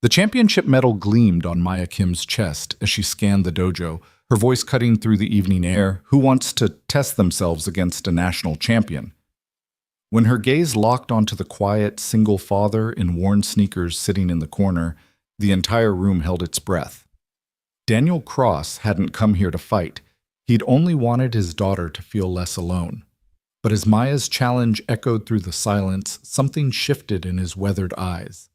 The championship medal gleamed on Maya Kim's chest as she scanned the dojo, her voice cutting through the evening air. Who wants to test themselves against a national champion? When her gaze locked onto the quiet, single father in worn sneakers sitting in the corner, the entire room held its breath. Daniel Cross hadn't come here to fight. He'd only wanted his daughter to feel less alone. But as Maya's challenge echoed through the silence, something shifted in his weathered eyes.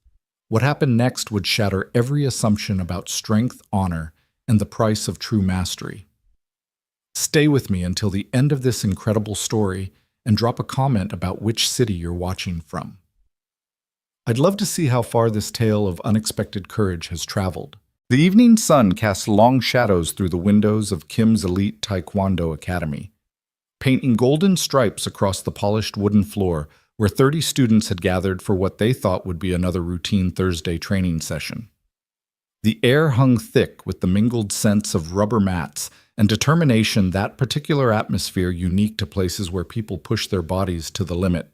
What happened next would shatter every assumption about strength, honor, and the price of true mastery. Stay with me until the end of this incredible story and drop a comment about which city you're watching from. I'd love to see how far this tale of unexpected courage has traveled. The evening sun cast long shadows through the windows of Kim's elite Taekwondo academy, painting golden stripes across the polished wooden floor where 30 students had gathered for what they thought would be another routine Thursday training session. The air hung thick with the mingled scents of rubber mats and determination, that particular atmosphere unique to places where people push their bodies to the limit.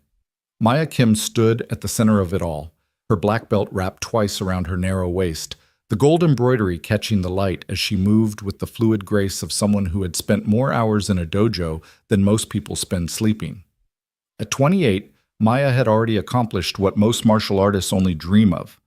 Maya Kim stood at the center of it all, her black belt wrapped twice around her narrow waist, the gold embroidery catching the light as she moved with the fluid grace of someone who had spent more hours in a dojo than most people spend sleeping. At 28, Maya had already accomplished what most martial artists only dream of: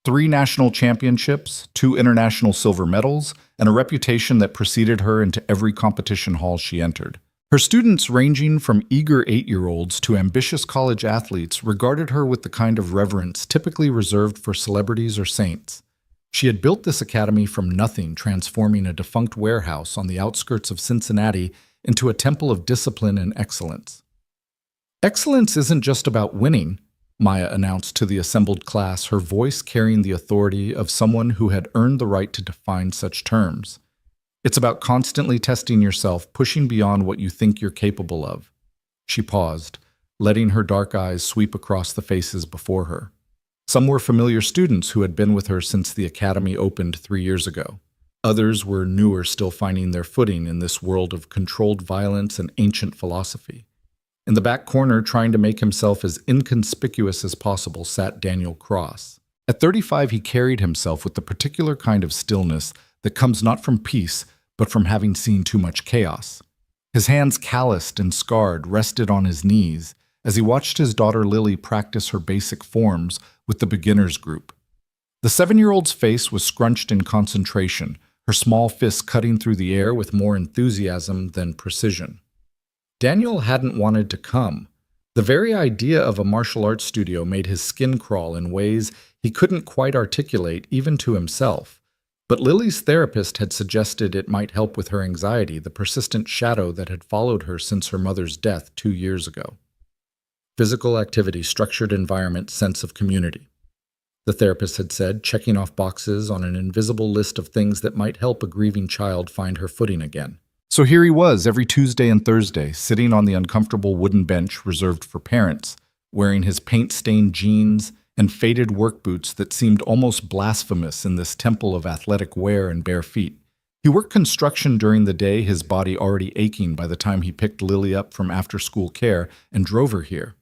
3 national championships, 2 international silver medals, and a reputation that preceded her into every competition hall she entered. Her students, ranging from eager 8-year-olds to ambitious college athletes, regarded her with the kind of reverence typically reserved for celebrities or saints. She had built this academy from nothing, transforming a defunct warehouse on the outskirts of Cincinnati into a temple of discipline and excellence. Excellence isn't just about winning, Maya announced to the assembled class, her voice carrying the authority of someone who had earned the right to define such terms. It's about constantly testing yourself, pushing beyond what you think you're capable of. She paused, letting her dark eyes sweep across the faces before her. Some were familiar students who had been with her since the academy opened 3 years ago. Others were newer, still finding their footing in this world of controlled violence and ancient philosophy. In the back corner, trying to make himself as inconspicuous as possible, sat Daniel Cross. At 35, he carried himself with the particular kind of stillness that comes not from peace, but from having seen too much chaos. His hands, calloused and scarred, rested on his knees as he watched his daughter Lily practice her basic forms with the beginners group. The 7-year-old's face was scrunched in concentration, her small fists cutting through the air with more enthusiasm than precision. Daniel hadn't wanted to come. The very idea of a martial arts studio made his skin crawl in ways he couldn't quite articulate even to himself. But Lily's therapist had suggested it might help with her anxiety, the persistent shadow that had followed her since her mother's death 2 years ago. Physical activity, structured environment, sense of community, the therapist had said, checking off boxes on an invisible list of things that might help a grieving child find her footing again. So here he was, every Tuesday and Thursday, sitting on the uncomfortable wooden bench reserved for parents, wearing his paint-stained jeans and faded work boots that seemed almost blasphemous in this temple of athletic wear and bare feet. He worked construction during the day, his body already aching by the time he picked Lily up from after-school care and drove her here.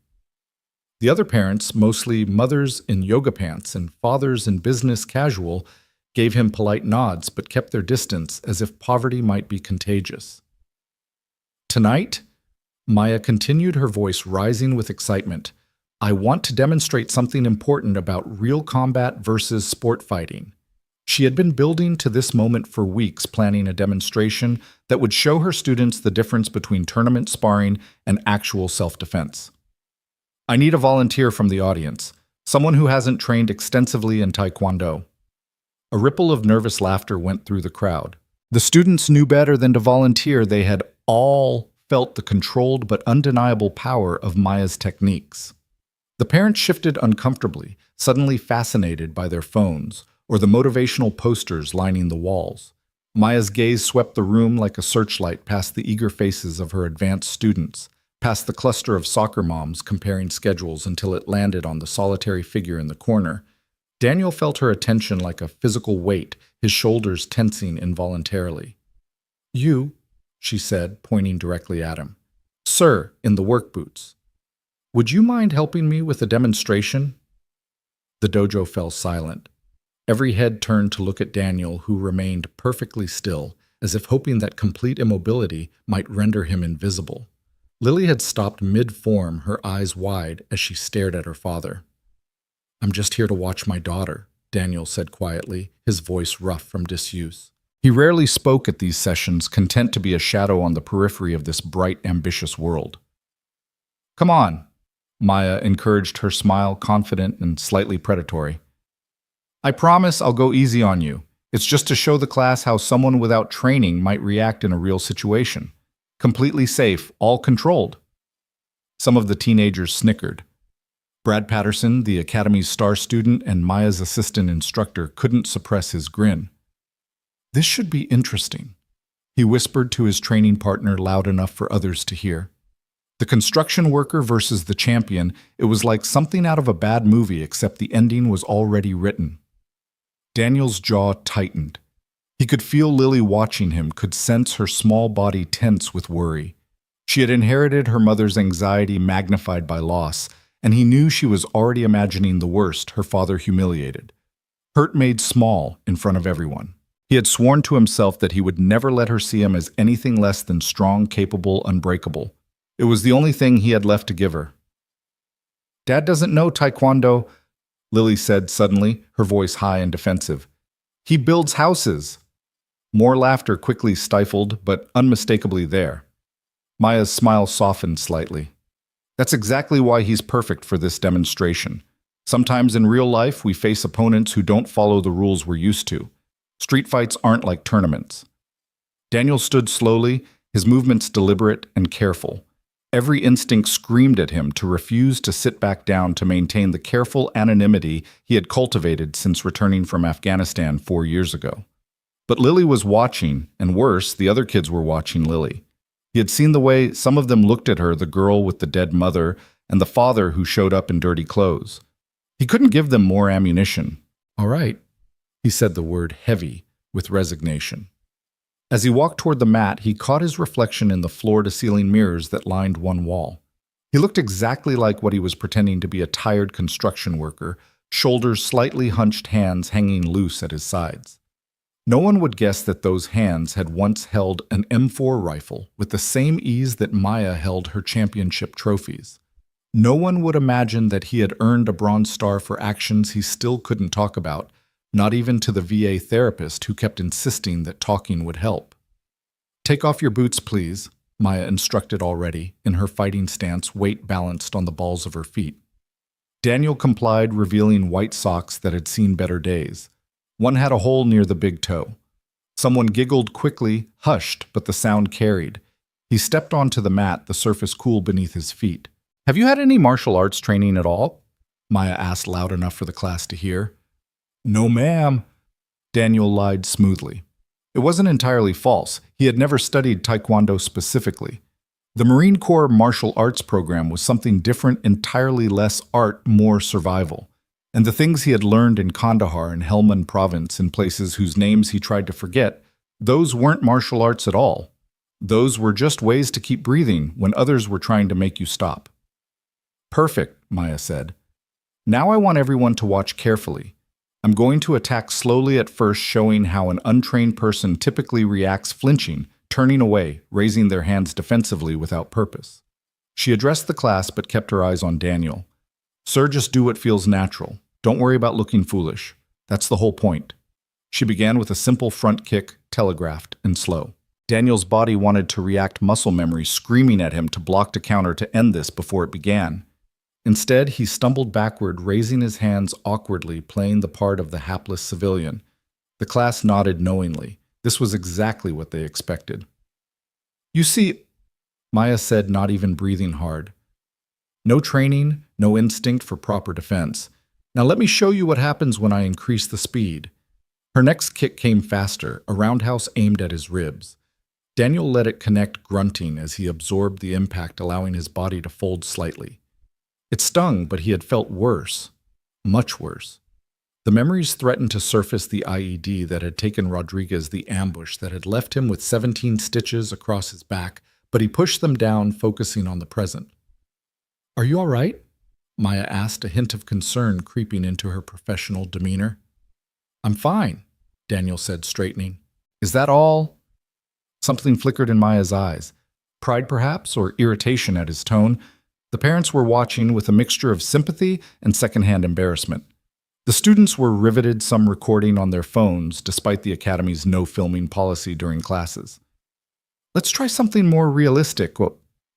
The other parents, mostly mothers in yoga pants and fathers in business casual, gave him polite nods but kept their distance as if poverty might be contagious. Tonight, Maya continued, her voice rising with excitement, I want to demonstrate something important about real combat versus sport fighting. She had been building to this moment for weeks, planning a demonstration that would show her students the difference between tournament sparring and actual self-defense. I need a volunteer from the audience, someone who hasn't trained extensively in Taekwondo. A ripple of nervous laughter went through the crowd. The students knew better than to volunteer. They had all felt the controlled but undeniable power of Maya's techniques. The parents shifted uncomfortably, suddenly fascinated by their phones or the motivational posters lining the walls. Maya's gaze swept the room like a searchlight past the eager faces of her advanced students, past the cluster of soccer moms comparing schedules until it landed on the solitary figure in the corner. Daniel felt her attention like a physical weight, his shoulders tensing involuntarily. You, she said, pointing directly at him. Sir, in the work boots. Would you mind helping me with a demonstration? The dojo fell silent. Every head turned to look at Daniel, who remained perfectly still, as if hoping that complete immobility might render him invisible. Lily had stopped mid-form, her eyes wide, as she stared at her father. "I'm just here to watch my daughter," Daniel said quietly, his voice rough from disuse. He rarely spoke at these sessions, content to be a shadow on the periphery of this bright, ambitious world. "Come on," Maya encouraged, her smile confident and slightly predatory. "I promise I'll go easy on you. It's just to show the class how someone without training might react in a real situation. Completely safe, all controlled." Some of the teenagers snickered. Brad Patterson, the Academy's star student and Maya's assistant instructor, couldn't suppress his grin. "This should be interesting," he whispered to his training partner loud enough for others to hear. The construction worker versus the champion, it was like something out of a bad movie, except the ending was already written. Daniel's jaw tightened. He could feel Lily watching him, could sense her small body tense with worry. She had inherited her mother's anxiety magnified by loss, and he knew she was already imagining the worst, her father humiliated. Hurt made small in front of everyone. He had sworn to himself that he would never let her see him as anything less than strong, capable, unbreakable. It was the only thing he had left to give her. "Dad doesn't know Taekwondo," Lily said suddenly, her voice high and defensive. "He builds houses." More laughter quickly stifled, but unmistakably there. Maya's smile softened slightly. "That's exactly why he's perfect for this demonstration. Sometimes in real life, we face opponents who don't follow the rules we're used to. Street fights aren't like tournaments." Daniel stood slowly, his movements deliberate and careful. Every instinct screamed at him to refuse to sit back down, to maintain the careful anonymity he had cultivated since returning from Afghanistan 4 years ago. But Lily was watching, and worse, the other kids were watching Lily. He had seen the way some of them looked at her, the girl with the dead mother, and the father who showed up in dirty clothes. He couldn't give them more ammunition. "All right," he said the word heavy with resignation. As he walked toward the mat, he caught his reflection in the floor-to-ceiling mirrors that lined one wall. He looked exactly like what he was pretending to be, a tired construction worker, shoulders slightly hunched, hands hanging loose at his sides. No one would guess that those hands had once held an M4 rifle with the same ease that Maya held her championship trophies. No one would imagine that he had earned a Bronze Star for actions he still couldn't talk about, not even to the VA therapist who kept insisting that talking would help. "Take off your boots, please," Maya instructed already, in her fighting stance, weight balanced on the balls of her feet. Daniel complied, revealing white socks that had seen better days. One had a hole near the big toe. Someone giggled quickly, hushed, but the sound carried. He stepped onto the mat, the surface cool beneath his feet. "Have you had any martial arts training at all?" Maya asked loud enough for the class to hear. "No, ma'am," Daniel lied smoothly. It wasn't entirely false. He had never studied Taekwondo specifically. The Marine Corps martial arts program was something different, entirely less art, more survival. And the things he had learned in Kandahar and Helmand province, in places whose names he tried to forget, those weren't martial arts at all. Those were just ways to keep breathing when others were trying to make you stop. "Perfect," Maya said. "Now I want everyone to watch carefully. I'm going to attack slowly at first, showing how an untrained person typically reacts, flinching, turning away, raising their hands defensively without purpose." She addressed the class but kept her eyes on Daniel. "Sir, just do what feels natural. Don't worry about looking foolish. That's the whole point." She began with a simple front kick, telegraphed and slow. Daniel's body wanted to react, muscle memory screaming at him to block to counter to end this before it began. Instead, he stumbled backward, raising his hands awkwardly, playing the part of the hapless civilian. The class nodded knowingly. This was exactly what they expected. "You see," Maya said, not even breathing hard. "No training, no instinct for proper defense. Now let me show you what happens when I increase the speed." Her next kick came faster, a roundhouse aimed at his ribs. Daniel let it connect, grunting as he absorbed the impact, allowing his body to fold slightly. It stung, but he had felt worse. Much worse. The memories threatened to surface, the IED that had taken Rodriguez, the ambush that had left him with 17 stitches across his back, but he pushed them down, focusing on the present. "Are you all right?" Maya asked, a hint of concern creeping into her professional demeanor. I'm fine, Daniel said, straightening. Is that all? Something flickered in Maya's eyes. Pride, perhaps, or irritation at his tone. The parents were watching with a mixture of sympathy and secondhand embarrassment. The students were riveted, some recording on their phones, despite the academy's no-filming policy during classes. Let's try something more realistic,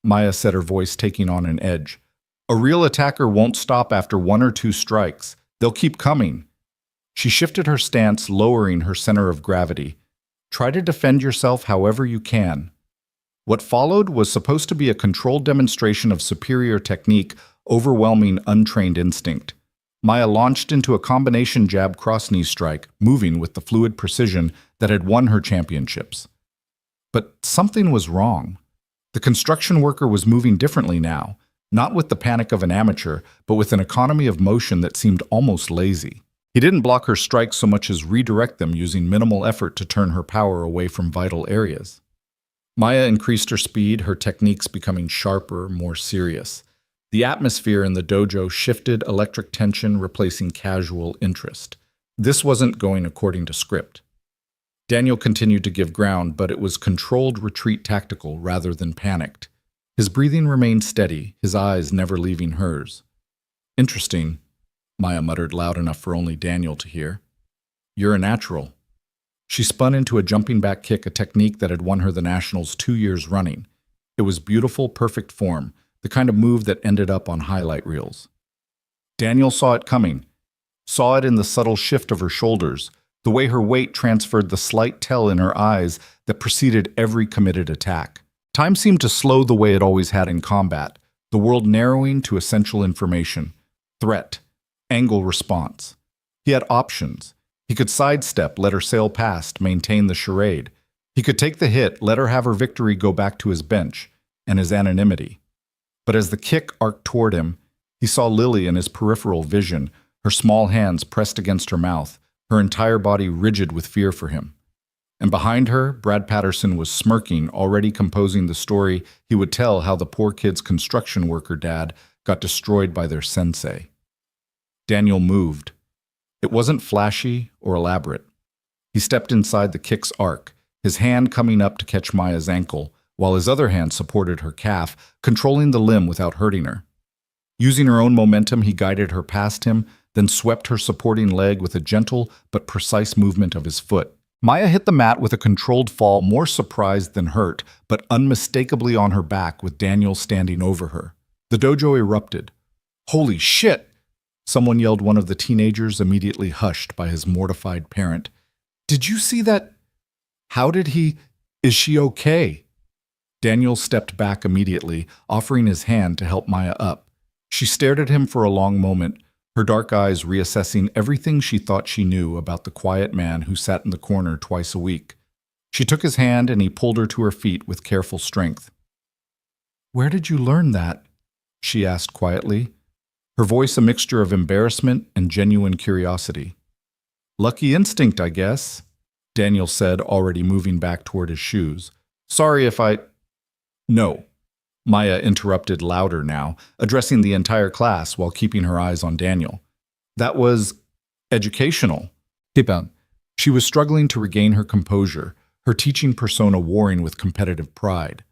Maya said, her voice taking on an edge. A real attacker won't stop after 1 or 2 strikes. They'll keep coming. She shifted her stance, lowering her center of gravity. Try to defend yourself however you can. What followed was supposed to be a controlled demonstration of superior technique, overwhelming untrained instinct. Maya launched into a combination jab cross-knee strike, moving with the fluid precision that had won her championships. But something was wrong. The construction worker was moving differently now, not with the panic of an amateur, but with an economy of motion that seemed almost lazy. He didn't block her strikes so much as redirect them, using minimal effort to turn her power away from vital areas. Maya increased her speed, her techniques becoming sharper, more serious. The atmosphere in the dojo shifted, electric tension replacing casual interest. This wasn't going according to script. Daniel continued to give ground, but it was controlled retreat, tactical rather than panicked. His breathing remained steady, his eyes never leaving hers. Interesting, Maya muttered loud enough for only Daniel to hear. You're a natural. She spun into a jumping back kick, a technique that had won her the Nationals 2 years running. It was beautiful, perfect form, the kind of move that ended up on highlight reels. Daniel saw it coming, saw it in the subtle shift of her shoulders, the way her weight transferred the slight tell in her eyes that preceded every committed attack. Time seemed to slow the way it always had in combat, the world narrowing to essential information. Threat. Angle, response. He had options. He could sidestep, let her sail past, maintain the charade. He could take the hit, let her have her victory, go back to his bench and his anonymity. But as the kick arced toward him, he saw Lily in his peripheral vision, her small hands pressed against her mouth, her entire body rigid with fear for him. And behind her, Brad Patterson was smirking, already composing the story he would tell how the poor kid's construction worker dad got destroyed by their sensei. Daniel moved. It wasn't flashy or elaborate. He stepped inside the kick's arc, his hand coming up to catch Maya's ankle, while his other hand supported her calf, controlling the limb without hurting her. Using her own momentum, he guided her past him, then swept her supporting leg with a gentle but precise movement of his foot. Maya hit the mat with a controlled fall, more surprised than hurt, but unmistakably on her back with Daniel standing over her. The dojo erupted. Holy shit! Someone yelled, one of the teenagers, immediately hushed by his mortified parent. Did you see that? How did he? Is she okay? Daniel stepped back immediately, offering his hand to help Maya up. She stared at him for a long moment, her dark eyes reassessing everything she thought she knew about the quiet man who sat in the corner twice a week. She took his hand and he pulled her to her feet with careful strength. Where did you learn that? She asked quietly, her voice a mixture of embarrassment and genuine curiosity. Lucky instinct, I guess, Daniel said, already moving back toward his shoes. Sorry if I... No, Maya interrupted louder now, addressing the entire class while keeping her eyes on Daniel. That was educational. She was struggling to regain her composure, her teaching persona warring with competitive pride.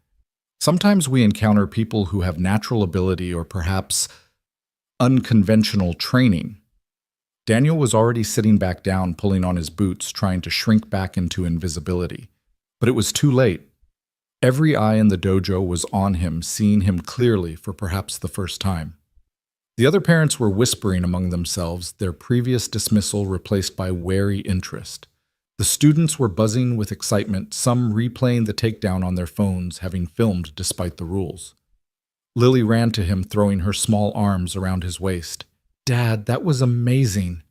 Sometimes we encounter people who have natural ability or perhaps unconventional training. Daniel was already sitting back down, pulling on his boots, trying to shrink back into invisibility. But it was too late. Every eye in the dojo was on him, seeing him clearly for perhaps the first time. The other parents were whispering among themselves, their previous dismissal replaced by wary interest. The students were buzzing with excitement, some replaying the takedown on their phones, having filmed despite the rules. Lily ran to him, throwing her small arms around his waist. Dad, that was amazing,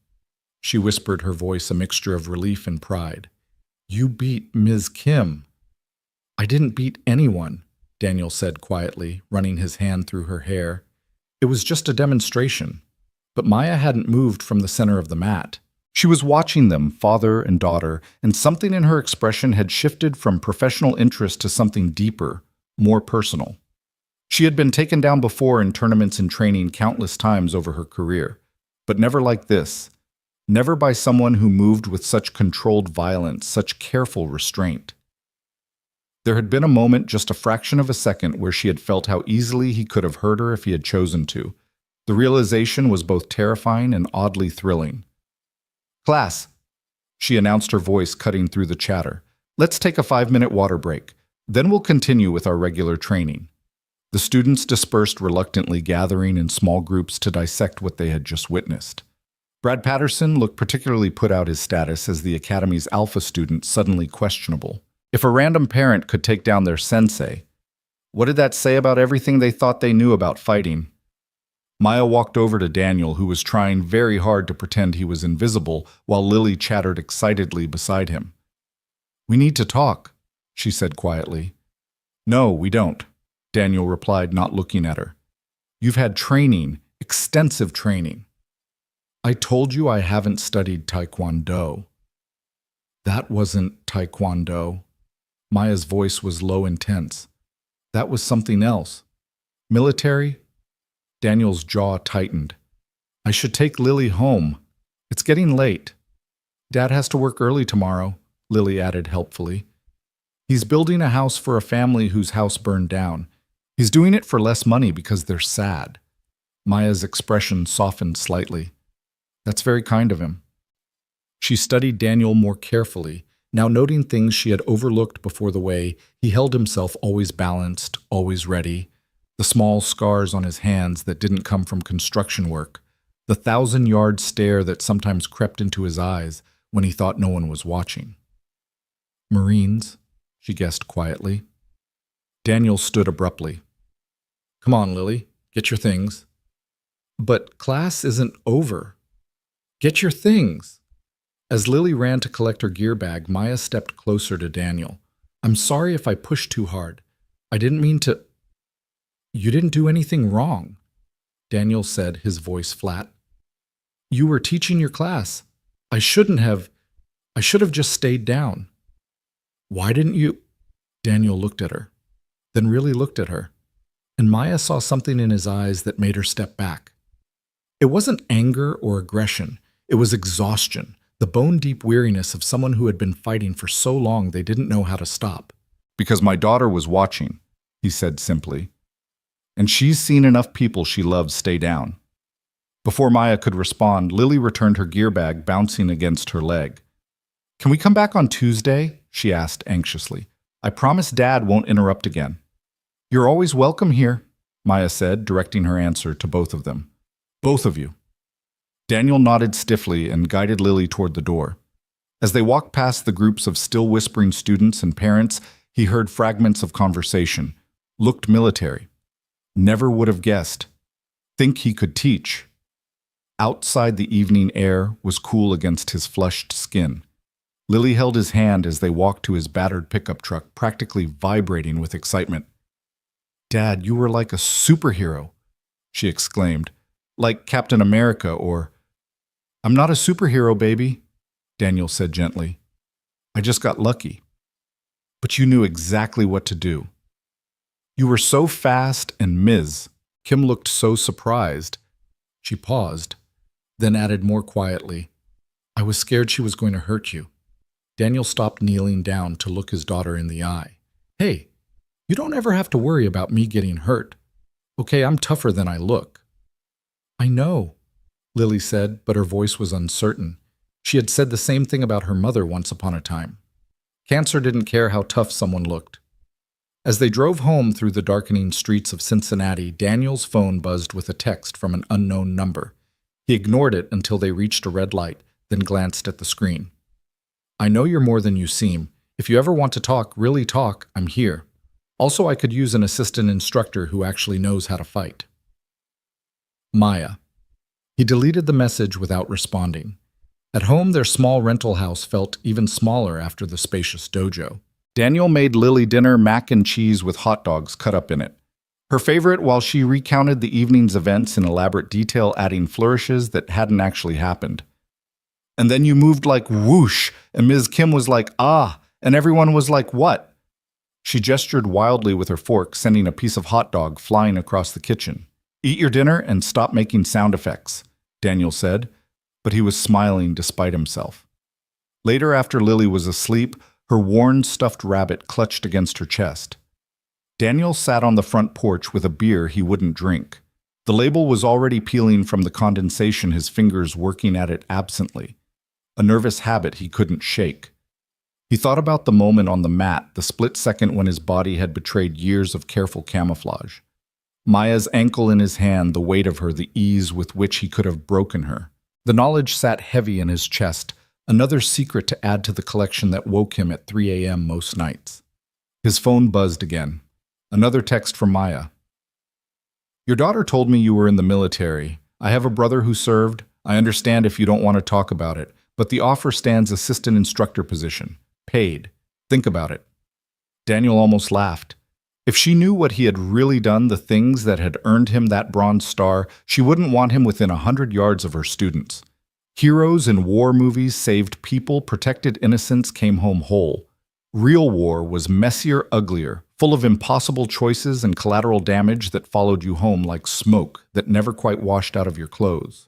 she whispered, her voice a mixture of relief and pride. You beat Ms. Kim. I didn't beat anyone, Daniel said quietly, running his hand through her hair. It was just a demonstration. But Maya hadn't moved from the center of the mat. She was watching them, father and daughter, and something in her expression had shifted from professional interest to something deeper, more personal. She had been taken down before in tournaments and training countless times over her career, but never like this. Never by someone who moved with such controlled violence, such careful restraint. There had been a moment, just a fraction of a second, where she had felt how easily he could have hurt her if he had chosen to. The realization was both terrifying and oddly thrilling. "Class," she announced, her voice cutting through the chatter. "Let's take a 5-minute water break. Then we'll continue with our regular training." The students dispersed reluctantly, gathering in small groups to dissect what they had just witnessed. Brad Patterson looked particularly put out, his status as the academy's alpha student suddenly questionable. If a random parent could take down their sensei, what did that say about everything they thought they knew about fighting? Maya walked over to Daniel, who was trying very hard to pretend he was invisible, while Lily chattered excitedly beside him. "We need to talk," she said quietly. "No, we don't," Daniel replied, not looking at her. "You've had training, extensive training." "I told you I haven't studied Taekwondo." "That wasn't Taekwondo." Maya's voice was low and tense. "That was something else." "Military?" Daniel's jaw tightened. "I should take Lily home. It's getting late." "Dad has to work early tomorrow," Lily added helpfully. "He's building a house for a family whose house burned down. He's doing it for less money because they're sad." Maya's expression softened slightly. "That's very kind of him." She studied Daniel more carefully, now noting things she had overlooked before: the way he held himself, always balanced, always ready, the small scars on his hands that didn't come from construction work, the 1,000-yard stare that sometimes crept into his eyes when he thought no one was watching. "Marines," she guessed quietly. Daniel stood abruptly. "Come on, Lily, get your things." "But class isn't over." "Get your things." As Lily ran to collect her gear bag, Maya stepped closer to Daniel. "I'm sorry if I pushed too hard. I didn't mean to." "You didn't do anything wrong," Daniel said, his voice flat. "You were teaching your class. I should have just stayed down." "Why didn't you?" Daniel looked at her, then really looked at her, and Maya saw something in his eyes that made her step back. It wasn't anger or aggression. It was exhaustion, the bone-deep weariness of someone who had been fighting for so long they didn't know how to stop. "Because my daughter was watching," he said simply. "And she's seen enough people she loves stay down." Before Maya could respond, Lily returned her gear bag, bouncing against her leg. "Can we come back on Tuesday?" she asked anxiously. "I promise Dad won't interrupt again." "You're always welcome here," Maya said, directing her answer to both of them. "Both of you." Daniel nodded stiffly and guided Lily toward the door. As they walked past the groups of still whispering students and parents, he heard fragments of conversation. "Looked military. Never would have guessed. Think he could teach." Outside, the evening air was cool against his flushed skin. Lily held his hand as they walked to his battered pickup truck, practically vibrating with excitement. "Dad, you were like a superhero," she exclaimed. "Like Captain America or—" "I'm not a superhero, baby," Daniel said gently. "I just got lucky." "But you knew exactly what to do." "You were so fast and Ms." Kim looked so surprised. She paused, then added more quietly, "I was scared she was going to hurt you." Daniel stopped kneeling down to look his daughter in the eye. "Hey, you don't ever have to worry about me getting hurt. Okay, I'm tougher than I look." "I know," Lily said, but her voice was uncertain. She had said the same thing about her mother once upon a time. Cancer didn't care how tough someone looked. As they drove home through the darkening streets of Cincinnati, Daniel's phone buzzed with a text from an unknown number. He ignored it until they reached a red light, then glanced at the screen. "I know you're more than you seem. If you ever want to talk, really talk, I'm here. Also, I could use an assistant instructor who actually knows how to fight. Maya." He deleted the message without responding. At home, their small rental house felt even smaller after the spacious dojo. Daniel made Lily dinner, mac and cheese with hot dogs cut up in it. Her favorite, while she recounted the evening's events in elaborate detail, adding flourishes that hadn't actually happened. "And then you moved like whoosh, and Ms. Kim was like, ah, and everyone was like, what?" She gestured wildly with her fork, sending a piece of hot dog flying across the kitchen. "Eat your dinner and stop making sound effects," Daniel said. but he was smiling despite himself. Later, after Lily was asleep, her worn stuffed rabbit clutched against her chest. Daniel sat on the front porch with a beer he wouldn't drink. The label was already peeling from the condensation, his fingers working at it absently, a nervous habit he couldn't shake. He thought about the moment on the mat, the split second when his body had betrayed years of careful camouflage. Maya's ankle in his hand, the weight of her, the ease with which he could have broken her. The knowledge sat heavy in his chest, another secret to add to the collection that woke him at 3 a.m. most nights. His phone buzzed again. Another text from Maya. Your daughter told me you were in the military. I have a brother who served. I understand if you don't want to talk about it, but the offer stands assistant instructor position. Paid. Think about it. Daniel almost laughed. If she knew what he had really done, the things that had earned him that Bronze Star, she wouldn't want him within 100 yards of her students. Heroes in war movies saved people, protected innocents, came home whole. Real war was messier, uglier, full of impossible choices and collateral damage that followed you home like smoke that never quite washed out of your clothes.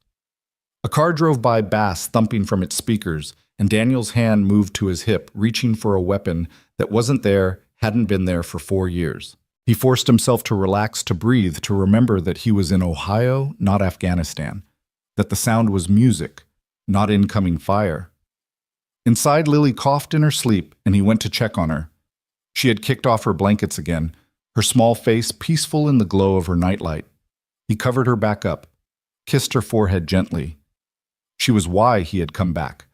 A car drove by, bass thumping from its speakers, and Daniel's hand moved to his hip, reaching for a weapon that wasn't there, hadn't been there for 4 years. He forced himself to relax, to breathe, to remember that he was in Ohio, not Afghanistan, that the sound was music, not incoming fire. Inside, Lily coughed in her sleep, and he went to check on her. She had kicked off her blankets again, her small face peaceful in the glow of her nightlight. He covered her back up, kissed her forehead gently. She was why he had come back,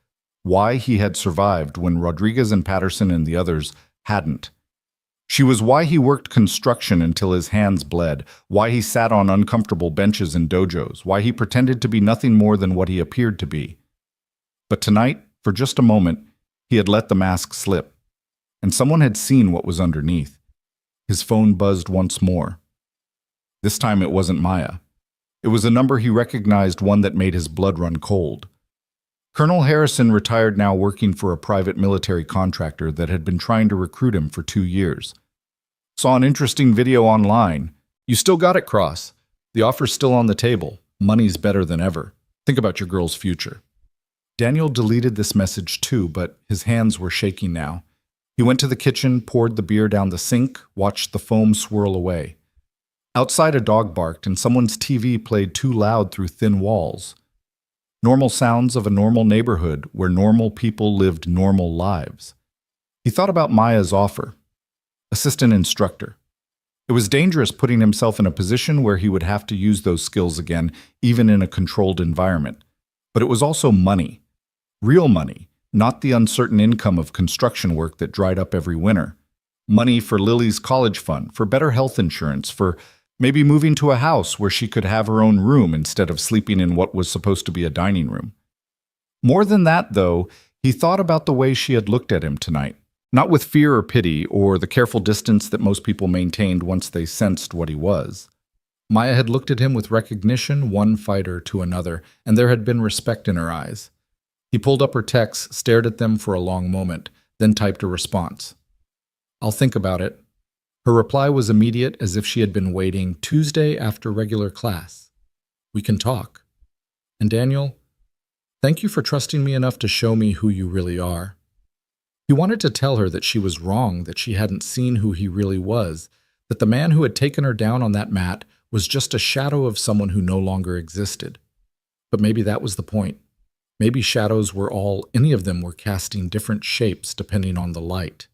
why he had survived when Rodriguez and Patterson and the others hadn't. She was why he worked construction until his hands bled, why he sat on uncomfortable benches in dojos, why he pretended to be nothing more than what he appeared to be. But tonight, for just a moment, he had let the mask slip, and someone had seen what was underneath. His phone buzzed once more. This time it wasn't Maya. It was a number he recognized, one that made his blood run cold. Colonel Harrison, retired now, working for a private military contractor that had been trying to recruit him for 2 years. Saw an interesting video online. You still got it, Cross. The offer's still on the table. Money's better than ever. Think about your girl's future. Daniel deleted this message too, but his hands were shaking now. He went to the kitchen, poured the beer down the sink, watched the foam swirl away. Outside, a dog barked, and someone's TV played too loud through thin walls. Normal sounds of a normal neighborhood where normal people lived normal lives. He thought about Maya's offer. Assistant instructor. It was dangerous putting himself in a position where he would have to use those skills again, even in a controlled environment. But it was also money. Real money, not the uncertain income of construction work that dried up every winter. Money for Lily's college fund, for better health insurance, for maybe moving to a house where she could have her own room instead of sleeping in what was supposed to be a dining room. More than that, though, he thought about the way she had looked at him tonight, not with fear or pity or the careful distance that most people maintained once they sensed what he was. Maya had looked at him with recognition, one fighter to another, and there had been respect in her eyes. He pulled up her texts, stared at them for a long moment, then typed a response. I'll think about it. Her reply was immediate, as if she had been waiting. Tuesday after regular class. We can talk. And Daniel, thank you for trusting me enough to show me who you really are. He wanted to tell her that she was wrong, that she hadn't seen who he really was, that the man who had taken her down on that mat was just a shadow of someone who no longer existed. But maybe that was the point. Maybe shadows were all, any of them were casting different shapes depending on the light.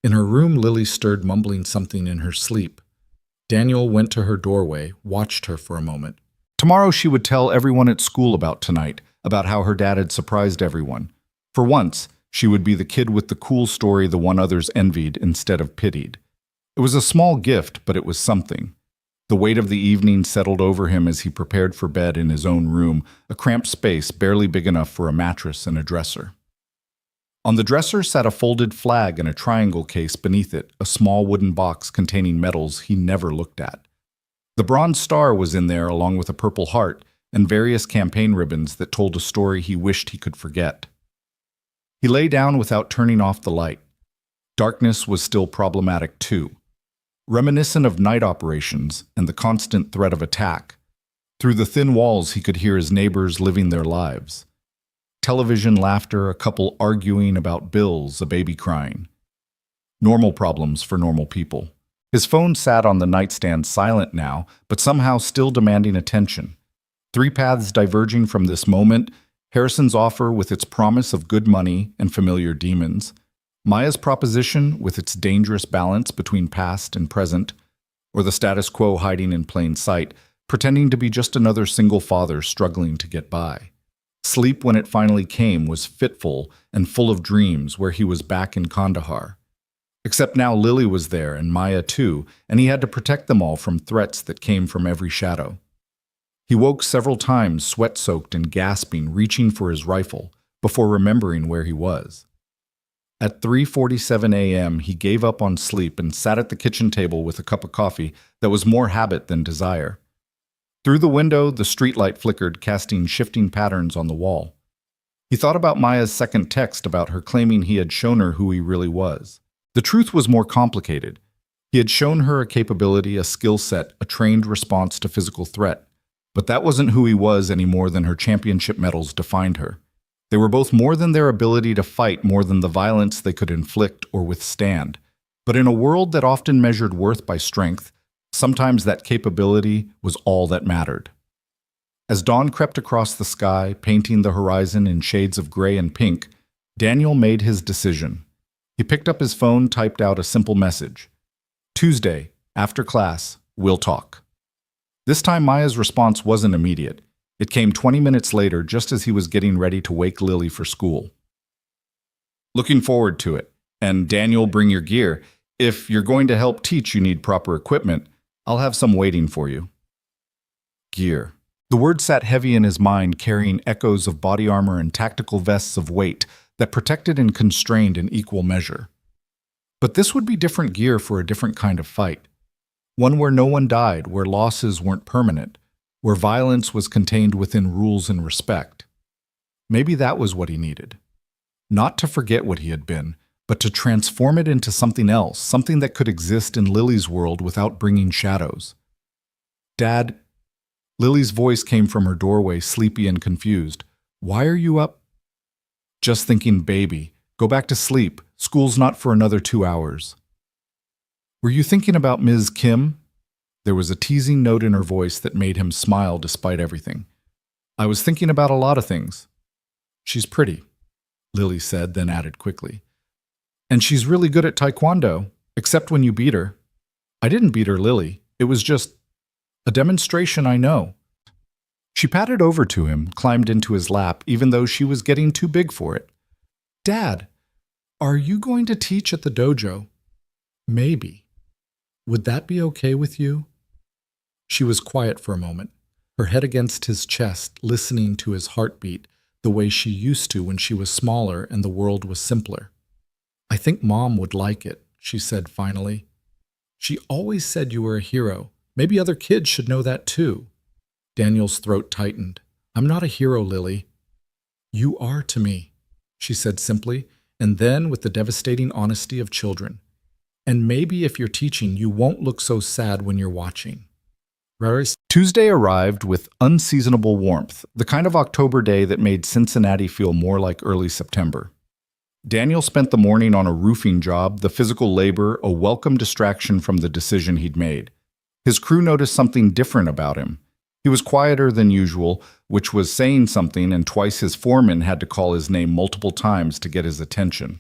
In her room, Lily stirred, mumbling something in her sleep. Daniel went to her doorway, watched her for a moment. Tomorrow she would tell everyone at school about tonight, about how her dad had surprised everyone. For once, she would be the kid with the cool story, the one others envied instead of pitied. It was a small gift, but it was something. The weight of the evening settled over him as he prepared for bed in his own room, a cramped space barely big enough for a mattress and a dresser. On the dresser sat a folded flag and a triangle case beneath it, a small wooden box containing medals he never looked at. The Bronze Star was in there along with a Purple Heart and various campaign ribbons that told a story he wished he could forget. He lay down without turning off the light. Darkness was still problematic too. Reminiscent of night operations and the constant threat of attack. Through the thin walls he could hear his neighbors living their lives. television laughter, a couple arguing about bills, a baby crying. Normal problems for normal people. His phone sat on the nightstand silent now, but somehow still demanding attention. Three paths diverging from this moment: Harrison's offer with its promise of good money and familiar demons, Maya's proposition with its dangerous balance between past and present, or the status quo hiding in plain sight, pretending to be just another single father struggling to get by. Sleep, when it finally came, was fitful and full of dreams where he was back in Kandahar. Except now Lily was there, and Maya too, and he had to protect them all from threats that came from every shadow. He woke several times, sweat-soaked and gasping, reaching for his rifle, before remembering where he was. At 3:47 a.m., he gave up on sleep and sat at the kitchen table with a cup of coffee that was more habit than desire. Through the window, the streetlight flickered, casting shifting patterns on the wall. He thought about Maya's second text about her claiming he had shown her who he really was. The truth was more complicated. He had shown her a capability, a skill set, a trained response to physical threat. But that wasn't who he was any more than her championship medals defined her. They were both more than their ability to fight, more than the violence they could inflict or withstand. But in a world that often measured worth by strength, sometimes that capability was all that mattered. As dawn crept across the sky, painting the horizon in shades of gray and pink, Daniel made his decision. He picked up his phone, typed out a simple message. "Tuesday, after class, we'll talk." This time Maya's response wasn't immediate. It came 20 minutes later, just as he was getting ready to wake Lily for school. "Looking forward to it. And Daniel, bring your gear. If you're going to help teach, you need proper equipment. I'll have some waiting for you." Gear. The word sat heavy in his mind, carrying echoes of body armor and tactical vests of weight that protected and constrained in equal measure. But this would be different gear for a different kind of fight. One where no one died, where losses weren't permanent, where violence was contained within rules and respect. Maybe that was what he needed. Not to forget what he had been, but to transform it into something else, something that could exist in Lily's world without bringing shadows. "Dad," Lily's voice came from her doorway, sleepy and confused. "Why are you up?" "Just thinking, baby. Go back to sleep. School's not for another 2 hours." "Were you thinking about Ms. Kim?" There was a teasing note in her voice that made him smile despite everything. "I was thinking about a lot of things." "She's pretty," Lily said, then added quickly. "And she's really good at Taekwondo, except when you beat her." "I didn't beat her, Lily. It was just a demonstration, I know." She patted over to him, climbed into his lap, even though she was getting too big for it. "Dad, are you going to teach at the dojo?" "Maybe. Would that be okay with you?" She was quiet for a moment, her head against his chest, listening to his heartbeat the way she used to when she was smaller and the world was simpler. "I think Mom would like it," she said finally. "She always said you were a hero. Maybe other kids should know that too." Daniel's throat tightened. "I'm not a hero, Lily." "You are to me," she said simply, and then with the devastating honesty of children. "And maybe if you're teaching, you won't look so sad when you're watching." Tuesday arrived with unseasonable warmth, the kind of October day that made Cincinnati feel more like early September. Daniel spent the morning on a roofing job, the physical labor a welcome distraction from the decision he'd made. His crew noticed something different about him. He was quieter than usual, which was saying something, and twice his foreman had to call his name multiple times to get his attention.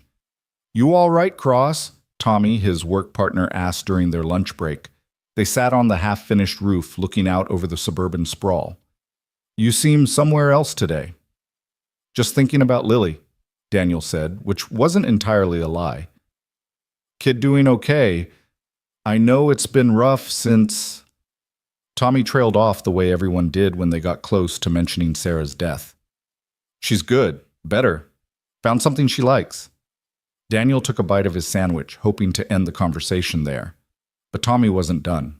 "You all right, Cross?" Tommy, his work partner, asked during their lunch break. They sat on the half-finished roof, looking out over the suburban sprawl. "You seem somewhere else today." "Just thinking about Lily," Daniel said, which wasn't entirely a lie. "Kid doing okay. I know it's been rough since—" Tommy trailed off the way everyone did when they got close to mentioning Sarah's death. "She's good. Better. Found something she likes." Daniel took a bite of his sandwich, hoping to end the conversation there. But Tommy wasn't done.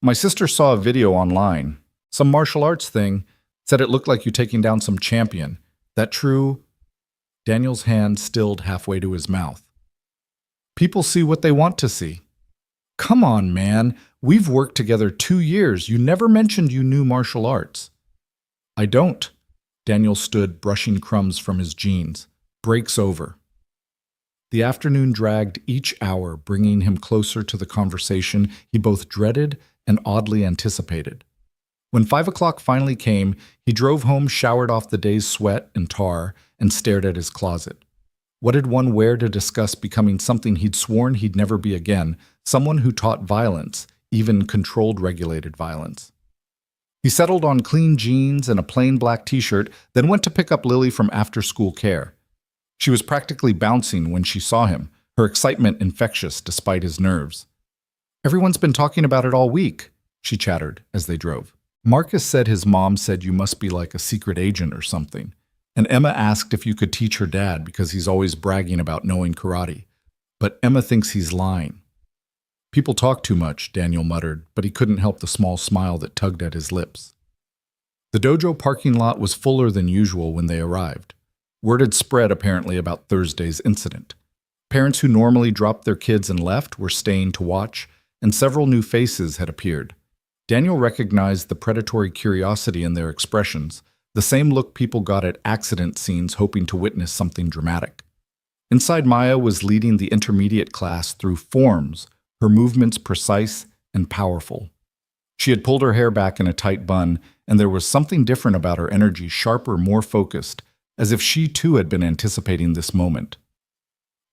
"My sister saw a video online. Some martial arts thing. Said it looked like you taking down some champion. That true?" Daniel's hand stilled halfway to his mouth. "People see what they want to see." "Come on, man. We've worked together 2 years. You never mentioned you knew martial arts." "I don't. Daniel stood, brushing crumbs from his jeans. Break's over. The afternoon dragged each hour, bringing him closer to the conversation he both dreaded and oddly anticipated. When 5 o'clock finally came, he drove home, showered off the day's sweat and tar, and stared at his closet. What did one wear to discuss becoming something he'd sworn he'd never be again, someone who taught violence, even controlled regulated violence? He settled on clean jeans and a plain black t-shirt, then went to pick up Lily from after-school care. She was practically bouncing when she saw him, her excitement infectious despite his nerves. "Everyone's been talking about it all week," she chattered as they drove. "Marcus said his mom said you must be like a secret agent or something. And Emma asked if you could teach her dad because he's always bragging about knowing karate. But Emma thinks he's lying." "People talk too much," Daniel muttered, but he couldn't help the small smile that tugged at his lips. The dojo parking lot was fuller than usual when they arrived. Word had spread apparently about Thursday's incident. Parents who normally dropped their kids and left were staying to watch, and several new faces had appeared. Daniel recognized the predatory curiosity in their expressions, the same look people got at accident scenes hoping to witness something dramatic. Inside, Maya was leading the intermediate class through forms, her movements precise and powerful. She had pulled her hair back in a tight bun, and there was something different about her energy, sharper, more focused, as if she too had been anticipating this moment.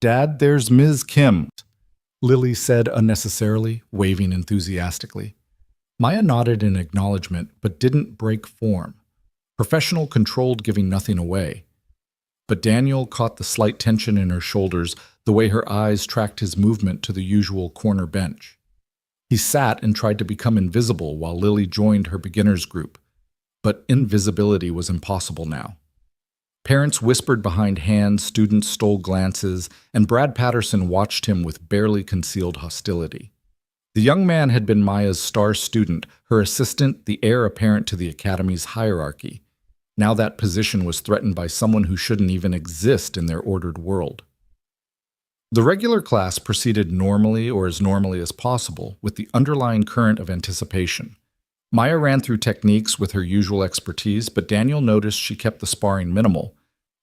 "Dad, there's Ms. Kim," Lily said unnecessarily, waving enthusiastically. Maya nodded in acknowledgement, but didn't break form. Professional, controlled, giving nothing away. But Daniel caught the slight tension in her shoulders, the way her eyes tracked his movement to the usual corner bench. He sat and tried to become invisible while Lily joined her beginners group. But invisibility was impossible now. Parents whispered behind hands, students stole glances, and Brad Patterson watched him with barely concealed hostility. The young man had been Maya's star student, her assistant, the heir apparent to the academy's hierarchy. Now that position was threatened by someone who shouldn't even exist in their ordered world. The regular class proceeded normally or as normally as possible, with the underlying current of anticipation. Maya ran through techniques with her usual expertise, but Daniel noticed she kept the sparring minimal,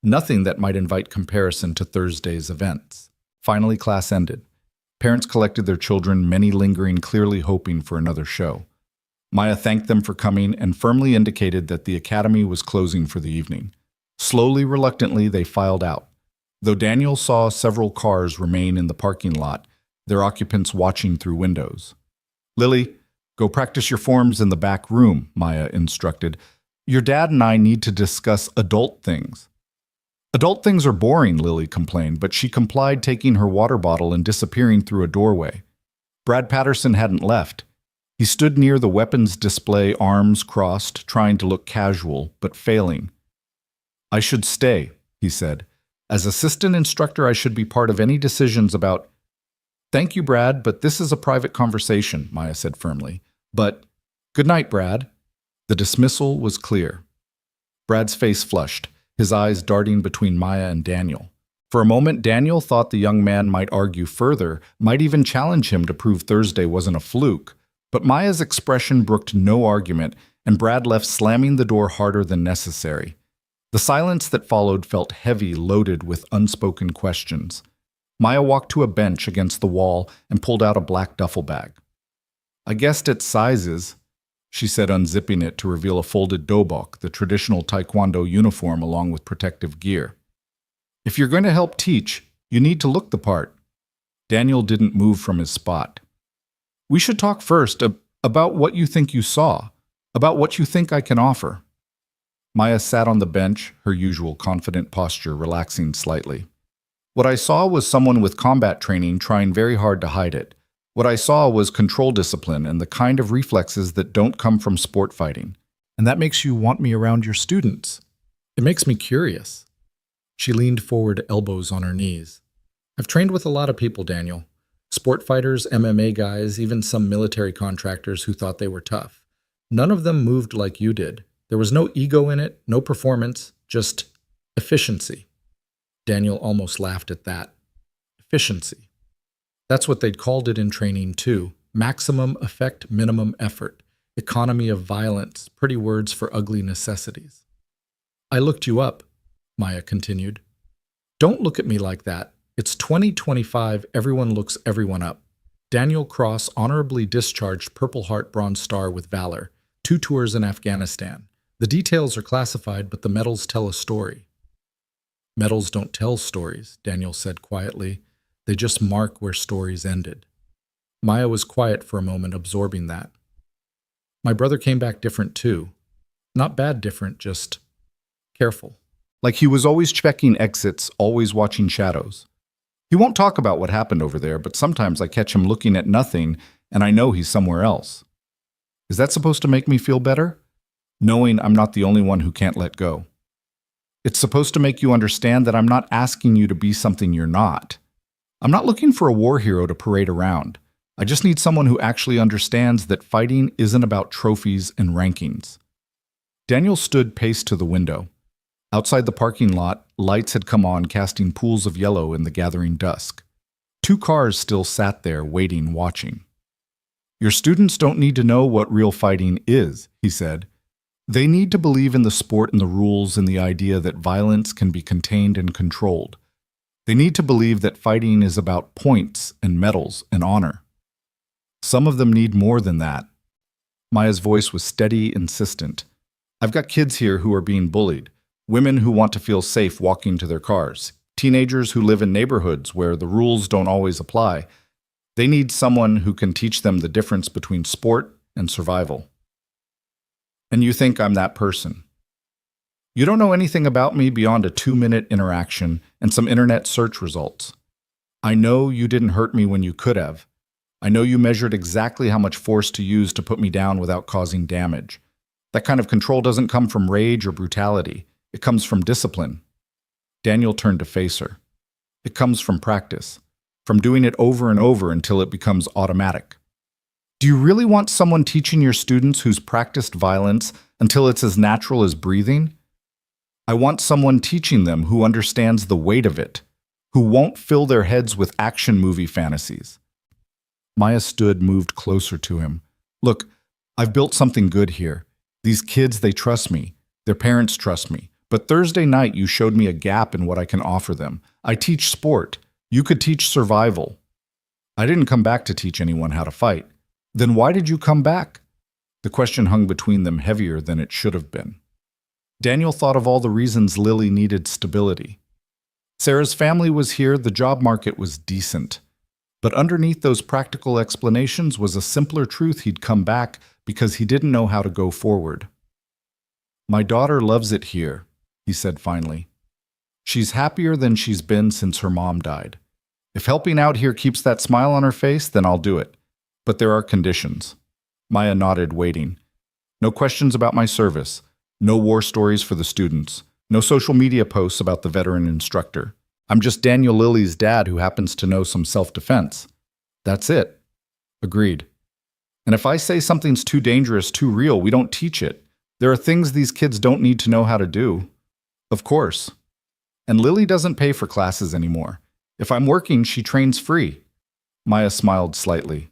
nothing that might invite comparison to Thursday's events. Finally, class ended. Parents collected their children, many lingering, clearly hoping for another show. Maya thanked them for coming and firmly indicated that the academy was closing for the evening. Slowly, reluctantly, they filed out. Though Daniel saw several cars remain in the parking lot, their occupants watching through windows. "Lily, go practice your forms in the back room," Maya instructed. "Your dad and I need to discuss adult things." "Adult things are boring," Lily complained, but she complied, taking her water bottle and disappearing through a doorway. Brad Patterson hadn't left. He stood near the weapons display, arms crossed, trying to look casual, but failing. "I should stay," he said. "As assistant instructor, I should be part of any decisions about—" "Thank you, Brad, but this is a private conversation," Maya said firmly. "But, good night, Brad." The dismissal was clear. Brad's face flushed, his eyes darting between Maya and Daniel. For a moment, Daniel thought the young man might argue further, might even challenge him to prove Thursday wasn't a fluke. But Maya's expression brooked no argument, and Brad left, slamming the door harder than necessary. The silence that followed felt heavy, loaded with unspoken questions. Maya walked to a bench against the wall and pulled out a black duffel bag. "I guessed its sizes," she said, unzipping it to reveal a folded dobok, the traditional Taekwondo uniform along with protective gear. "If you're going to help teach, you need to look the part." Daniel didn't move from his spot. "We should talk first about what you think you saw, about what you think I can offer." Maya sat on the bench, her usual confident posture relaxing slightly. "What I saw was someone with combat training trying very hard to hide it. What I saw was control discipline and the kind of reflexes that don't come from sport fighting. And that makes you want me around your students. It makes me curious." She leaned forward, elbows on her knees. "I've trained with a lot of people, Daniel. Sport fighters, MMA guys, even some military contractors who thought they were tough. None of them moved like you did. There was no ego in it, no performance, just efficiency." Daniel almost laughed at that. Efficiency. That's what they'd called it in training too. Maximum effect, minimum effort. Economy of violence, pretty words for ugly necessities. I looked you up, Maya continued. Don't look at me like that. It's 2025, everyone looks everyone up. Daniel Cross honorably discharged Purple Heart Bronze Star with valor, 2 tours in Afghanistan. The details are classified, but the medals tell a story. Medals don't tell stories, Daniel said quietly. They just mark where stories ended. Maya was quiet for a moment, absorbing that. My brother came back different too. Not bad different, just careful. Like he was always checking exits, always watching shadows. He won't talk about what happened over there, but sometimes I catch him looking at nothing and I know he's somewhere else. Is that supposed to make me feel better? Knowing I'm not the only one who can't let go. It's supposed to make you understand that I'm not asking you to be something you're not. I'm not looking for a war hero to parade around. I just need someone who actually understands that fighting isn't about trophies and rankings. Daniel stood paced to the window. Outside the parking lot, lights had come on, casting pools of yellow in the gathering dusk. 2 cars still sat there, waiting, watching. Your students don't need to know what real fighting is, he said. They need to believe in the sport and the rules and the idea that violence can be contained and controlled. They need to believe that fighting is about points and medals and honor. Some of them need more than that. Maya's voice was steady, insistent. I've got kids here who are being bullied. Women who want to feel safe walking to their cars. Teenagers who live in neighborhoods where the rules don't always apply. They need someone who can teach them the difference between sport and survival. And you think I'm that person. You don't know anything about me beyond a 2-minute interaction and some internet search results. I know you didn't hurt me when you could have. I know you measured exactly how much force to use to put me down without causing damage. That kind of control doesn't come from rage or brutality. It comes from discipline. Daniel turned to face her. It comes from practice, from doing it over and over until it becomes automatic. Do you really want someone teaching your students who's practiced violence until it's as natural as breathing? I want someone teaching them who understands the weight of it, who won't fill their heads with action movie fantasies. Maya stood, moved closer to him. Look, I've built something good here. These kids, they trust me. Their parents trust me. But Thursday night, you showed me a gap in what I can offer them. I teach sport. You could teach survival. I didn't come back to teach anyone how to fight. Then why did you come back? The question hung between them heavier than it should have been. Daniel thought of all the reasons Lily needed stability. Sarah's family was here, the job market was decent. But underneath those practical explanations was a simpler truth: he'd come back because he didn't know how to go forward. My daughter loves it here, he said finally. She's happier than she's been since her mom died. If helping out here keeps that smile on her face, then I'll do it. But there are conditions. Maya nodded, waiting. No questions about my service. No war stories for the students. No social media posts about the veteran instructor. I'm just Daniel Lily's dad who happens to know some self-defense. That's it. Agreed. And if I say something's too dangerous, too real, we don't teach it. There are things these kids don't need to know how to do. Of course. And Lily doesn't pay for classes anymore. If I'm working, she trains free. Maya smiled slightly.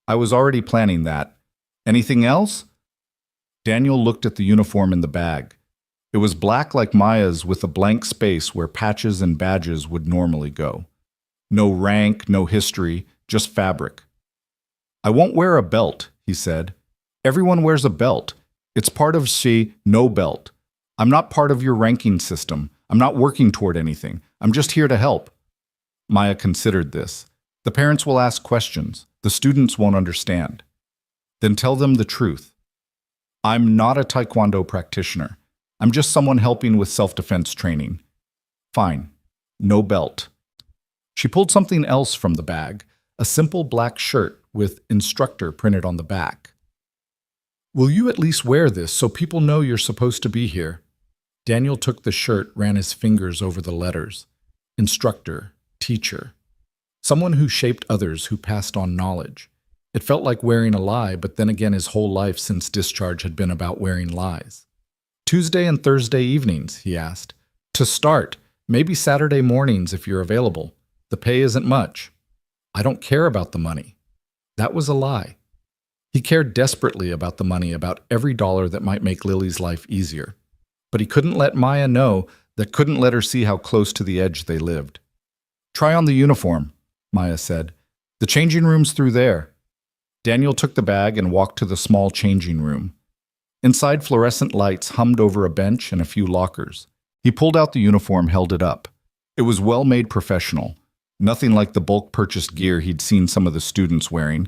I was already planning that. Anything else? Daniel looked at the uniform in the bag. It was black like Maya's, with a blank space where patches and badges would normally go. No rank, no history, just fabric. I won't wear a belt, he said. Everyone wears a belt. It's part of no belt. I'm not part of your ranking system. I'm not working toward anything. I'm just here to help. Maya considered this. The parents will ask questions. The students won't understand. Then tell them the truth. I'm not a Taekwondo practitioner. I'm just someone helping with self-defense training. Fine. No belt. She pulled something else from the bag, a simple black shirt with instructor printed on the back. Will you at least wear this so people know you're supposed to be here? Daniel took the shirt, ran his fingers over the letters. Instructor, teacher. Someone who shaped others, who passed on knowledge. It felt like wearing a lie, but then again his whole life since discharge had been about wearing lies. Tuesday and Thursday evenings, he asked. To start, maybe Saturday mornings if you're available. The pay isn't much. I don't care about the money. That was a lie. He cared desperately about the money, about every dollar that might make Lily's life easier. but he couldn't let Maya know, that couldn't let her see how close to the edge they lived. "Try on the uniform," Maya said. "The changing room's through there." Daniel took the bag and walked to the small changing room. Inside, fluorescent lights hummed over a bench and a few lockers. He pulled out the uniform, held it up. It was well-made professional, nothing like the bulk-purchased gear he'd seen some of the students wearing.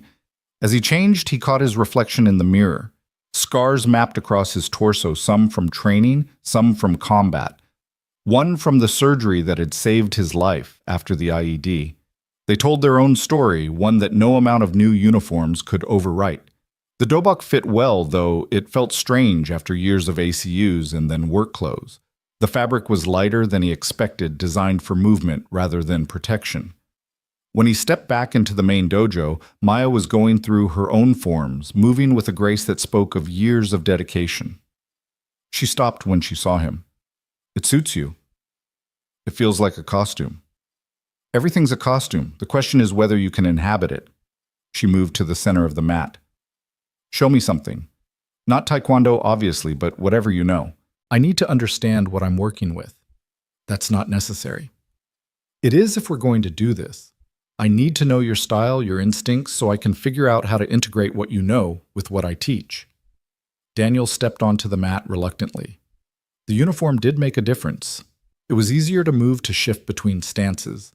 As he changed, he caught his reflection in the mirror. Scars mapped across his torso, some from training, some from combat. One from the surgery that had saved his life after the IED. They told their own story, one that no amount of new uniforms could overwrite. The dobok fit well, though it felt strange after years of ACUs and then work clothes. The fabric was lighter than he expected, designed for movement rather than protection. When he stepped back into the main dojo, Maya was going through her own forms, moving with a grace that spoke of years of dedication. She stopped when she saw him. "It suits you. It feels like a costume." "Everything's a costume. The question is whether you can inhabit it." She moved to the center of the mat. "Show me something. Not Taekwondo, obviously, but whatever you know. I need to understand what I'm working with." "That's not necessary." "It is if we're going to do this. I need to know your style, your instincts, so I can figure out how to integrate what you know with what I teach." Daniel stepped onto the mat reluctantly. The uniform did make a difference. It was easier to move to shift between stances.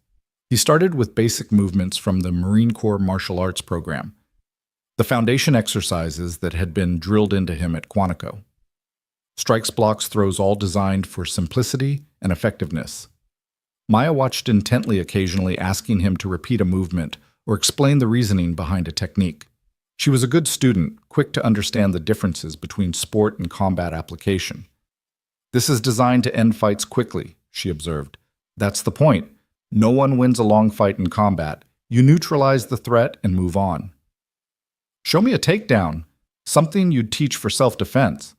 He started with basic movements from the Marine Corps martial arts program, the foundation exercises that had been drilled into him at Quantico. Strikes, blocks, throws, all designed for simplicity and effectiveness. Maya watched intently, occasionally asking him to repeat a movement or explain the reasoning behind a technique. She was a good student, quick to understand the differences between sport and combat application. "This is designed to end fights quickly," she observed. "That's the point. No one wins a long fight in combat. You neutralize the threat and move on." "Show me a takedown, something you'd teach for self-defense."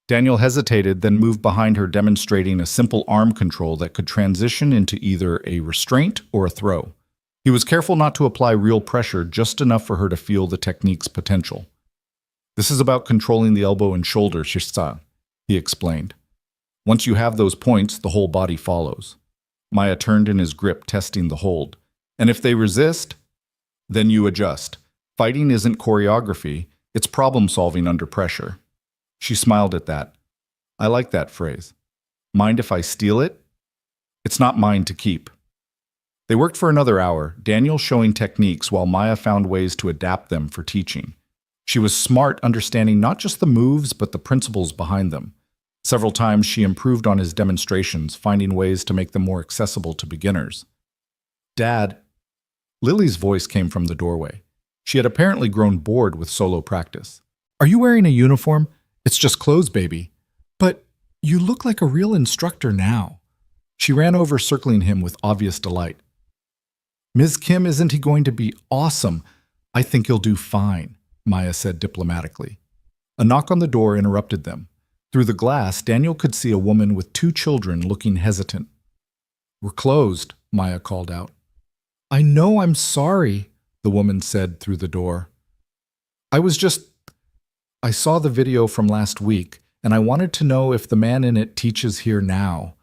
Daniel hesitated, then moved behind her, demonstrating a simple arm control that could transition into either a restraint or a throw. He was careful not to apply real pressure, just enough for her to feel the technique's potential. "This is about controlling the elbow and shoulder, shista," he explained. "Once you have those points, the whole body follows." Maya turned in his grip, testing the hold. "And if they resist, then you adjust. Fighting isn't choreography, it's problem-solving under pressure." She smiled at that. "I like that phrase. Mind if I steal it? It's not mine to keep." They worked for another hour, Daniel showing techniques while Maya found ways to adapt them for teaching. She was smart, understanding not just the moves, but the principles behind them. Several times she improved on his demonstrations, finding ways to make them more accessible to beginners. "Dad," Lily's voice came from the doorway. She had apparently grown bored with solo practice. "Are you wearing a uniform? It's just clothes, baby. But you look like a real instructor now." She ran over, circling him with obvious delight. "Ms. Kim, isn't he going to be awesome? I think he'll do fine," Maya said diplomatically. A knock on the door interrupted them. Through the glass, Daniel could see a woman with 2 children looking hesitant. "We're closed," Maya called out. "I know, I'm sorry," the woman said through the door. I saw the video from last week, and I wanted to know if the man in it teaches here now.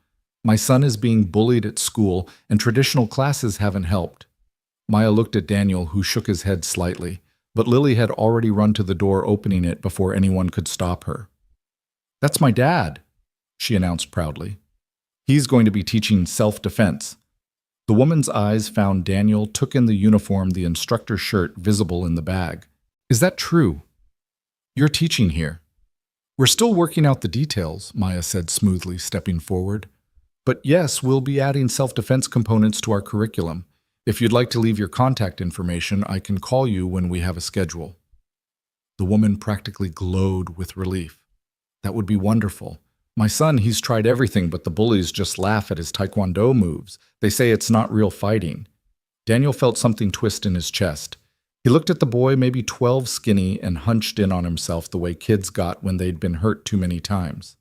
My son is being bullied at school, and traditional classes haven't helped." Maya looked at Daniel, who shook his head slightly, but Lily had already run to the door, opening it before anyone could stop her. "That's my dad," she announced proudly. "He's going to be teaching self-defense." The woman's eyes found Daniel, took in the uniform, the instructor shirt visible in the bag. "Is that true? You're teaching here?" "We're still working out the details," Maya said smoothly, stepping forward. "But yes, we'll be adding self-defense components to our curriculum. If you'd like to leave your contact information, I can call you when we have a schedule." The woman practically glowed with relief. "That would be wonderful. My son, he's tried everything, but the bullies just laugh at his Taekwondo moves. They say it's not real fighting." Daniel felt something twist in his chest. He looked at the boy, maybe 12, skinny, and hunched in on himself the way kids got when they'd been hurt too many times.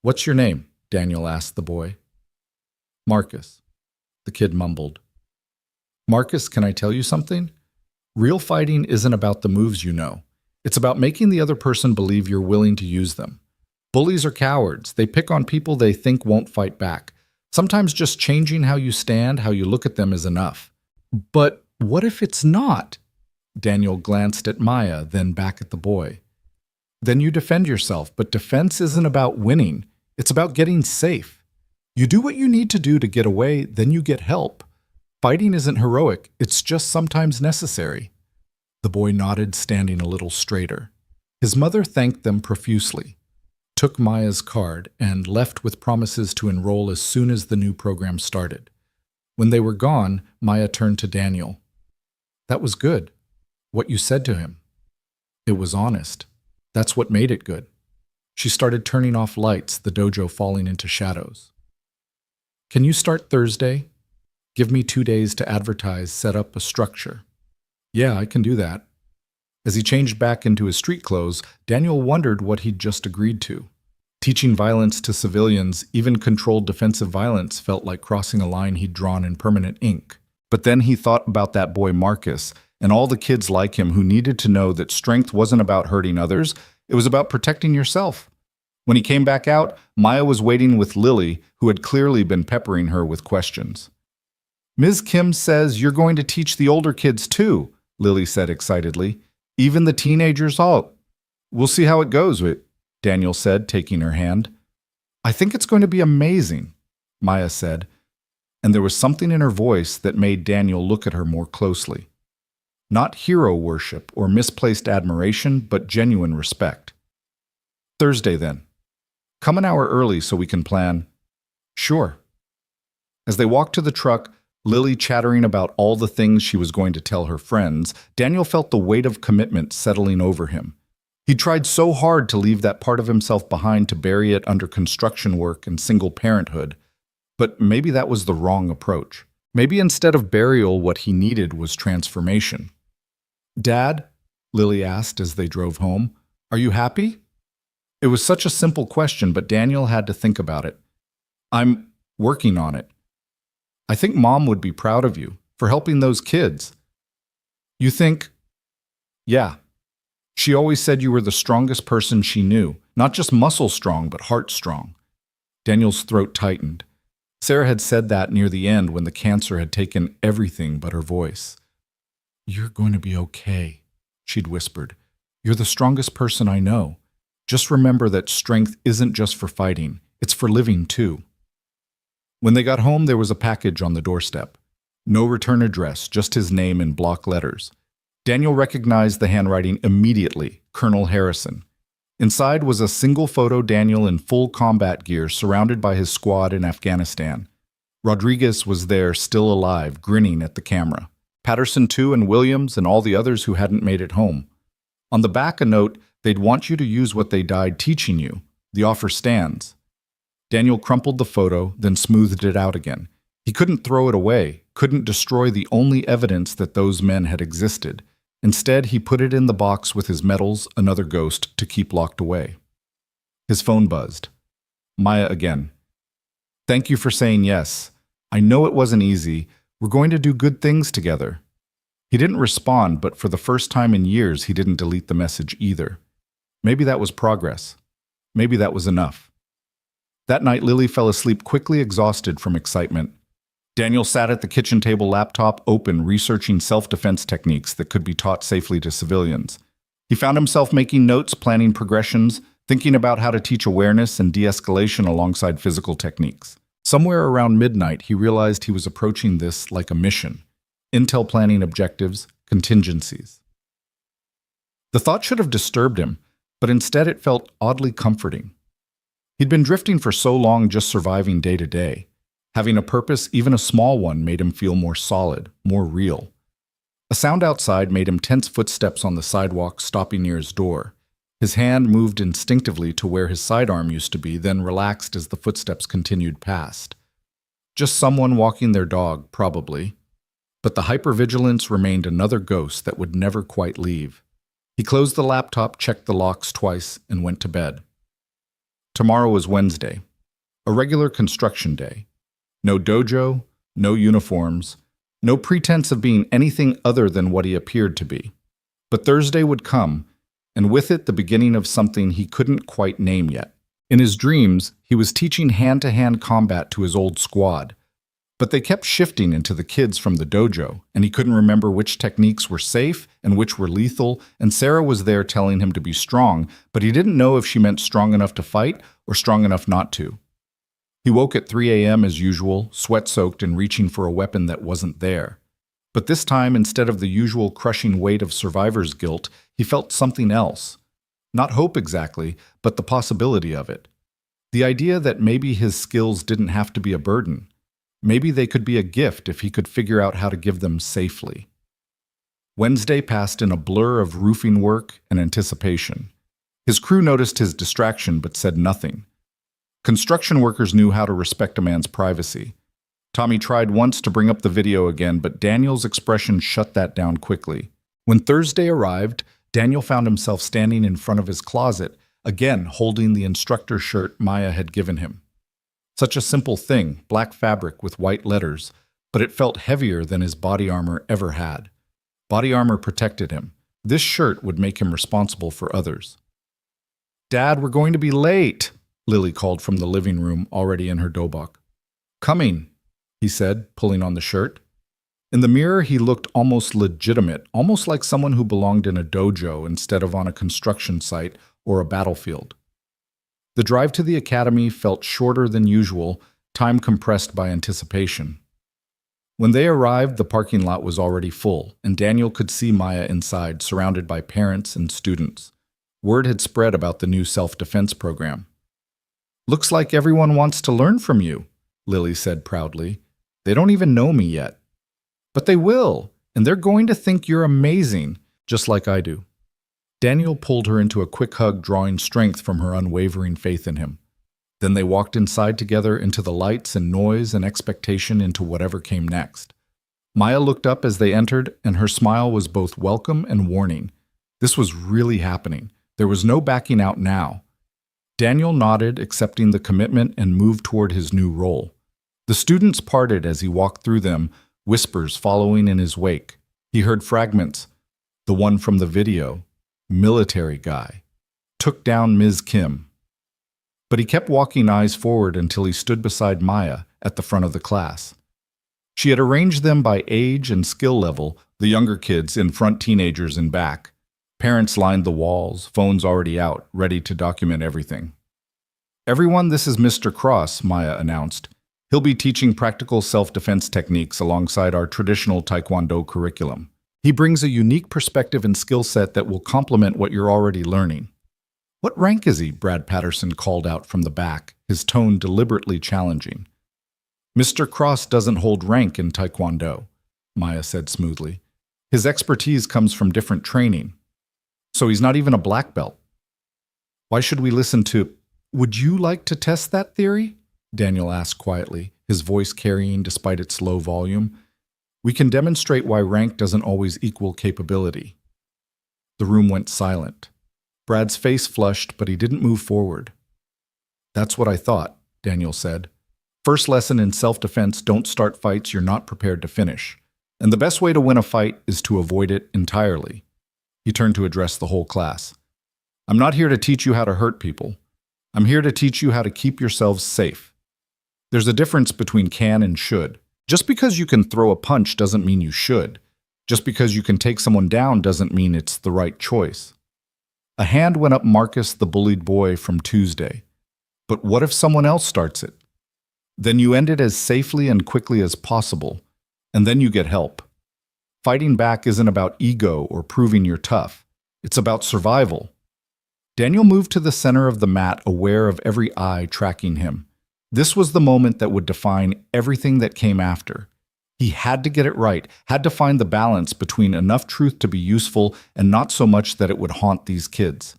"What's your name?" Daniel asked the boy. "Marcus," the kid mumbled. "Marcus, can I tell you something? Real fighting isn't about the moves you know. It's about making the other person believe you're willing to use them. Bullies are cowards. They pick on people they think won't fight back. Sometimes just changing how you stand, how you look at them is enough. But what if it's not? Daniel glanced at Maya, then back at the boy. Then you defend yourself, but defense isn't about winning. It's about getting safe. You do what you need to do to get away, then you get help. Fighting isn't heroic, it's just sometimes necessary. The boy nodded, standing a little straighter. His mother thanked them profusely, took Maya's card, and left with promises to enroll as soon as the new program started. When they were gone, Maya turned to Daniel. That was good. What you said to him. It was honest. That's what made it good. She started turning off lights, the dojo falling into shadows. Can you start Thursday? Give me 2 days to advertise, set up a structure. Yeah, I can do that. As he changed back into his street clothes, Daniel wondered what he'd just agreed to. Teaching violence to civilians, even controlled defensive violence, felt like crossing a line he'd drawn in permanent ink. But then he thought about that boy Marcus and all the kids like him who needed to know that strength wasn't about hurting others, it was about protecting yourself. When he came back out, Maya was waiting with Lily, who had clearly been peppering her with questions. Ms. Kim says you're going to teach the older kids too, Lily said excitedly. Even the teenagers all. We'll see how it goes, Daniel said, taking her hand. I think it's going to be amazing, Maya said, and there was something in her voice that made Daniel look at her more closely. Not hero worship or misplaced admiration, but genuine respect. Thursday, then. Come an hour early so we can plan. Sure. As they walked to the truck, Lily chattering about all the things she was going to tell her friends, Daniel felt the weight of commitment settling over him. He tried so hard to leave that part of himself behind to bury it under construction work and single parenthood, but maybe that was the wrong approach. Maybe instead of burial, what he needed was transformation. Dad, Lily asked as they drove home, are you happy? It was such a simple question, but Daniel had to think about it. I'm working on it. I think Mom would be proud of you for helping those kids. You think? Yeah. She always said you were the strongest person she knew, not just muscle strong, but heart strong. Daniel's throat tightened. Sarah had said that near the end when the cancer had taken everything but her voice. You're going to be okay, she'd whispered. You're the strongest person I know. Just remember that strength isn't just for fighting, it's for living too. When they got home, there was a package on the doorstep. No return address, just his name in block letters. Daniel recognized the handwriting immediately, Colonel Harrison. Inside was a single photo Daniel in full combat gear surrounded by his squad in Afghanistan. Rodriguez was there, still alive, grinning at the camera. Patterson too, and Williams and all the others who hadn't made it home. On the back a note, they'd want you to use what they died teaching you. The offer stands. Daniel crumpled the photo, then smoothed it out again. He couldn't throw it away, couldn't destroy the only evidence that those men had existed. Instead, he put it in the box with his medals, another ghost, to keep locked away. His phone buzzed. Maya again. Thank you for saying yes. I know it wasn't easy. We're going to do good things together. He didn't respond, but for the first time in years, he didn't delete the message either. Maybe that was progress. Maybe that was enough. That night, Lily fell asleep quickly, exhausted from excitement. Daniel sat at the kitchen table, laptop open, researching self-defense techniques that could be taught safely to civilians. He found himself making notes, planning progressions, thinking about how to teach awareness and de-escalation alongside physical techniques. Somewhere around midnight, he realized he was approaching this like a mission. Intel planning objectives, contingencies. The thought should have disturbed him, but instead it felt oddly comforting. He'd been drifting for so long, just surviving day to day. Having a purpose, even a small one, made him feel more solid, more real. A sound outside made him tense footsteps on the sidewalk, stopping near his door. His hand moved instinctively to where his sidearm used to be, then relaxed as the footsteps continued past. Just someone walking their dog, probably. But the hypervigilance remained another ghost that would never quite leave. He closed the laptop, checked the locks twice, and went to bed. Tomorrow was Wednesday, a regular construction day. No dojo, no uniforms, no pretense of being anything other than what he appeared to be. But Thursday would come, and with it the beginning of something he couldn't quite name yet. In his dreams, he was teaching hand-to-hand combat to his old squad. But they kept shifting into the kids from the dojo, and he couldn't remember which techniques were safe and which were lethal, and Sarah was there telling him to be strong, but he didn't know if she meant strong enough to fight or strong enough not to. He woke at 3 a.m. as usual, sweat-soaked and reaching for a weapon that wasn't there. But this time, instead of the usual crushing weight of survivor's guilt, he felt something else. Not hope exactly, but the possibility of it. The idea that maybe his skills didn't have to be a burden. Maybe they could be a gift if he could figure out how to give them safely. Wednesday passed in a blur of roofing work and anticipation. His crew noticed his distraction but said nothing. Construction workers knew how to respect a man's privacy. Tommy tried once to bring up the video again, but Daniel's expression shut that down quickly. When Thursday arrived, Daniel found himself standing in front of his closet, again holding the instructor shirt Maya had given him. Such a simple thing, black fabric with white letters, but it felt heavier than his body armor ever had. Body armor protected him. This shirt would make him responsible for others. "Dad, we're going to be late," Lily called from the living room, already in her dobok. "Coming," he said, pulling on the shirt. In the mirror, he looked almost legitimate, almost like someone who belonged in a dojo instead of on a construction site or a battlefield. The drive to the academy felt shorter than usual, time compressed by anticipation. When they arrived, the parking lot was already full, and Daniel could see Maya inside, surrounded by parents and students. Word had spread about the new self-defense program. "Looks like everyone wants to learn from you," Lily said proudly. "They don't even know me yet." "But they will, and they're going to think you're amazing, just like I do." Daniel pulled her into a quick hug, drawing strength from her unwavering faith in him. Then they walked inside together into the lights and noise and expectation into whatever came next. Maya looked up as they entered, and her smile was both welcome and warning. This was really happening. There was no backing out now. Daniel nodded, accepting the commitment, and moved toward his new role. The students parted as he walked through them, whispers following in his wake. He heard fragments. The one from the video. "Military guy. Took down Ms. Kim." But he kept walking, eyes forward, until he stood beside Maya at the front of the class. She had arranged them by age and skill level, the younger kids in front, teenagers in back. Parents lined the walls, phones already out, ready to document everything. "Everyone, this is Mr. Cross," Maya announced. "He'll be teaching practical self-defense techniques alongside our traditional Taekwondo curriculum. He brings a unique perspective and skill set that will complement what you're already learning." "What rank is he?" Brad Patterson called out from the back, his tone deliberately challenging. "Mr. Cross doesn't hold rank in Taekwondo," Maya said smoothly. "His expertise comes from different training. So he's not even a black belt." "Why should we listen to—" "Would you like to test that theory?" Daniel asked quietly, his voice carrying despite its low volume. "We can demonstrate why rank doesn't always equal capability." The room went silent. Brad's face flushed, but he didn't move forward. "That's what I thought," Daniel said. "First lesson in self-defense, don't start fights you're not prepared to finish. And the best way to win a fight is to avoid it entirely." He turned to address the whole class. "I'm not here to teach you how to hurt people. I'm here to teach you how to keep yourselves safe. There's a difference between can and should. Just because you can throw a punch doesn't mean you should. Just because you can take someone down doesn't mean it's the right choice." A hand went up Marcus, the bullied boy from Tuesday. "But what if someone else starts it? Then you end it as safely and quickly as possible, and then you get help. Fighting back isn't about ego or proving you're tough. It's about survival." Daniel moved to the center of the mat, aware of every eye tracking him. This was the moment that would define everything that came after. He had to get it right, had to find the balance between enough truth to be useful and not so much that it would haunt these kids.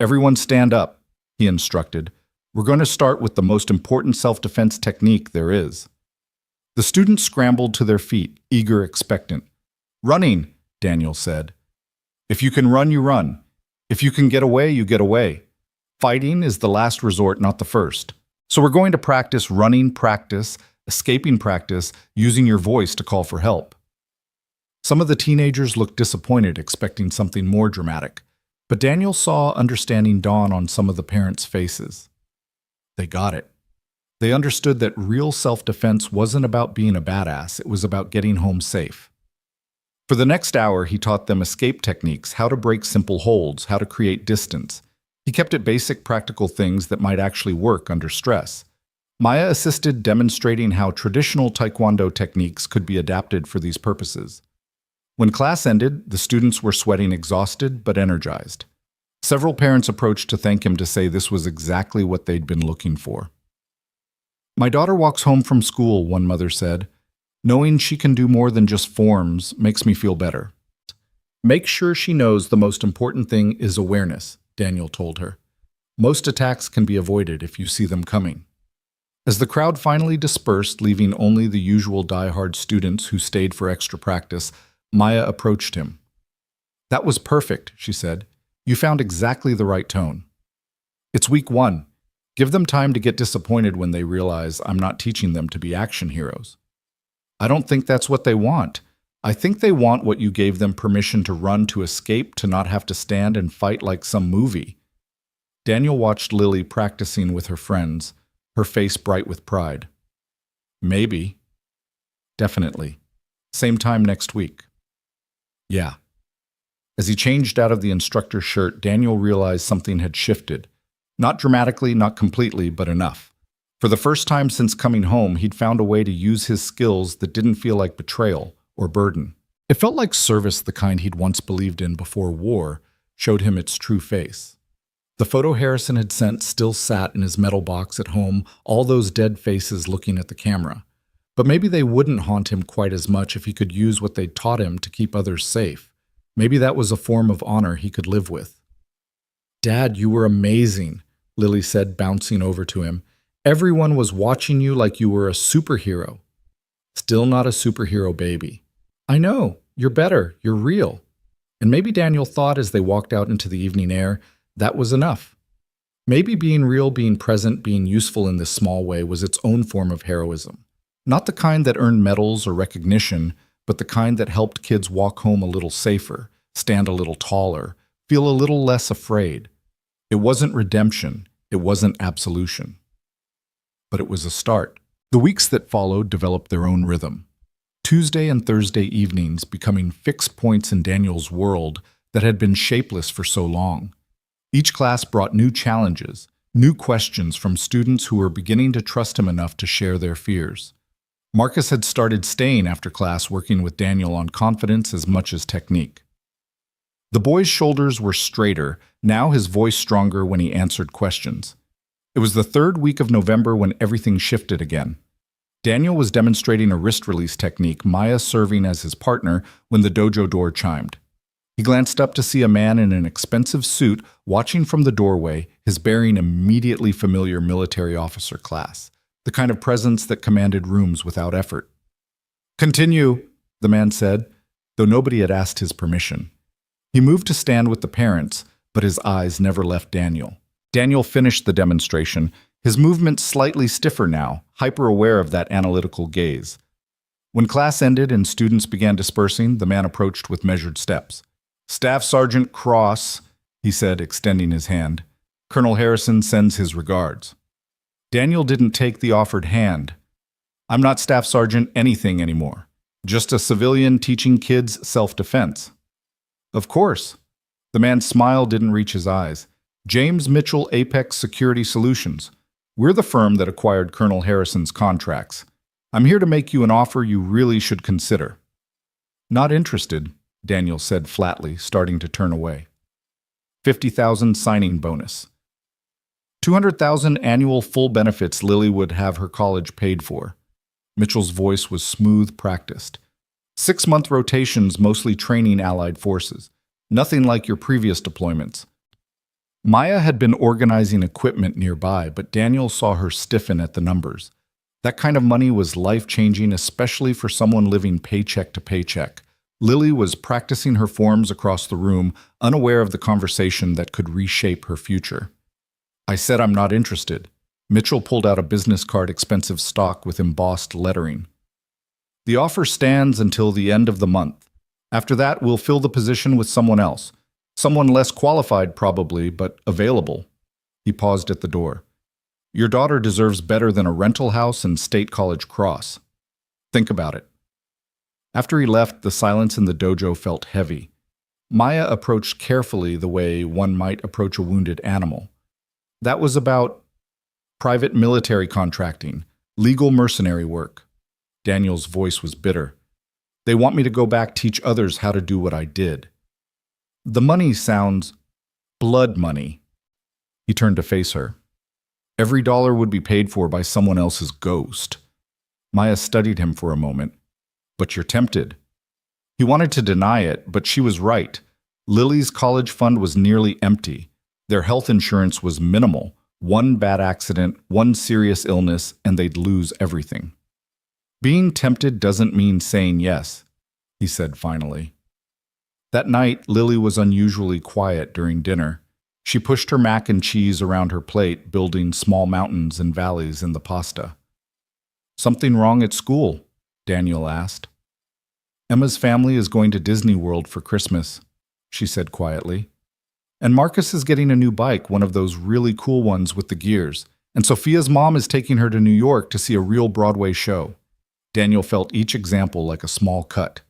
"Everyone stand up," he instructed. "We're going to start with the most important self-defense technique there is." The students scrambled to their feet, eager, expectant. "Running," Daniel said. "If you can run, you run. If you can get away, you get away. Fighting is the last resort, not the first. So we're going to practice running practice, escaping practice, using your voice to call for help." Some of the teenagers looked disappointed, expecting something more dramatic. But Daniel saw understanding dawn on some of the parents' faces. They got it. They understood that real self-defense wasn't about being a badass, it was about getting home safe. For the next hour, he taught them escape techniques, how to break simple holds, how to create distance. He kept it basic, practical things that might actually work under stress. Maya assisted demonstrating how traditional Taekwondo techniques could be adapted for these purposes. When class ended, the students were sweating exhausted but energized. Several parents approached to thank him to say this was exactly what they'd been looking for. "My daughter walks home from school," one mother said. "Knowing she can do more than just forms makes me feel better." "Make sure she knows the most important thing is awareness," Daniel told her. "Most attacks can be avoided if you see them coming." As the crowd finally dispersed, leaving only the usual die-hard students who stayed for extra practice, Maya approached him. "That was perfect," she said. "You found exactly the right tone. It's week 1. Give them time to get disappointed when they realize I'm not teaching them to be action heroes." "I don't think that's what they want. I think they want what you gave them permission to run, to escape, to not have to stand and fight like some movie." Daniel watched Lily practicing with her friends, her face bright with pride. "Maybe. Definitely. Same time next week." "Yeah." As he changed out of the instructor's shirt, Daniel realized something had shifted. Not dramatically, not completely, but enough. For the first time since coming home, he'd found a way to use his skills that didn't feel like betrayal or burden. It felt like service, the kind he'd once believed in before war showed him its true face. The photo Harrison had sent still sat in his metal box at home, all those dead faces looking at the camera. But maybe they wouldn't haunt him quite as much if he could use what they'd taught him to keep others safe. Maybe that was a form of honor he could live with. "Dad, you were amazing," Lily said, bouncing over to him. "Everyone was watching you like you were a superhero." "Still not a superhero, baby." "I know. You're better. You're real." And maybe Daniel thought as they walked out into the evening air, that was enough. Maybe being real, being present, being useful in this small way was its own form of heroism. Not the kind that earned medals or recognition, but the kind that helped kids walk home a little safer, stand a little taller, feel a little less afraid. It wasn't redemption, it wasn't absolution. But it was a start. The weeks that followed developed their own rhythm. Tuesday and Thursday evenings becoming fixed points in Daniel's world that had been shapeless for so long. Each class brought new challenges, new questions from students who were beginning to trust him enough to share their fears. Marcus had started staying after class, working with Daniel on confidence as much as technique. The boy's shoulders were straighter, now his voice stronger when he answered questions. It was the 3rd week of November when everything shifted again. Daniel was demonstrating a wrist release technique, Maya serving as his partner, when the dojo door chimed. He glanced up to see a man in an expensive suit watching from the doorway, his bearing immediately familiar military officer class, the kind of presence that commanded rooms without effort. "Continue," the man said, though nobody had asked his permission. He moved to stand with the parents, but his eyes never left Daniel. Daniel finished the demonstration, his movements slightly stiffer now, hyper-aware of that analytical gaze. When class ended and students began dispersing, the man approached with measured steps. "Staff Sergeant Cross," he said, extending his hand. "Colonel Harrison sends his regards." Daniel didn't take the offered hand. "I'm not Staff Sergeant anything anymore. Just a civilian teaching kids self-defense." "Of course." The man's smile didn't reach his eyes. "James Mitchell, Apex Security Solutions. We're the firm that acquired Colonel Harrison's contracts. I'm here to make you an offer you really should consider." "Not interested," Daniel said flatly, starting to turn away. $50,000 signing bonus. $200,000 annual full benefits. Lily would have her college paid for. Mitchell's voice was smooth, practiced. 6-month rotations, mostly training allied forces. Nothing like your previous deployments. Maya had been organizing equipment nearby, but Daniel saw her stiffen at the numbers. That kind of money was life-changing, especially for someone living paycheck to paycheck. Lily was practicing her forms across the room, unaware of the conversation that could reshape her future. "I said I'm not interested." Mitchell pulled out a business card, expensive stock with embossed lettering. "The offer stands until the end of the month. After that, we'll fill the position with someone else. Someone less qualified, probably, but available." He paused at the door. Your daughter deserves better than a rental house and State College Cross. Think about it. After he left, the silence in the dojo felt heavy. Maya approached carefully the way one might approach a wounded animal. That was about private military contracting, legal mercenary work. Daniel's voice was bitter. They want me to go back teach others how to do what I did. The money sounds blood money. He turned to face her. Every dollar would be paid for by someone else's ghost. Maya studied him for a moment. But you're tempted. He wanted to deny it, but she was right. Lily's college fund was nearly empty. Their health insurance was minimal. One bad accident, one serious illness, and they'd lose everything. Being tempted doesn't mean saying yes, he said finally. That night, Lily was unusually quiet during dinner. She pushed her mac and cheese around her plate, building small mountains and valleys in the pasta. Something wrong at school? Daniel asked. Emma's family is going to Disney World for Christmas, she said quietly. And Marcus is getting a new bike, one of those really cool ones with the gears. And Sophia's mom is taking her to New York to see a real Broadway show. Daniel felt each example like a small cut.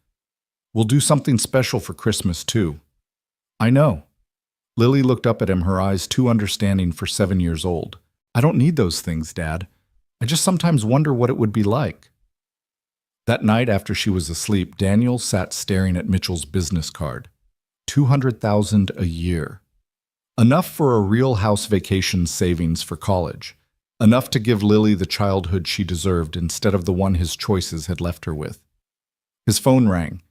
We'll do something special for Christmas, too. I know. Lily looked up at him, her eyes too understanding for 7 years old. I don't need those things, Dad. I just sometimes wonder what it would be like. That night after she was asleep, Daniel sat staring at Mitchell's business card. $200,000 a year. Enough for a real house vacation savings for college. Enough to give Lily the childhood she deserved instead of the one his choices had left her with. His phone rang.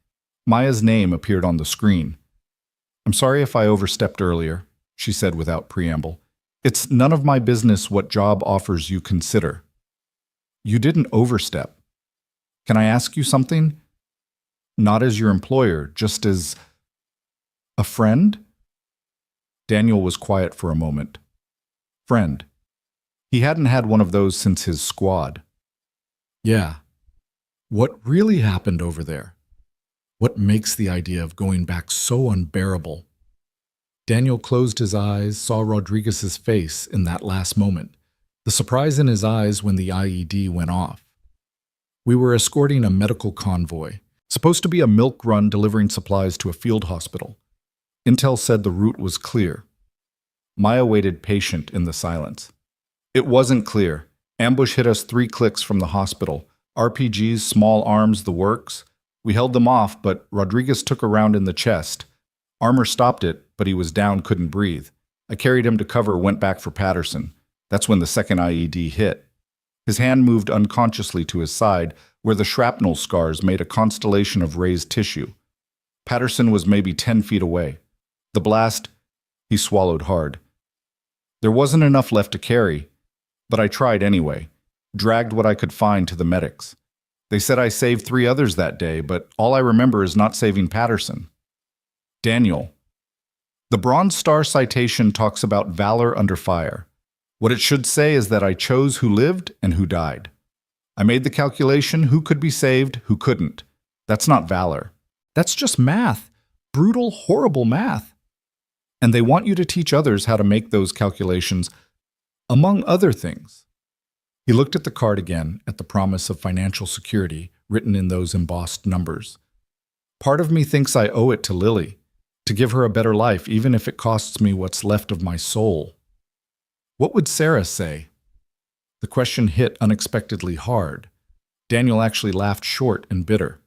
Maya's name appeared on the screen. I'm sorry if I overstepped earlier, she said without preamble. It's none of my business what job offers you consider. You didn't overstep. Can I ask you something? Not as your employer, just as a friend? Daniel was quiet for a moment. Friend. He hadn't had one of those since his squad. Yeah. What really happened over there? What makes the idea of going back so unbearable? Daniel closed his eyes, saw Rodriguez's face in that last moment, the surprise in his eyes when the IED went off. We were escorting a medical convoy, supposed to be a milk run delivering supplies to a field hospital. Intel said the route was clear. Maya waited patient in the silence. It wasn't clear. Ambush hit us 3 clicks from the hospital. RPGs, small arms, the works. We held them off, but Rodriguez took a round in the chest. Armor stopped it, but he was down, couldn't breathe. I carried him to cover, went back for Patterson. That's when the second IED hit. His hand moved unconsciously to his side, where the shrapnel scars made a constellation of raised tissue. Patterson was maybe 10 feet away. The blast, he swallowed hard. There wasn't enough left to carry, but I tried anyway, dragged what I could find to the medics. They said I saved 3 others that day, but all I remember is not saving Patterson. Daniel. The Bronze Star citation talks about valor under fire. What it should say is that I chose who lived and who died. I made the calculation who could be saved, who couldn't. That's not valor. That's just math. Brutal, horrible math. And they want you to teach others how to make those calculations, among other things. He looked at the card again, at the promise of financial security written in those embossed numbers. Part of me thinks I owe it to Lily, to give her a better life, even if it costs me what's left of my soul. What would Sarah say? The question hit unexpectedly hard. Daniel actually laughed short and bitter.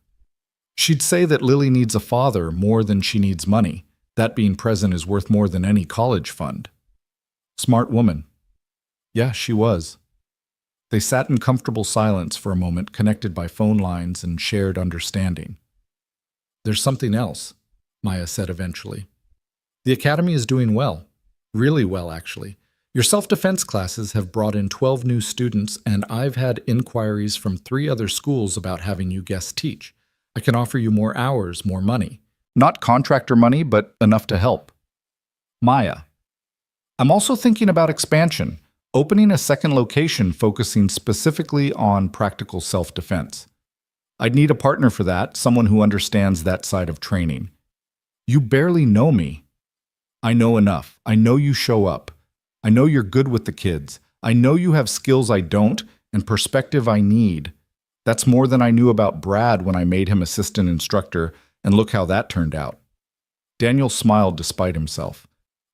She'd say that Lily needs a father more than she needs money. That being present is worth more than any college fund. Smart woman. Yeah, she was. They sat in comfortable silence for a moment, connected by phone lines and shared understanding. There's something else, Maya said eventually. The academy is doing well. Really well, actually. Your self-defense classes have brought in 12 new students, and I've had inquiries from 3 other schools about having you guest teach. I can offer you more hours, more money. Not contractor money, but enough to help. Maya. I'm also thinking about expansion, opening a second location focusing specifically on practical self-defense. I'd need a partner for that, someone who understands that side of training. You barely know me. I know enough. I know you show up. I know you're good with the kids. I know you have skills I don't and perspective I need. That's more than I knew about Brad when I made him assistant instructor, and look how that turned out." Daniel smiled despite himself.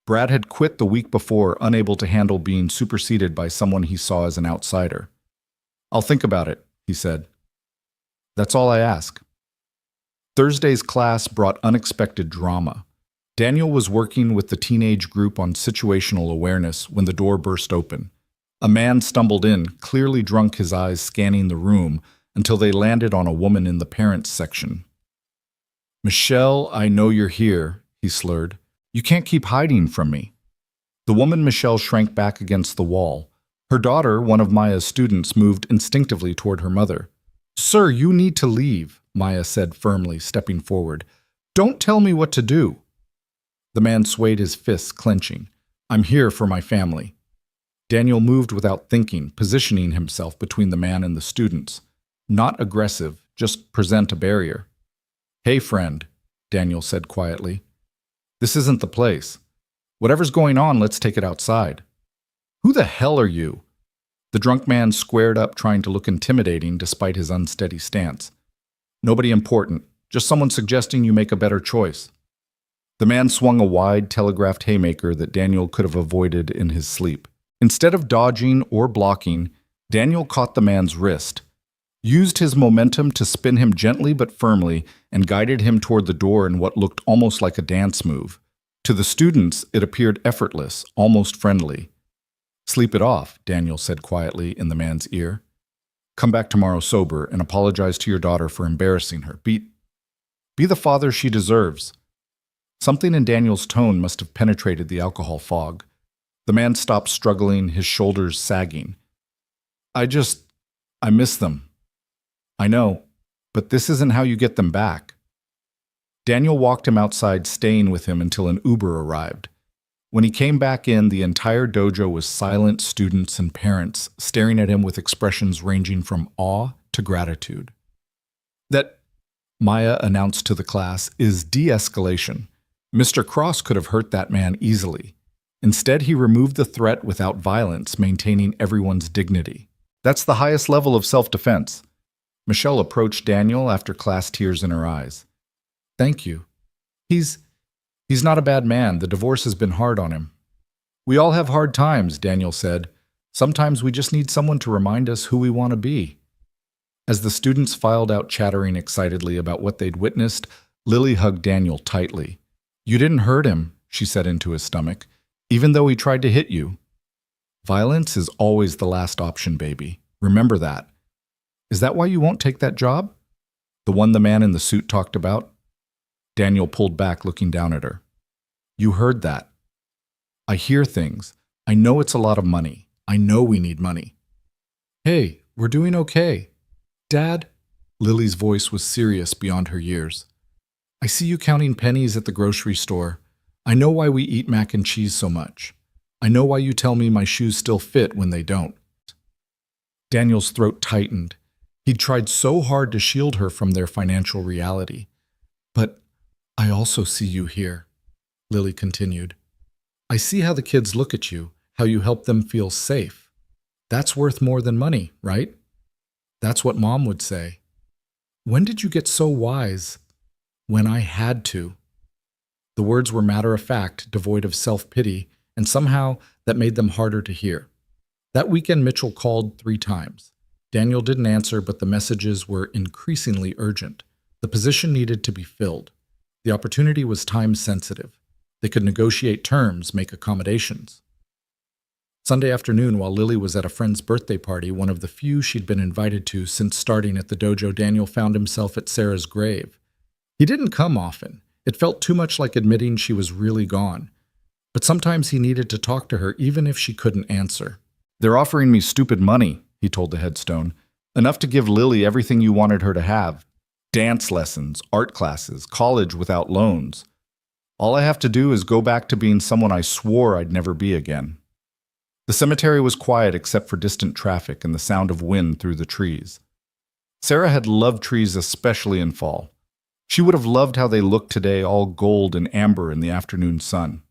Brad had quit the week before, unable to handle being superseded by someone he saw as an outsider. "I'll think about it," he said. "That's all I ask." Thursday's class brought unexpected drama. Daniel was working with the teenage group on situational awareness when the door burst open. A man stumbled in, clearly drunk, his eyes scanning the room until they landed on a woman in the parents section. "Michelle, I know you're here," he slurred. "You can't keep hiding from me." The woman Michelle shrank back against the wall. Her daughter, one of Maya's students, moved instinctively toward her mother. "Sir, you need to leave," Maya said firmly, stepping forward. "Don't tell me what to do." The man swayed, his fists clenching. "I'm here for my family." Daniel moved without thinking, positioning himself between the man and the students. Not aggressive, just present a barrier. "Hey, friend," Daniel said quietly. "This isn't the place. Whatever's going on, let's take it outside." "Who the hell are you?" The drunk man squared up, trying to look intimidating despite his unsteady stance. "Nobody important, just someone suggesting you make a better choice." The man swung a wide, telegraphed haymaker that Daniel could have avoided in his sleep. Instead of dodging or blocking, Daniel caught the man's wrist, used his momentum to spin him gently but firmly, and guided him toward the door in what looked almost like a dance move. To the students, it appeared effortless, almost friendly. "Sleep it off," Daniel said quietly in the man's ear. "Come back tomorrow sober and apologize to your daughter for embarrassing her. Be the father she deserves." Something in Daniel's tone must have penetrated the alcohol fog. The man stopped struggling, his shoulders sagging. I miss them." "I know, but this isn't how you get them back." Daniel walked him outside, staying with him until an Uber arrived. When he came back in, the entire dojo was silent, students and parents staring at him with expressions ranging from awe to gratitude. "That," Maya announced to the class, "is de-escalation. Mr. Cross could have hurt that man easily. Instead, he removed the threat without violence, maintaining everyone's dignity. That's the highest level of self-defense." Michelle approached Daniel after class, tears in her eyes. "Thank you. He's not a bad man. The divorce has been hard on him." "We all have hard times," Daniel said. "Sometimes we just need someone to remind us who we want to be." As the students filed out chattering excitedly about what they'd witnessed, Lily hugged Daniel tightly. "You didn't hurt him," she said into his stomach, "even though he tried to hit you. Violence is always the last option, baby. Remember that." "Is that why you won't take that job?" "The one the man in the suit talked about?" Daniel pulled back, looking down at her. "You heard that. I hear things. I know it's a lot of money. I know we need money." "Hey, we're doing okay. Dad?" Lily's voice was serious beyond her years. "I see you counting pennies at the grocery store. I know why we eat mac and cheese so much. I know why you tell me my shoes still fit when they don't." Daniel's throat tightened. He'd tried so hard to shield her from their financial reality. "But I also see you here," Lily continued. "I see how the kids look at you, how you help them feel safe. That's worth more than money, right? That's what Mom would say. When did you get so wise?" "When I had to." The words were matter-of-fact, devoid of self-pity, and somehow that made them harder to hear. That weekend, Mitchell called 3 times. Daniel didn't answer, but the messages were increasingly urgent. The position needed to be filled. The opportunity was time-sensitive. They could negotiate terms, make accommodations. Sunday afternoon, while Lily was at a friend's birthday party, one of the few she'd been invited to since starting at the dojo, Daniel found himself at Sarah's grave. He didn't come often. It felt too much like admitting she was really gone. But sometimes he needed to talk to her, even if she couldn't answer. "They're offering me stupid money," he told the headstone. "Enough to give Lily everything you wanted her to have. Dance lessons, art classes, college without loans. All I have to do is go back to being someone I swore I'd never be again." The cemetery was quiet except for distant traffic and the sound of wind through the trees. Sarah had loved trees, especially in fall. She would have loved how they looked today, all gold and amber in the afternoon sun.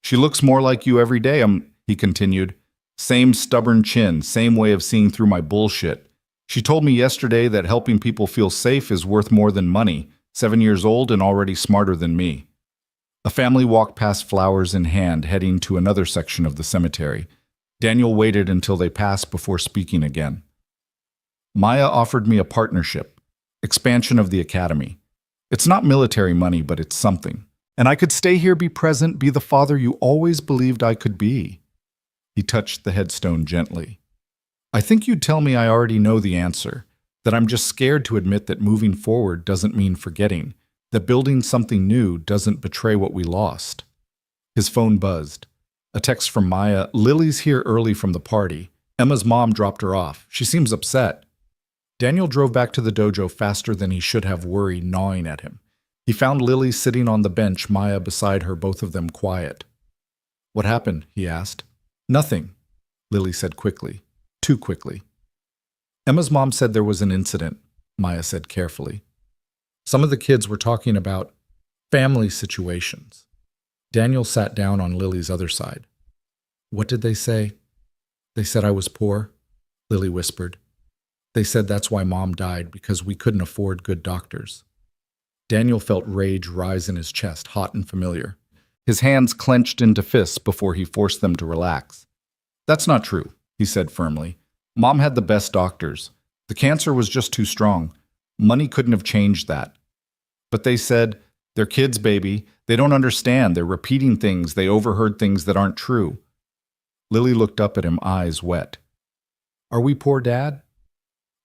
"She looks more like you every day," he continued. Same stubborn chin, same way of seeing through my bullshit. She told me yesterday that helping people feel safe is worth more than money, 7 years old and already smarter than me. A family walked past flowers in hand, heading to another section of the cemetery. Daniel waited until they passed before speaking again. Maya offered me a partnership, expansion of the academy. It's not military money, but it's something. And I could stay here, be present, be the father you always believed I could be. He touched the headstone gently. I think you'd tell me I already know the answer, that I'm just scared to admit that moving forward doesn't mean forgetting, that building something new doesn't betray what we lost. His phone buzzed. A text from Maya, Lily's here early from the party. Emma's mom dropped her off. She seems upset. Daniel drove back to the dojo faster than he should have, worry gnawing at him. He found Lily sitting on the bench, Maya beside her, both of them quiet. What happened? He asked. Nothing, Lily said quickly. Too quickly. Emma's mom said there was an incident, Maya said carefully. Some of the kids were talking about family situations. Daniel sat down on Lily's other side. What did they say? They said I was poor, Lily whispered. They said that's why Mom died, because we couldn't afford good doctors. Daniel felt rage rise in his chest, hot and familiar. His hands clenched into fists before he forced them to relax. That's not true, he said firmly. Mom had the best doctors. The cancer was just too strong. Money couldn't have changed that. But they said, they're kids, baby. They don't understand. They're repeating things. They overheard things that aren't true. Lily looked up at him, eyes wet. Are we poor, Dad?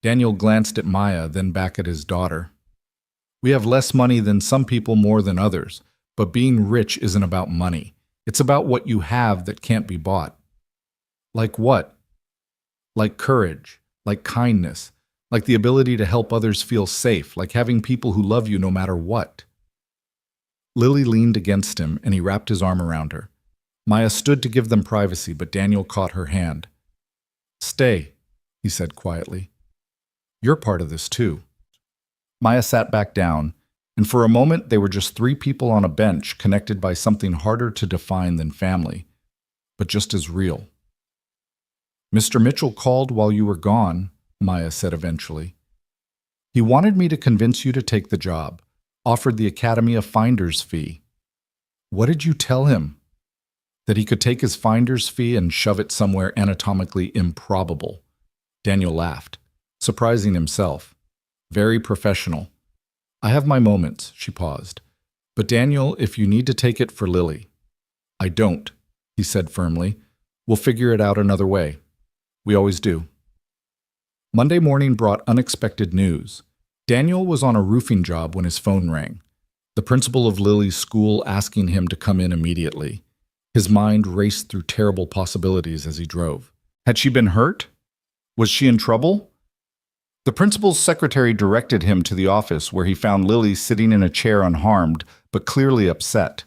Daniel glanced at Maya, then back at his daughter. We have less money than some people, more than others. But being rich isn't about money. It's about what you have that can't be bought. Like what? Like courage, like kindness, like the ability to help others feel safe, like having people who love you no matter what. Lily leaned against him, and he wrapped his arm around her. Maya stood to give them privacy, but Daniel caught her hand. Stay, he said quietly. You're part of this too. Maya sat back down, and for a moment they were just three people on a bench connected by something harder to define than family, but just as real. Mr. Mitchell called while you were gone, Maya said eventually. He wanted me to convince you to take the job, offered the academy a finder's fee. What did you tell him? That he could take his finder's fee and shove it somewhere anatomically improbable. Daniel laughed, surprising himself. Very professional. I have my moments, she paused. But Daniel, if you need to take it for Lily. I don't, he said firmly. We'll figure it out another way. We always do. Monday morning brought unexpected news. Daniel was on a roofing job when his phone rang. The principal of Lily's school asking him to come in immediately. His mind raced through terrible possibilities as he drove. Had she been hurt? Was she in trouble? The principal's secretary directed him to the office where he found Lily sitting in a chair unharmed, but clearly upset.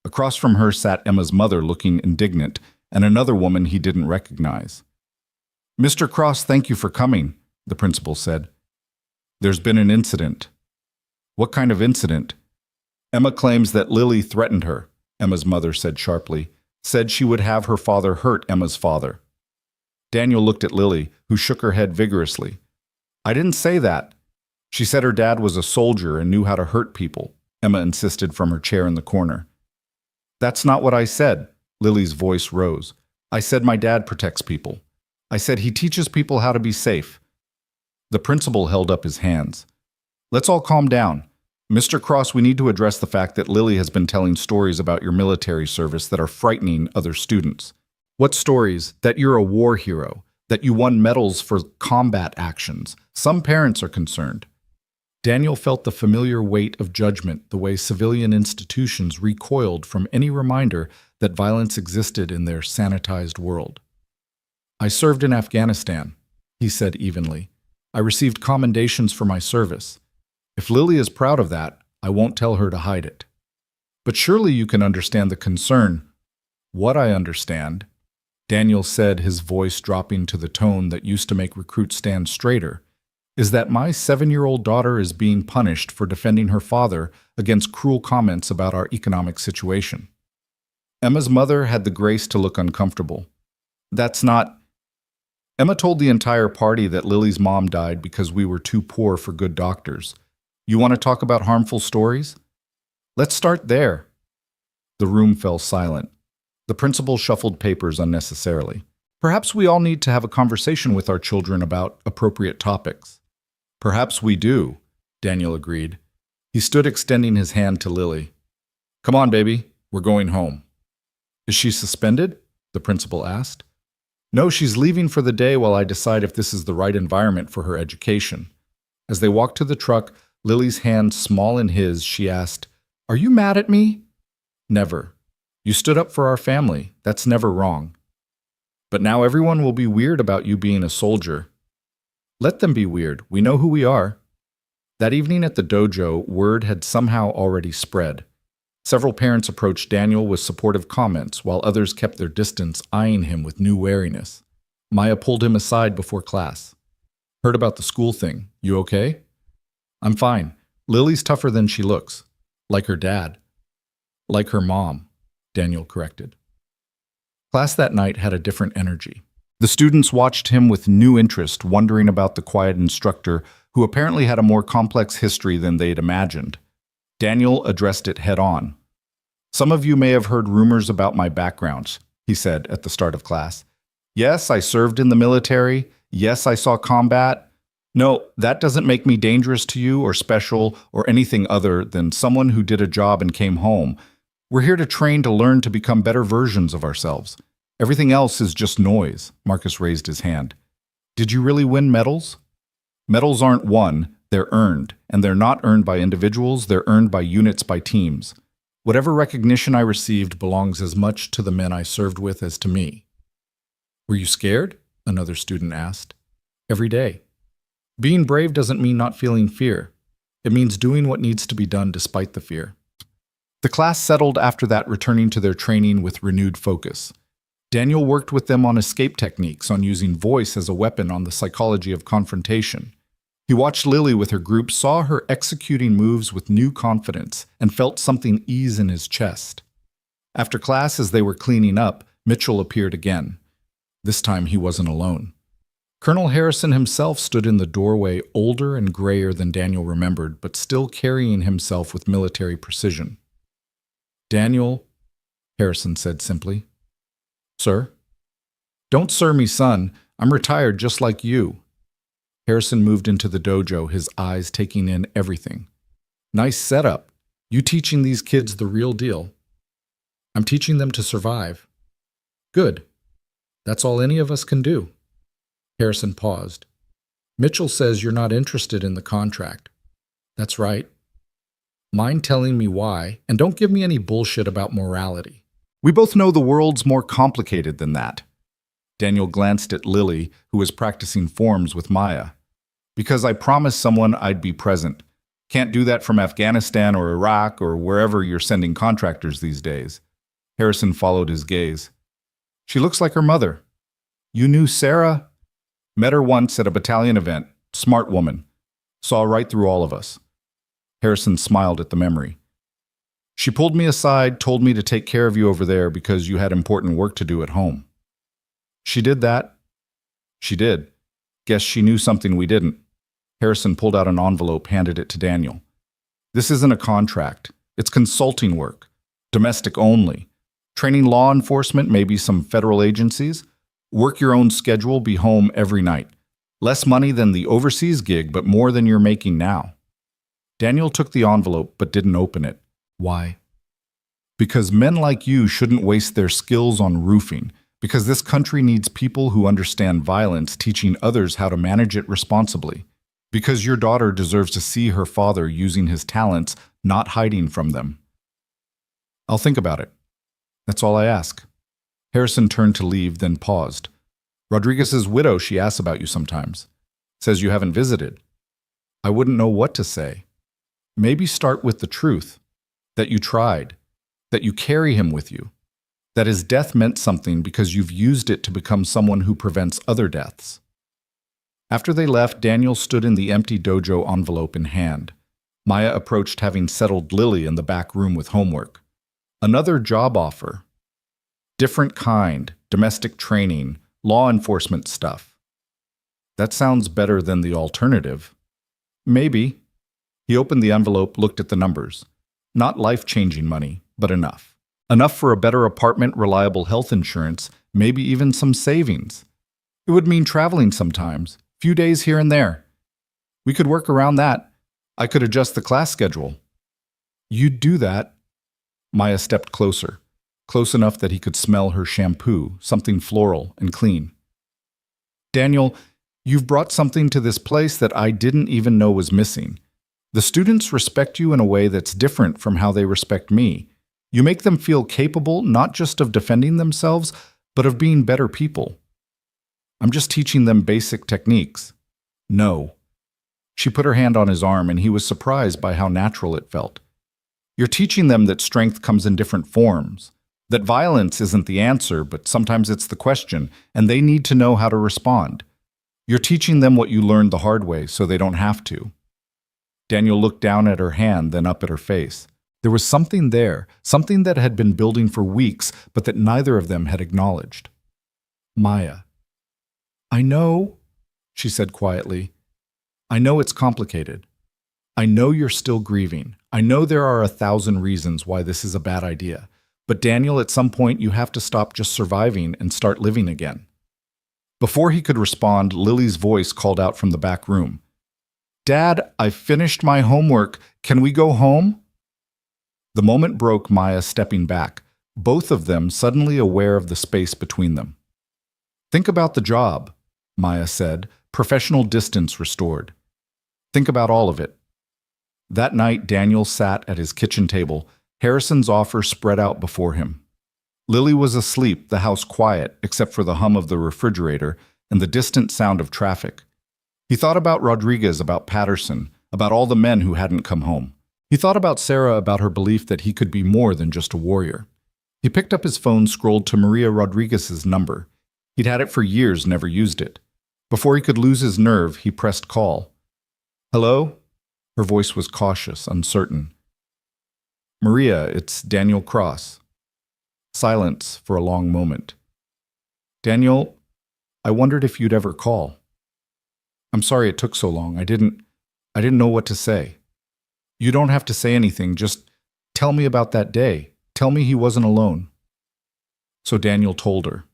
Across from her sat Emma's mother looking indignant, and another woman he didn't recognize. Mr. Cross, thank you for coming, the principal said. There's been an incident. What kind of incident? Emma claims that Lily threatened her, Emma's mother said sharply, said she would have her father hurt Emma's father. Daniel looked at Lily, who shook her head vigorously. I didn't say that. She said her dad was a soldier and knew how to hurt people, Emma insisted from her chair in the corner. That's not what I said, Lily's voice rose. I said my dad protects people. I said he teaches people how to be safe. The principal held up his hands. Let's all calm down. Mr. Cross, we need to address the fact that Lily has been telling stories about your military service that are frightening other students. What stories? That you're a war hero, that you won medals for combat actions. Some parents are concerned. Daniel felt the familiar weight of judgment, the way civilian institutions recoiled from any reminder that violence existed in their sanitized world. I served in Afghanistan, he said evenly. I received commendations for my service. If Lily is proud of that, I won't tell her to hide it. But surely you can understand the concern. What I understand, Daniel said, his voice dropping to the tone that used to make recruits stand straighter, is that my 7-year-old daughter is being punished for defending her father against cruel comments about our economic situation. Emma's mother had the grace to look uncomfortable. That's not... Emma told the entire party that Lily's mom died because we were too poor for good doctors. You want to talk about harmful stories? Let's start there. The room fell silent. The principal shuffled papers unnecessarily. Perhaps we all need to have a conversation with our children about appropriate topics. Perhaps we do, Daniel agreed. He stood extending his hand to Lily. Come on, baby, we're going home. Is she suspended? The principal asked. No, she's leaving for the day while I decide if this is the right environment for her education. As they walked to the truck, Lily's hand small in his, she asked, Are you mad at me? Never. You stood up for our family. That's never wrong. But now everyone will be weird about you being a soldier. Let them be weird. We know who we are. That evening at the dojo, word had somehow already spread. Several parents approached Daniel with supportive comments, while others kept their distance, eyeing him with new wariness. Maya pulled him aside before class. Heard about the school thing. You okay? I'm fine. Lily's tougher than she looks. Like her dad. Like her mom, Daniel corrected. Class that night had a different energy. The students watched him with new interest, wondering about the quiet instructor who apparently had a more complex history than they'd imagined. Daniel addressed it head-on. Some of you may have heard rumors about my background, he said at the start of class. Yes, I served in the military. Yes, I saw combat. No, that doesn't make me dangerous to you or special or anything other than someone who did a job and came home. We're here to train to learn to become better versions of ourselves. Everything else is just noise. Marcus raised his hand. Did you really win medals? Medals aren't won, they're earned, and they're not earned by individuals, they're earned by units, by teams. Whatever recognition I received belongs as much to the men I served with as to me. Were you scared? Another student asked. Every day. Being brave doesn't mean not feeling fear. It means doing what needs to be done despite the fear. The class settled after that, returning to their training with renewed focus. Daniel worked with them on escape techniques, on using voice as a weapon, on the psychology of confrontation. He watched Lily with her group, saw her executing moves with new confidence, and felt something ease in his chest. After class, as they were cleaning up, Mitchell appeared again. This time he wasn't alone. Colonel Harrison himself stood in the doorway, older and grayer than Daniel remembered, but still carrying himself with military precision. Daniel, Harrison said simply. Sir? Don't sir me, son. I'm retired just like you. Harrison moved into the dojo, his eyes taking in everything. Nice setup. You teaching these kids the real deal. I'm teaching them to survive. Good. That's all any of us can do. Harrison paused. Mitchell says you're not interested in the contract. That's right. Mind telling me why, and don't give me any bullshit about morality. We both know the world's more complicated than that. Daniel glanced at Lily, who was practicing forms with Maya. Because I promised someone I'd be present. Can't do that from Afghanistan or Iraq or wherever you're sending contractors these days. Harrison followed his gaze. She looks like her mother. You knew Sarah? Met her once at a battalion event. Smart woman. Saw right through all of us. Harrison smiled at the memory. She pulled me aside, told me to take care of you over there because you had important work to do at home. She did that. She did. Guess she knew something we didn't. Harrison pulled out an envelope, handed it to Daniel. This isn't a contract. It's consulting work. Domestic only. Training law enforcement, maybe some federal agencies. Work your own schedule, be home every night. Less money than the overseas gig, but more than you're making now. Daniel took the envelope, but didn't open it. Why? Because men like you shouldn't waste their skills on roofing. Because this country needs people who understand violence, teaching others how to manage it responsibly. Because your daughter deserves to see her father using his talents, not hiding from them. I'll think about it. That's all I ask. Harrison turned to leave, then paused. Rodriguez's widow, she asks about you sometimes. Says you haven't visited. I wouldn't know what to say. Maybe start with the truth. That you tried. That you carry him with you. That his death meant something because you've used it to become someone who prevents other deaths. After they left, Daniel stood in the empty dojo, envelope in hand. Maya approached, having settled Lily in the back room with homework. Another job offer. Different kind, domestic training, law enforcement stuff. That sounds better than the alternative. Maybe. He opened the envelope, looked at the numbers. Not life-changing money, but enough. Enough for a better apartment, reliable health insurance, maybe even some savings. It would mean traveling sometimes, few days here and there. We could work around that. I could adjust the class schedule. You'd do that? Maya stepped closer, close enough that he could smell her shampoo, something floral and clean. Daniel, you've brought something to this place that I didn't even know was missing. The students respect you in a way that's different from how they respect me. You make them feel capable not just of defending themselves, but of being better people. I'm just teaching them basic techniques. No. She put her hand on his arm, and he was surprised by how natural it felt. You're teaching them that strength comes in different forms, that violence isn't the answer, but sometimes it's the question, and they need to know how to respond. You're teaching them what you learned the hard way so they don't have to. Daniel looked down at her hand, then up at her face. There was something there, something that had been building for weeks, but that neither of them had acknowledged. Maya. I know, she said quietly. I know it's complicated. I know you're still grieving. I know there are 1,000 reasons why this is a bad idea. But Daniel, at some point you have to stop just surviving and start living again. Before he could respond, Lily's voice called out from the back room. Dad, I finished my homework. Can we go home? The moment broke Maya stepping back, both of them suddenly aware of the space between them. Think about the job, Maya said, professional distance restored. Think about all of it. That night, Daniel sat at his kitchen table, Harrison's offer spread out before him. Lily was asleep, the house quiet, except for the hum of the refrigerator and the distant sound of traffic. He thought about Rodriguez, about Patterson, about all the men who hadn't come home. He thought about Sarah, about her belief that he could be more than just a warrior. He picked up his phone, scrolled to Maria Rodriguez's number. He'd had it for years, never used it. Before he could lose his nerve, he pressed call. Hello? Her voice was cautious, uncertain. Maria, it's Daniel Cross. Silence for a long moment. Daniel, I wondered if you'd ever call. I'm sorry it took so long. I didn't know what to say. You don't have to say anything. Just tell me about that day. Tell me he wasn't alone. So Daniel told her.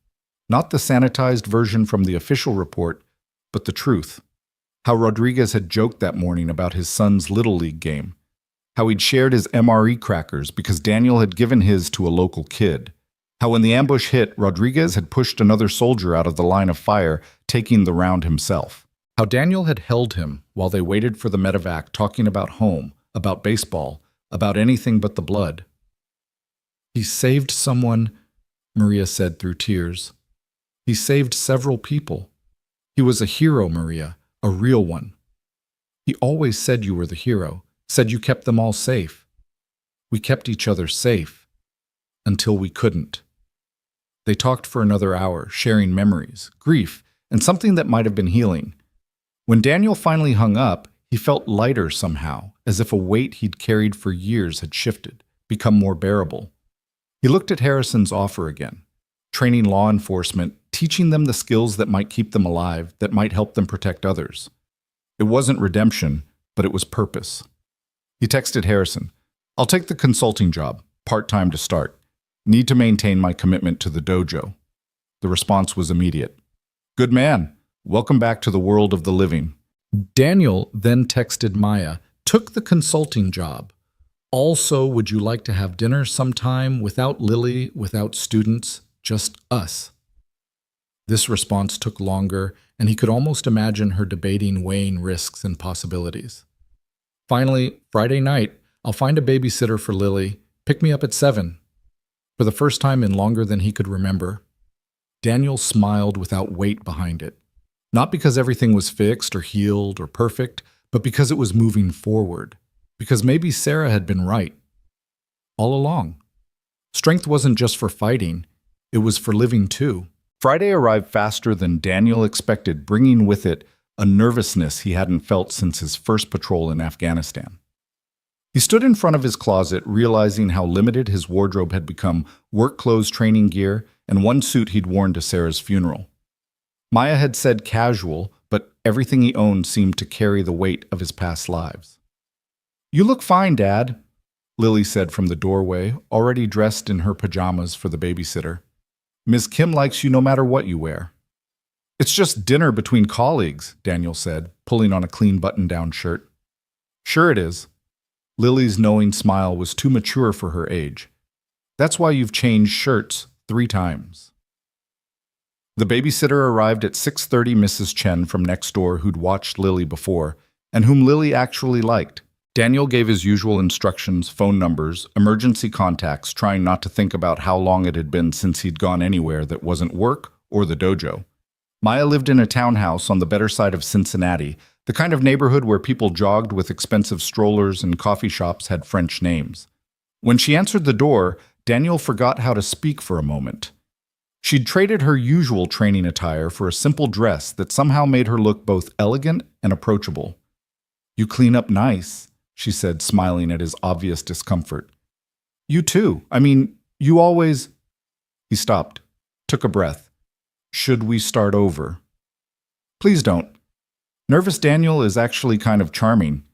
Not the sanitized version from the official report, but the truth. How Rodriguez had joked that morning about his son's Little League game. How he'd shared his MRE crackers because Daniel had given his to a local kid. How when the ambush hit, Rodriguez had pushed another soldier out of the line of fire, taking the round himself. How Daniel had held him while they waited for the medevac, talking about home, about baseball, about anything but the blood. He saved someone, Maria said through tears. He saved several people. He was a hero, Maria, a real one. He always said you were the hero, said you kept them all safe. We kept each other safe, until we couldn't. They talked for another hour, sharing memories, grief, and something that might have been healing. When Daniel finally hung up, he felt lighter somehow, as if a weight he'd carried for years had shifted, become more bearable. He looked at Harrison's offer again, training law enforcement, teaching them the skills that might keep them alive, that might help them protect others. It wasn't redemption, but it was purpose. He texted Harrison, I'll take the consulting job, part-time to start. Need to maintain my commitment to the dojo. The response was immediate. Good man. Welcome back to the world of the living. Daniel then texted Maya, took the consulting job. Also, would you like to have dinner sometime without Lily, without students, just us? This response took longer, and he could almost imagine her debating, weighing risks and possibilities. Finally, Friday night, I'll find a babysitter for Lily. Pick me up at 7. For the first time in longer than he could remember, Daniel smiled without weight behind it. Not because everything was fixed or healed or perfect, but because it was moving forward. Because maybe Sarah had been right. All along. Strength wasn't just for fighting, it was for living too. Friday arrived faster than Daniel expected, bringing with it a nervousness he hadn't felt since his first patrol in Afghanistan. He stood in front of his closet, realizing how limited his wardrobe had become, work clothes, training gear, and one suit he'd worn to Sarah's funeral. Maya had said casual, but everything he owned seemed to carry the weight of his past lives. "You look fine, Dad," Lily said from the doorway, already dressed in her pajamas for the babysitter. "Ms. Kim likes you no matter what you wear." "It's just dinner between colleagues," Daniel said, pulling on a clean button-down shirt. "Sure it is." Lily's knowing smile was too mature for her age. "That's why you've changed shirts 3 times. The babysitter arrived at 6:30. Mrs. Chen from next door, who'd watched Lily before, and whom Lily actually liked. Daniel gave his usual instructions, phone numbers, emergency contacts, trying not to think about how long it had been since he'd gone anywhere that wasn't work or the dojo. Maya lived in a townhouse on the better side of Cincinnati, the kind of neighborhood where people jogged with expensive strollers and coffee shops had French names. When she answered the door, Daniel forgot how to speak for a moment. She'd traded her usual training attire for a simple dress that somehow made her look both elegant and approachable. "You clean up nice," she said, smiling at his obvious discomfort. "You too. I mean, you always—" He stopped, took a breath. "Should we start over?" "Please don't." Nervous Daniel is actually kind of charming.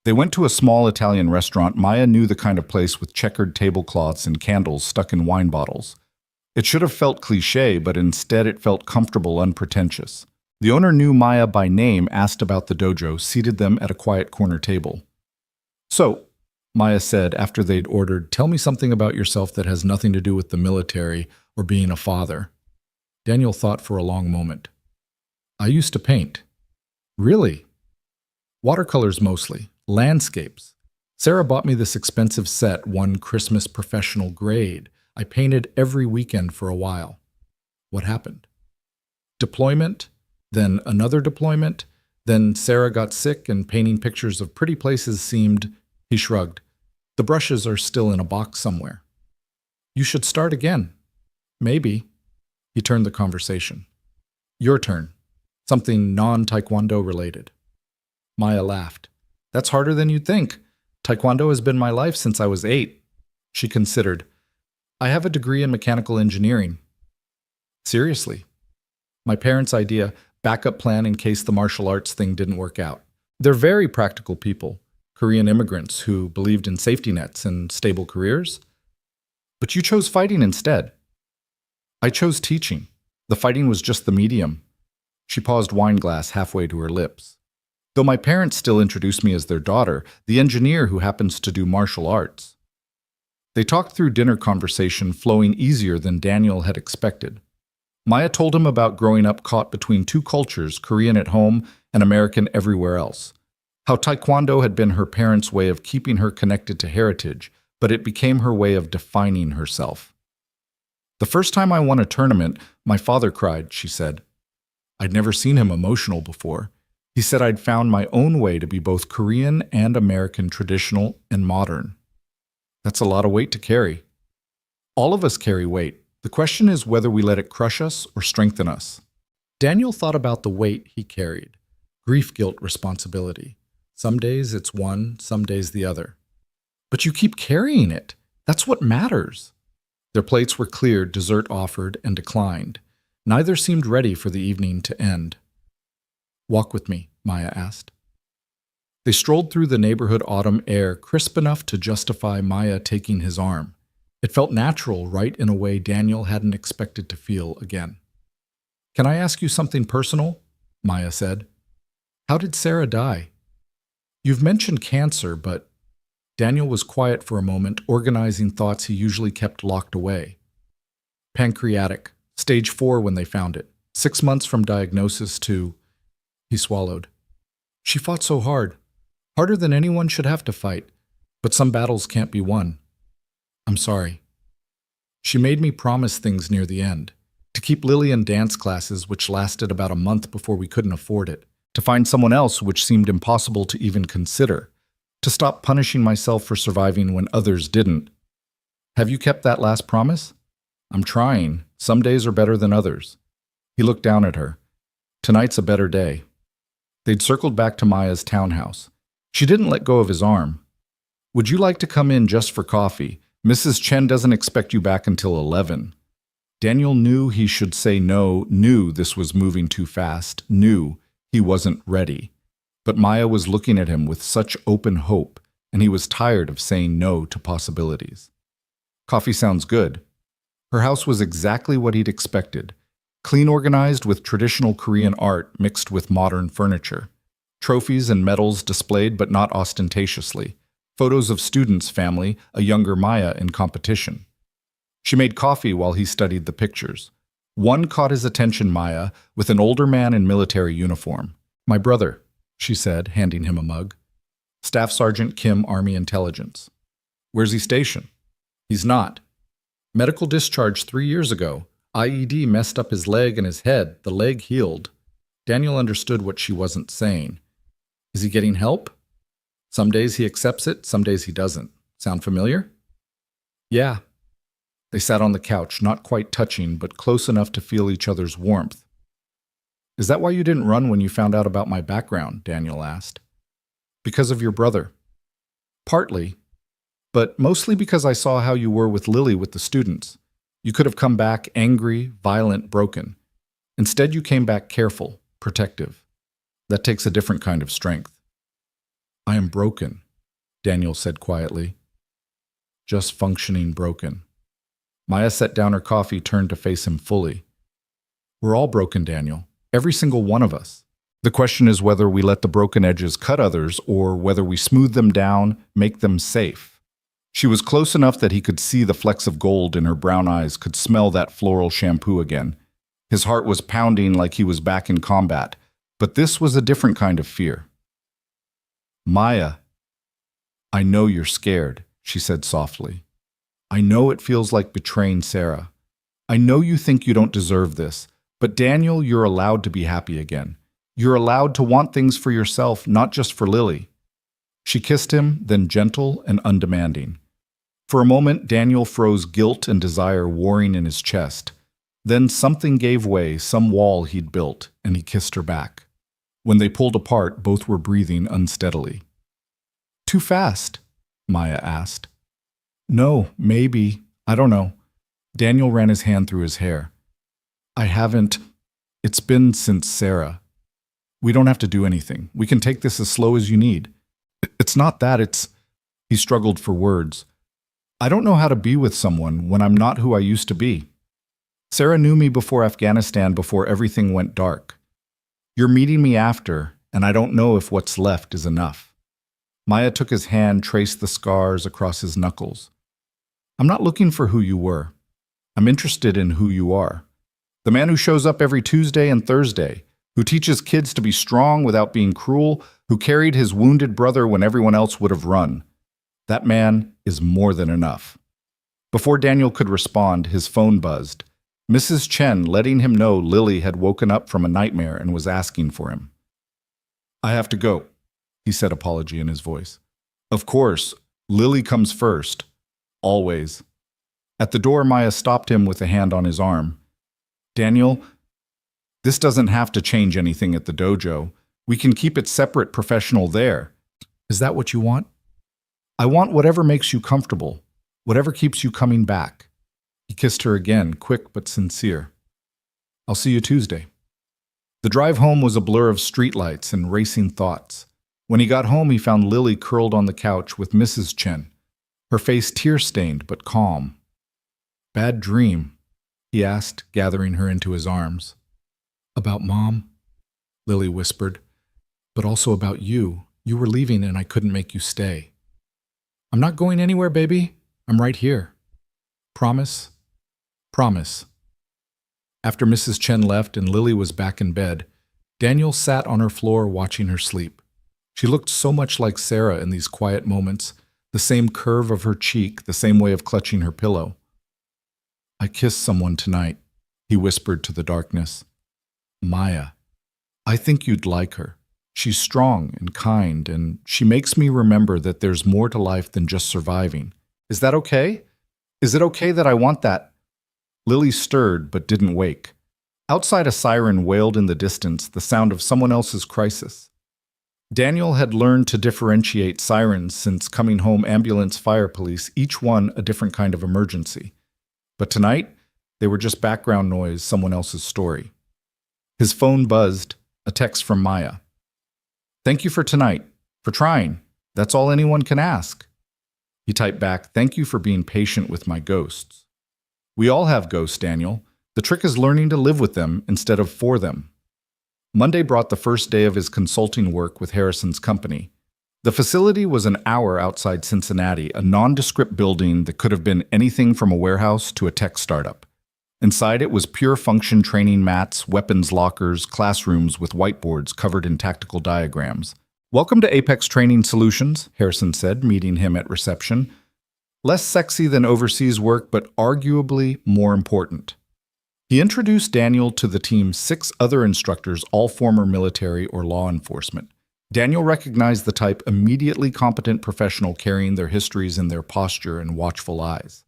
They went to a small Italian restaurant. Maya knew the kind of place with checkered tablecloths and candles stuck in wine bottles. It should have felt cliché, but instead it felt comfortable, unpretentious. The owner knew Maya by name, asked about the dojo, seated them at a quiet corner table. "So," Maya said after they'd ordered, "tell me something about yourself that has nothing to do with the military or being a father." Daniel thought for a long moment. "I used to paint." "Really?" "Watercolors mostly. Landscapes. Sarah bought me this expensive set, one Christmas professional grade. I painted every weekend for a while." "What happened?" "Deployment, then another deployment, then Sarah got sick and painting pictures of pretty places seemed—" He shrugged. "The brushes are still in a box somewhere." "You should start again." "Maybe." He turned the conversation. "Your turn. Something non-Taekwondo related." Maya laughed. "That's harder than you'd think. Taekwondo has been my life since I was 8. She considered. "I have a degree in mechanical engineering." "Seriously?" "My parents' idea, backup plan in case the martial arts thing didn't work out. They're very practical people, Korean immigrants who believed in safety nets and stable careers." "But you chose fighting instead." "I chose teaching. The fighting was just the medium." She paused, wine glass halfway to her lips. "Though my parents still introduce me as their daughter, the engineer who happens to do martial arts." They talked through dinner conversation, flowing easier than Daniel had expected. Maya told him about growing up caught between 2 cultures, Korean at home and American everywhere else. How Taekwondo had been her parents' way of keeping her connected to heritage, but it became her way of defining herself. "The first time I won a tournament, my father cried," she said. "I'd never seen him emotional before. He said I'd found my own way to be both Korean and American, traditional and modern." That's a lot of weight to carry. All of us carry weight. The question is whether we let it crush us or strengthen us. Daniel thought about the weight he carried. Grief, guilt, responsibility. Some days it's one, some days the other. But you keep carrying it. That's what matters. Their plates were cleared, dessert offered, and declined. Neither seemed ready for the evening to end. "Walk with me," Maya asked. They strolled through the neighborhood autumn air, crisp enough to justify Maya taking his arm. It felt natural, right in a way Daniel hadn't expected to feel again. "Can I ask you something personal?" Maya said. "How did Sarah die?" "You've mentioned cancer, but—" Daniel was quiet for a moment, organizing thoughts he usually kept locked away. "Pancreatic, stage 4 when they found it. 6 months from diagnosis to—" He swallowed. "She fought so hard. Harder than anyone should have to fight. But some battles can't be won. I'm sorry. She made me promise things near the end. To keep Lily in dance classes, which lasted about a month before we couldn't afford it. To find someone else, which seemed impossible to even consider. To stop punishing myself for surviving when others didn't. Have you kept that last promise?" "I'm trying. Some days are better than others." He looked down at her. "Tonight's a better day." They'd circled back to Maya's townhouse. She didn't let go of his arm. "Would you like to come in just for coffee? Mrs. Chen doesn't expect you back until 11. Daniel knew he should say no, knew this was moving too fast, knew he wasn't ready. But Maya was looking at him with such open hope, and he was tired of saying no to possibilities. Coffee sounds good. Her house was exactly what he'd expected. Clean, organized with traditional Korean art mixed with modern furniture. Trophies and medals displayed but not ostentatiously. Photos of students' family, a younger Maya in competition. She made coffee while he studied the pictures. One caught his attention, Maya, with an older man in military uniform. "My brother," she said, handing him a mug. "Staff Sergeant Kim, Army Intelligence." "Where's he stationed?" "He's not. Medical discharge 3 years ago. IED messed up his leg and his head. The leg healed." Daniel understood what she wasn't saying. "Is he getting help?" "Some days he accepts it, some days he doesn't. Sound familiar?" "Yeah." They sat on the couch, not quite touching, but close enough to feel each other's warmth. "Is that why you didn't run when you found out about my background?" Daniel asked. "Because of your brother." "Partly, but mostly because I saw how you were with Lily with the students. You could have come back angry, violent, broken. Instead, you came back careful, protective. That takes a different kind of strength." "I am broken," Daniel said quietly. "Just functioning broken." Maya set down her coffee, turned to face him fully. "We're all broken, Daniel. Every single one of us. The question is whether we let the broken edges cut others or whether we smooth them down, make them safe." She was close enough that he could see the flecks of gold in her brown eyes, could smell that floral shampoo again. His heart was pounding like he was back in combat, but this was a different kind of fear. "Maya, I know you're scared," she said softly. "I know it feels like betraying Sarah. I know you think you don't deserve this, but Daniel, you're allowed to be happy again. You're allowed to want things for yourself, not just for Lily." She kissed him, then gentle and undemanding. For a moment, Daniel froze, guilt and desire warring in his chest. Then something gave way, some wall he'd built, and he kissed her back. When they pulled apart, both were breathing unsteadily. "Too fast?" Maya asked. "No, maybe. I don't know." Daniel ran his hand through his hair. "I haven't. It's been since Sarah. We don't have to do anything. We can take this as slow as you need. It's not that, it's..." He struggled for words. "I don't know how to be with someone when I'm not who I used to be. Sarah knew me before Afghanistan, before everything went dark. You're meeting me after, and I don't know if what's left is enough." Maya took his hand, traced the scars across his knuckles. "I'm not looking for who you were. I'm interested in who you are. The man who shows up every Tuesday and Thursday, who teaches kids to be strong without being cruel, who carried his wounded brother when everyone else would have run. That man is more than enough." Before Daniel could respond, his phone buzzed. Mrs. Chen letting him know Lily had woken up from a nightmare and was asking for him. "I have to go," he said, apology in his voice. "Of course, Lily comes first. Always." At the door, Maya stopped him with a hand on his arm. "Daniel, this doesn't have to change anything at the dojo. We can keep it separate, professional there. Is that what you want?" "I want whatever makes you comfortable, whatever keeps you coming back." He kissed her again, quick but sincere. "I'll see you Tuesday." The drive home was a blur of streetlights and racing thoughts. When he got home, he found Lily curled on the couch with Mrs. Chen, her face tear-stained but calm. "Bad dream?" he asked, gathering her into his arms. "About Mom," Lily whispered, "but also about you. You were leaving and I couldn't make you stay." "I'm not going anywhere, baby. I'm right here. Promise?" "Promise." After Mrs. Chen left and Lily was back in bed, Daniel sat on her floor watching her sleep. She looked so much like Sarah in these quiet moments, the same curve of her cheek, the same way of clutching her pillow. "I kissed someone tonight," he whispered to the darkness. "Maya. I think you'd like her. She's strong and kind, and she makes me remember that there's more to life than just surviving. Is that okay? Is it okay that I want that?" Lily stirred but didn't wake. Outside, a siren wailed in the distance, the sound of someone else's crisis. Daniel had learned to differentiate sirens since coming home, ambulance, fire, police, each one a different kind of emergency. But tonight, They were just background noise, someone else's story. His phone buzzed, a text from Maya. "Thank you for tonight, for trying. That's all anyone can ask." He typed back, "Thank you for being patient with my ghosts." We all have ghosts, Daniel. The trick is learning to live with them instead of for them. Monday brought the first day of his consulting work with Harrison's company. The facility was an hour outside Cincinnati, a nondescript building that could have been anything from a warehouse to a tech startup. Inside it was pure function training mats, weapons lockers, classrooms with whiteboards covered in tactical diagrams. "Welcome to Apex Training Solutions," Harrison said, meeting him at reception. Less sexy than overseas work, but arguably more important. He introduced Daniel to the team's 6 other instructors, all former military or law enforcement. Daniel recognized the type: immediately competent professional carrying their histories in their posture and watchful eyes.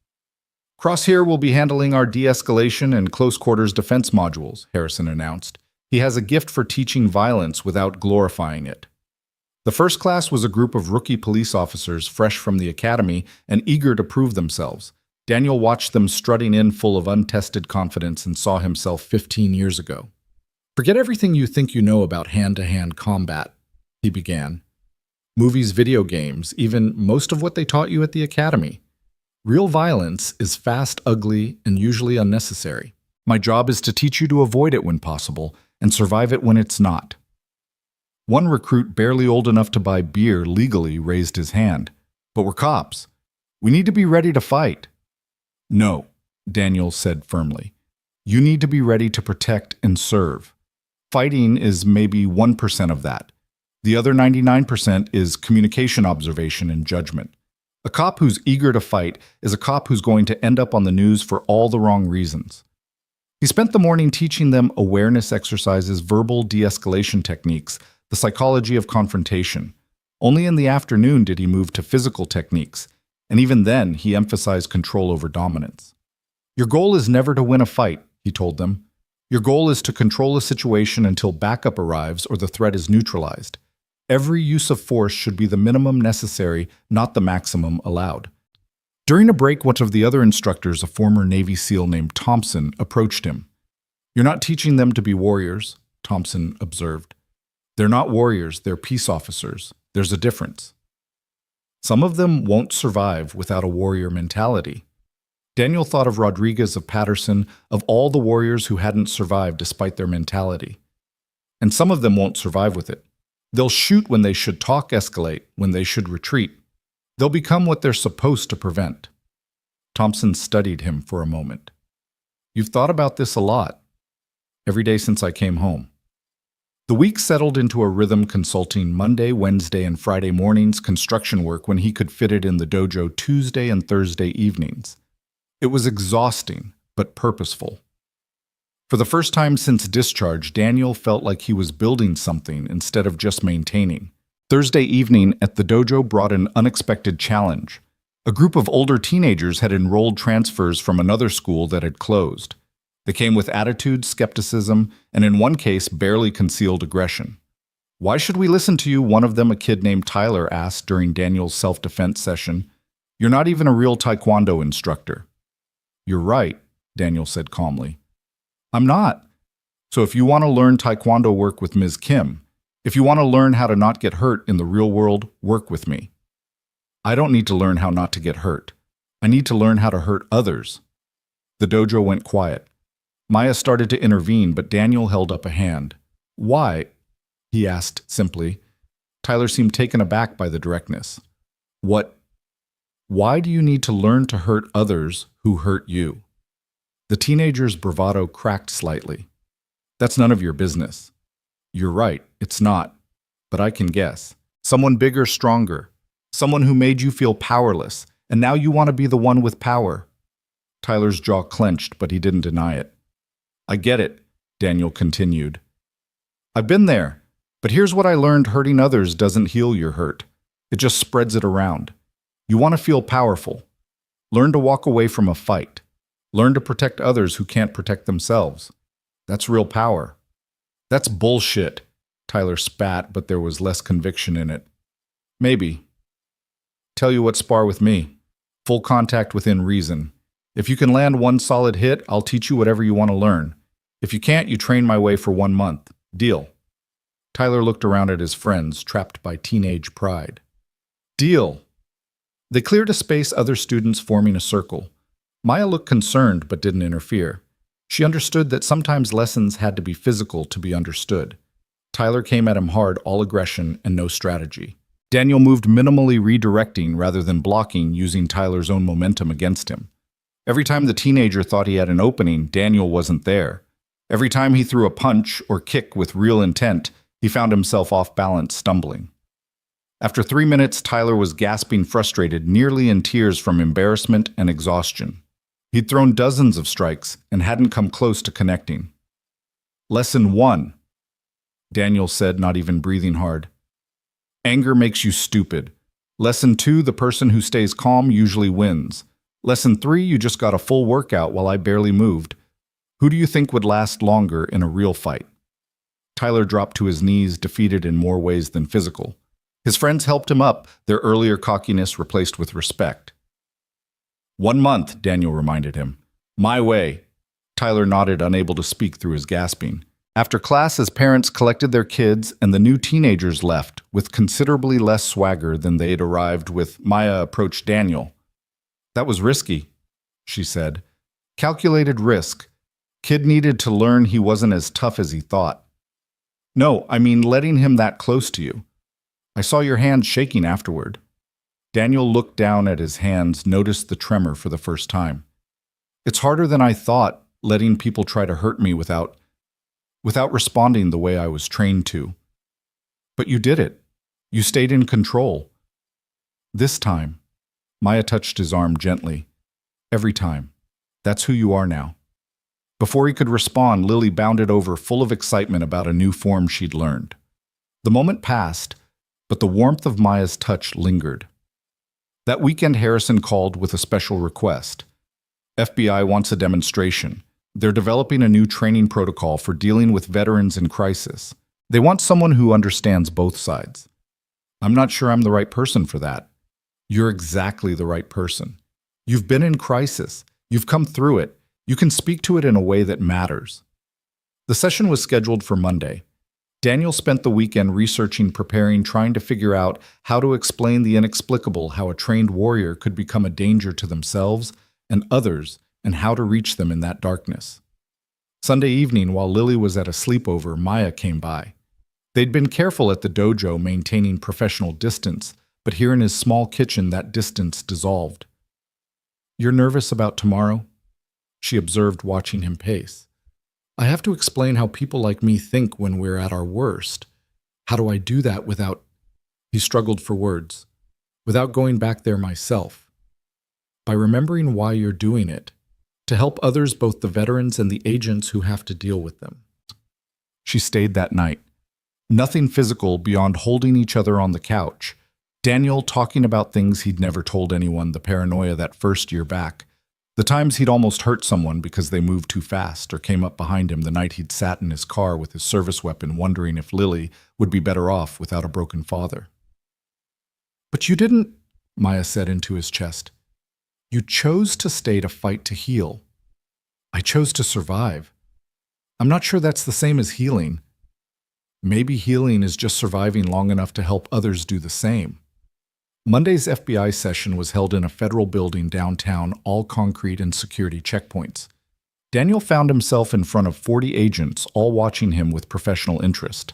"Crosshair will be handling our de-escalation and close-quarters defense modules," Harrison announced. He has a gift for teaching violence without glorifying it. The first class was a group of rookie police officers fresh from the academy and eager to prove themselves. Daniel watched them strutting in full of untested confidence and saw himself 15 years ago. "Forget everything you think you know about hand-to-hand combat," he began. "Movies, video games, even most of what they taught you at the academy. Real violence is fast, ugly, and usually unnecessary. My job is to teach you to avoid it when possible and survive it when it's not." One recruit, barely old enough to buy beer legally, raised his hand. "But we're cops. We need to be ready to fight." "No," Daniel said firmly. "You need to be ready to protect and serve. Fighting is maybe 1% of that. The other 99% is communication, observation, and judgment. A cop who's eager to fight is a cop who's going to end up on the news for all the wrong reasons." He spent the morning teaching them awareness exercises, verbal de-escalation techniques, the psychology of confrontation. Only in the afternoon did he move to physical techniques, and even then he emphasized control over dominance. "Your goal is never to win a fight," he told them. "Your goal is to control a situation until backup arrives or the threat is neutralized. Every use of force should be the minimum necessary, not the maximum allowed." During a break, one of the other instructors, a former Navy SEAL named Thompson, approached him. "You're not teaching them to be warriors," Thompson observed. "They're not warriors, they're peace officers. There's a difference. Some of them won't survive without a warrior mentality." Daniel thought of Rodriguez, of Patterson, of all the warriors who hadn't survived despite their mentality. And some of them won't survive with it. They'll shoot when they should talk escalate, when they should retreat. They'll become what they're supposed to prevent. Thompson studied him for a moment. "You've thought about this a lot." "Every day since I came home." The week settled into a rhythm, consulting Monday, Wednesday, and Friday mornings, construction work when he could fit it in the dojo Tuesday and Thursday evenings. It was exhausting, but purposeful. For the first time since discharge, Daniel felt like he was building something instead of just maintaining. Thursday evening at the dojo brought an unexpected challenge. A group of older teenagers had enrolled transfers from another school that had closed. They came with attitude, skepticism, and in one case, barely concealed aggression. "Why should we listen to you?" one of them, a kid named Tyler, asked during Daniel's self-defense session. "You're not even a real Taekwondo instructor." "You're right," Daniel said calmly. "I'm not. So if you want to learn Taekwondo, work with Ms. Kim. If you want to learn how to not get hurt in the real world, work with me." "I don't need to learn how not to get hurt. I need to learn how to hurt others." The dojo went quiet. Maya started to intervene, but Daniel held up a hand. "Why?" he asked simply. Tyler seemed taken aback by the directness. Why do you need to learn to hurt others who hurt you?" The teenager's bravado cracked slightly. "That's none of your business." "You're right, it's not. But I can guess. Someone bigger, stronger. Someone who made you feel powerless, and now you want to be the one with power." Tyler's jaw clenched, but he didn't deny it. "I get it," Daniel continued. "I've been there, but here's what I learned: hurting others doesn't heal your hurt. It just spreads it around. You want to feel powerful. Learn to walk away from a fight. Learn to protect others who can't protect themselves. That's real power." "That's bullshit," Tyler spat, but there was less conviction in it. "Maybe. Tell you what, spar with me. Full contact within reason. If you can land one solid hit, I'll teach you whatever you want to learn. If you can't, you train my way for 1 month. Deal." Tyler looked around at his friends, trapped by teenage pride. "Deal." They cleared a space, other students forming a circle. Maya looked concerned but didn't interfere. She understood that sometimes lessons had to be physical to be understood. Tyler came at him hard, all aggression and no strategy. Daniel moved minimally, redirecting rather than blocking, using Tyler's own momentum against him. Every time the teenager thought he had an opening, Daniel wasn't there. Every time he threw a punch or kick with real intent, he found himself off balance, stumbling. After 3 minutes, Tyler was gasping, frustrated, nearly in tears from embarrassment and exhaustion. He'd thrown dozens of strikes and hadn't come close to connecting. "Lesson 1, Daniel said, not even breathing hard. "Anger makes you stupid. Lesson 2, the person who stays calm usually wins. Lesson 3, you just got a full workout while I barely moved. Who do you think would last longer in a real fight?" Tyler dropped to his knees, defeated in more ways than physical. His friends helped him up, their earlier cockiness replaced with respect. 1 month, Daniel reminded him. "My way." Tyler nodded, unable to speak through his gasping. After class, his parents collected their kids and the new teenagers left, with considerably less swagger than they had arrived with. Maya approached Daniel. "That was risky," she said. "Calculated risk. Kid needed to learn he wasn't as tough as he thought." "No, I mean letting him that close to you. I saw your hands shaking afterward." Daniel looked down at his hands, noticed the tremor for the first time. "It's harder than I thought, letting people try to hurt me without responding the way I was trained to. But you did it. You stayed in control. This time." Maya touched his arm gently. "Every time. That's who you are now." Before he could respond, Lily bounded over, full of excitement about a new form she'd learned. The moment passed, but the warmth of Maya's touch lingered. That weekend, Harrison called with a special request. "FBI wants a demonstration. They're developing a new training protocol for dealing with veterans in crisis. They want someone who understands both sides." "I'm not sure I'm the right person for that." "You're exactly the right person. You've been in crisis. You've come through it. You can speak to it in a way that matters." The session was scheduled for Monday. Daniel spent the weekend researching, preparing, trying to figure out how to explain the inexplicable, how a trained warrior could become a danger to themselves and others, and how to reach them in that darkness. Sunday evening, while Lily was at a sleepover, Maya came by. They'd been careful at the dojo, maintaining professional distance, but here in his small kitchen, that distance dissolved. "You're nervous about tomorrow?" she observed, watching him pace. "I have to explain how people like me think when we're at our worst. How do I do that without—" He struggled for words. "Without going back there myself. By remembering why you're doing it. To help others, both the veterans and the agents who have to deal with them." She stayed that night. Nothing physical beyond holding each other on the couch. Daniel talking about things he'd never told anyone, the paranoia that first year back. The times he'd almost hurt someone because they moved too fast or came up behind him the night he'd sat in his car with his service weapon, wondering if Lily would be better off without a broken father. "But you didn't," Maya said into his chest. "You chose to stay to fight to heal. I chose to survive. I'm not sure that's the same as healing. Maybe healing is just surviving long enough to help others do the same." Monday's FBI session was held in a federal building downtown, all concrete and security checkpoints. Daniel found himself in front of 40 agents, all watching him with professional interest.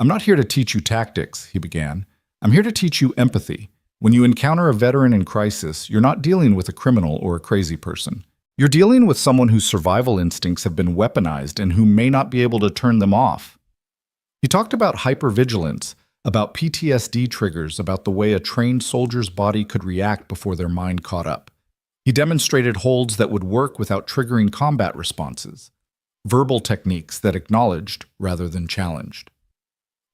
"I'm not here to teach you tactics," he began. "I'm here to teach you empathy. When you encounter a veteran in crisis, you're not dealing with a criminal or a crazy person. You're dealing with someone whose survival instincts have been weaponized and who may not be able to turn them off." He talked about hypervigilance, about PTSD triggers, about the way a trained soldier's body could react before their mind caught up. He demonstrated holds that would work without triggering combat responses, verbal techniques that acknowledged rather than challenged.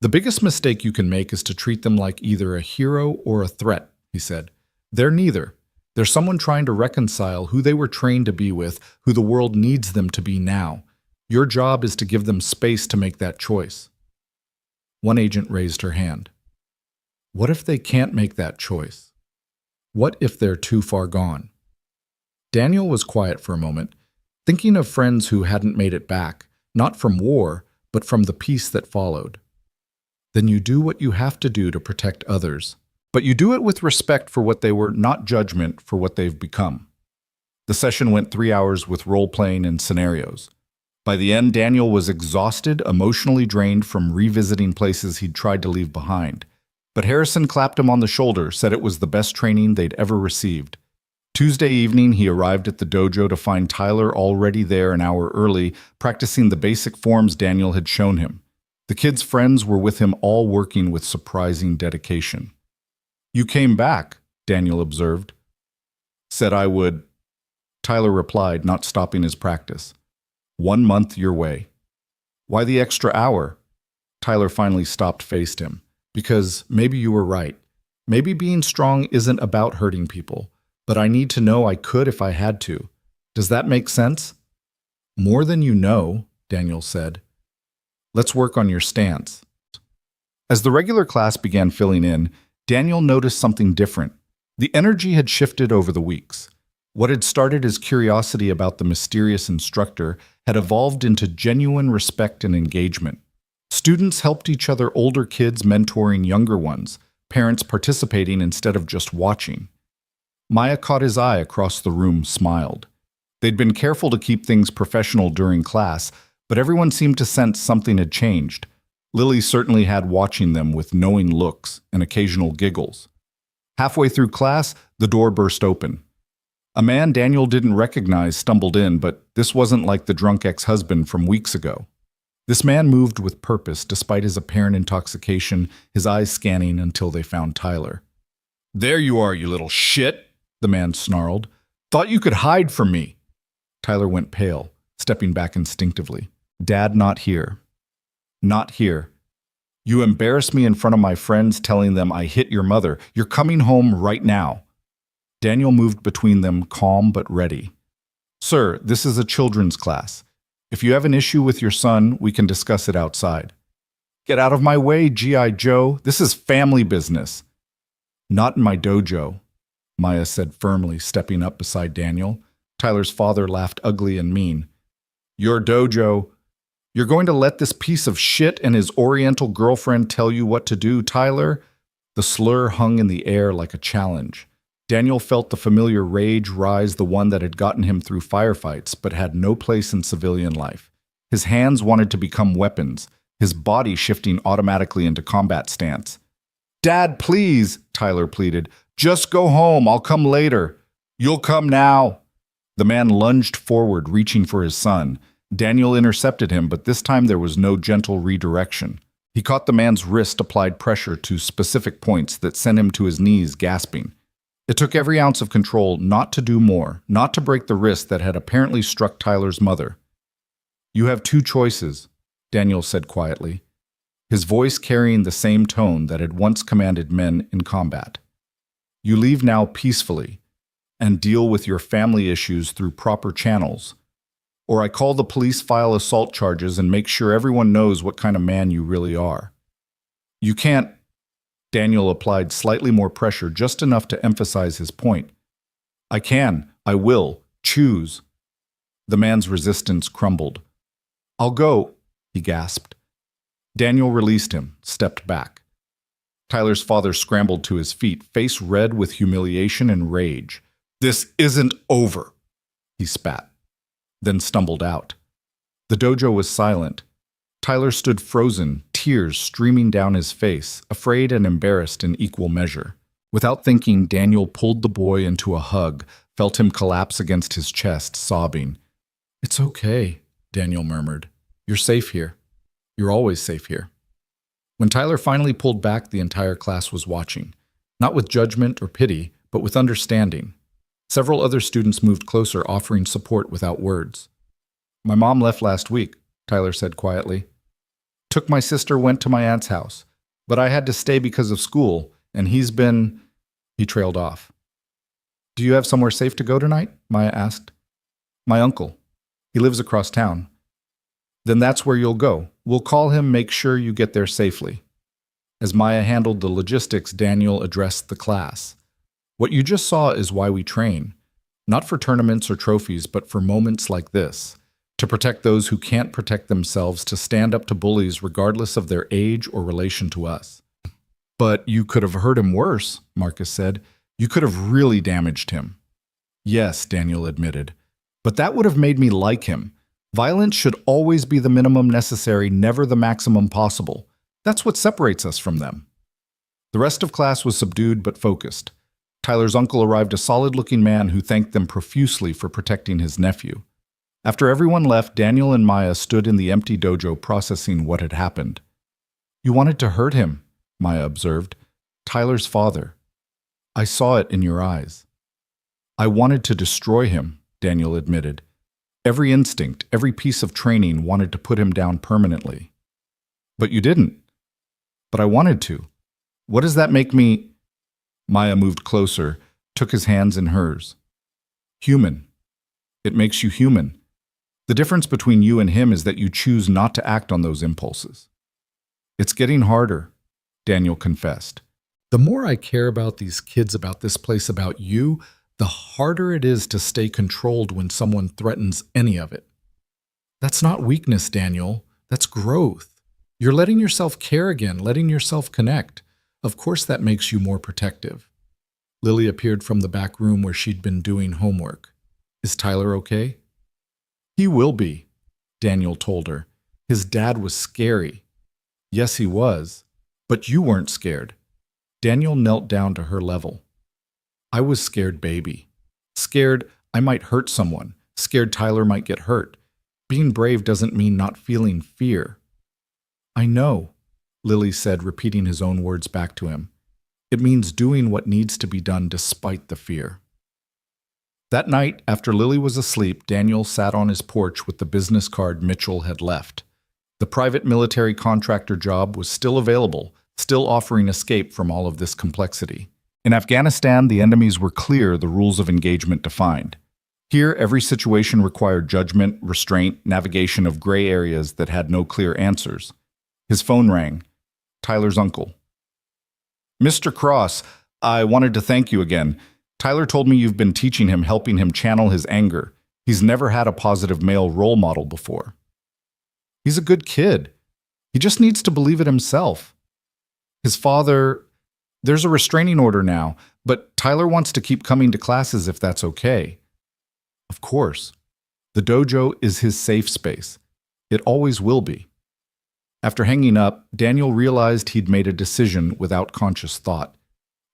"The biggest mistake you can make is to treat them like either a hero or a threat," he said. "They're neither. They're someone trying to reconcile who they were trained to be with, who the world needs them to be now. Your job is to give them space to make that choice." One agent raised her hand. "What if they can't make that choice? What if they're too far gone?" Daniel was quiet for a moment, thinking of friends who hadn't made it back, not from war, but from the peace that followed. Then you do what you have to do to protect others, but you do it with respect for what they were, not judgment for what they've become. The session went 3 hours with role-playing and scenarios. By the end, Daniel was exhausted, emotionally drained from revisiting places he'd tried to leave behind. But Harrison clapped him on the shoulder, said it was the best training they'd ever received. Tuesday evening, he arrived at the dojo to find Tyler already there an hour early, practicing the basic forms Daniel had shown him. The kid's friends were with him, all working with surprising dedication. "You came back," Daniel observed. "Said I would," Tyler replied, not stopping his practice. "1 month your way." "Why the extra hour?" Tyler finally stopped, faced him. "Because maybe you were right. Maybe being strong isn't about hurting people, but I need to know I could if I had to. Does that make sense?" "More than you know," Daniel said. "Let's work on your stance." As the regular class began filling in, Daniel noticed something different. The energy had shifted over the weeks. What had started as curiosity about the mysterious instructor had evolved into genuine respect and engagement. Students helped each other, older kids mentoring younger ones, parents participating instead of just watching. Maya caught his eye across the room, smiled. They'd been careful to keep things professional during class, but everyone seemed to sense something had changed. Lily certainly had, watching them with knowing looks and occasional giggles. Halfway through class, the door burst open. A man Daniel didn't recognize stumbled in, but this wasn't like the drunk ex-husband from weeks ago. This man moved with purpose despite his apparent intoxication, his eyes scanning until they found Tyler. "There you are, you little shit," the man snarled. "Thought you could hide from me." Tyler went pale, stepping back instinctively. "Dad, not here." "Not here. You embarrassed me in front of my friends, telling them I hit your mother. You're coming home right now." Daniel moved between them, calm but ready. "Sir, this is a children's class. If you have an issue with your son, we can discuss it outside." "Get out of my way, G.I. Joe. This is family business." "Not in my dojo," Maya said firmly, stepping up beside Daniel. Tyler's father laughed ugly and mean. "Your dojo. You're going to let this piece of shit and his Oriental girlfriend tell you what to do, Tyler?" The slur hung in the air like a challenge. Daniel felt the familiar rage rise, the one that had gotten him through firefights but had no place in civilian life. His hands wanted to become weapons, his body shifting automatically into combat stance. "Dad, please," Tyler pleaded. "Just go home. I'll come later." "You'll come now." The man lunged forward, reaching for his son. Daniel intercepted him, but this time there was no gentle redirection. He caught the man's wrist, applied pressure to specific points that sent him to his knees, gasping. It took every ounce of control not to do more, not to break the wrist that had apparently struck Tyler's mother. "You have 2 choices," Daniel said quietly, his voice carrying the same tone that had once commanded men in combat. "You leave now peacefully and deal with your family issues through proper channels, or I call the police, file assault charges, and make sure everyone knows what kind of man you really are." "You can't." Daniel applied slightly more pressure, just enough to emphasize his point. "I can. I will. Choose." The man's resistance crumbled. "I'll go," he gasped. Daniel released him, stepped back. Tyler's father scrambled to his feet, face red with humiliation and rage. "This isn't over," he spat, then stumbled out. The dojo was silent. Tyler stood frozen, tears streaming down his face, afraid and embarrassed in equal measure. Without thinking, Daniel pulled the boy into a hug, felt him collapse against his chest, sobbing. "It's okay," Daniel murmured. "You're safe here. You're always safe here." When Tyler finally pulled back, the entire class was watching, not with judgment or pity, but with understanding. Several other students moved closer, offering support without words. "My mom left last week," Tyler said quietly. "Took my sister, went to my aunt's house. But I had to stay because of school, and he's been—" He trailed off. "Do you have somewhere safe to go tonight?" Maya asked. "My uncle. He lives across town." "Then that's where you'll go. We'll call him, make sure you get there safely." As Maya handled the logistics, Daniel addressed the class. "What you just saw is why we train. Not for tournaments or trophies, but for moments like this. To protect those who can't protect themselves, to stand up to bullies regardless of their age or relation to us. But you could have hurt him worse, Marcus said. You could have really damaged him. Yes, Daniel admitted. But that would have made me like him. Violence should always be the minimum necessary, never the maximum possible. That's what separates us from them. The rest of class was subdued but focused. Tyler's uncle arrived, a solid-looking man who thanked them profusely for protecting his nephew. After everyone left, Daniel and Maya stood in the empty dojo processing what had happened. You wanted to hurt him, Maya observed. Tyler's father. I saw it in your eyes. I wanted to destroy him, Daniel admitted. Every instinct, every piece of training wanted to put him down permanently. But you didn't. But I wanted to. What does that make me? Maya moved closer, took his hands in hers. Human. It makes you human. The difference between you and him is that you choose not to act on those impulses. It's getting harder, Daniel confessed. The more I care about these kids, about this place, about you, the harder it is to stay controlled when someone threatens any of it. That's not weakness, Daniel. That's growth. You're letting yourself care again, letting yourself connect. Of course that makes you more protective. Lily appeared from the back room where she'd been doing homework. Is Tyler okay? He will be, Daniel told her. His dad was scary. Yes, he was. But you weren't scared. Daniel knelt down to her level. I was scared, baby. Scared I might hurt someone. Scared Tyler might get hurt. Being brave doesn't mean not feeling fear. I know, Lily said, repeating his own words back to him. It means doing what needs to be done despite the fear. That night, after Lily was asleep, Daniel sat on his porch with the business card Mitchell had left. The private military contractor job was still available, still offering escape from all of this complexity. In Afghanistan, the enemies were clear, the rules of engagement defined. Here, every situation required judgment, restraint, navigation of gray areas that had no clear answers. His phone rang. Tyler's uncle. Mr. Cross, I wanted to thank you again. Tyler told me you've been teaching him, helping him channel his anger. He's never had a positive male role model before. He's a good kid. He just needs to believe it himself. His father, there's a restraining order now, but Tyler wants to keep coming to classes if that's okay. Of course. The dojo is his safe space. It always will be. After hanging up, Daniel realized he'd made a decision without conscious thought.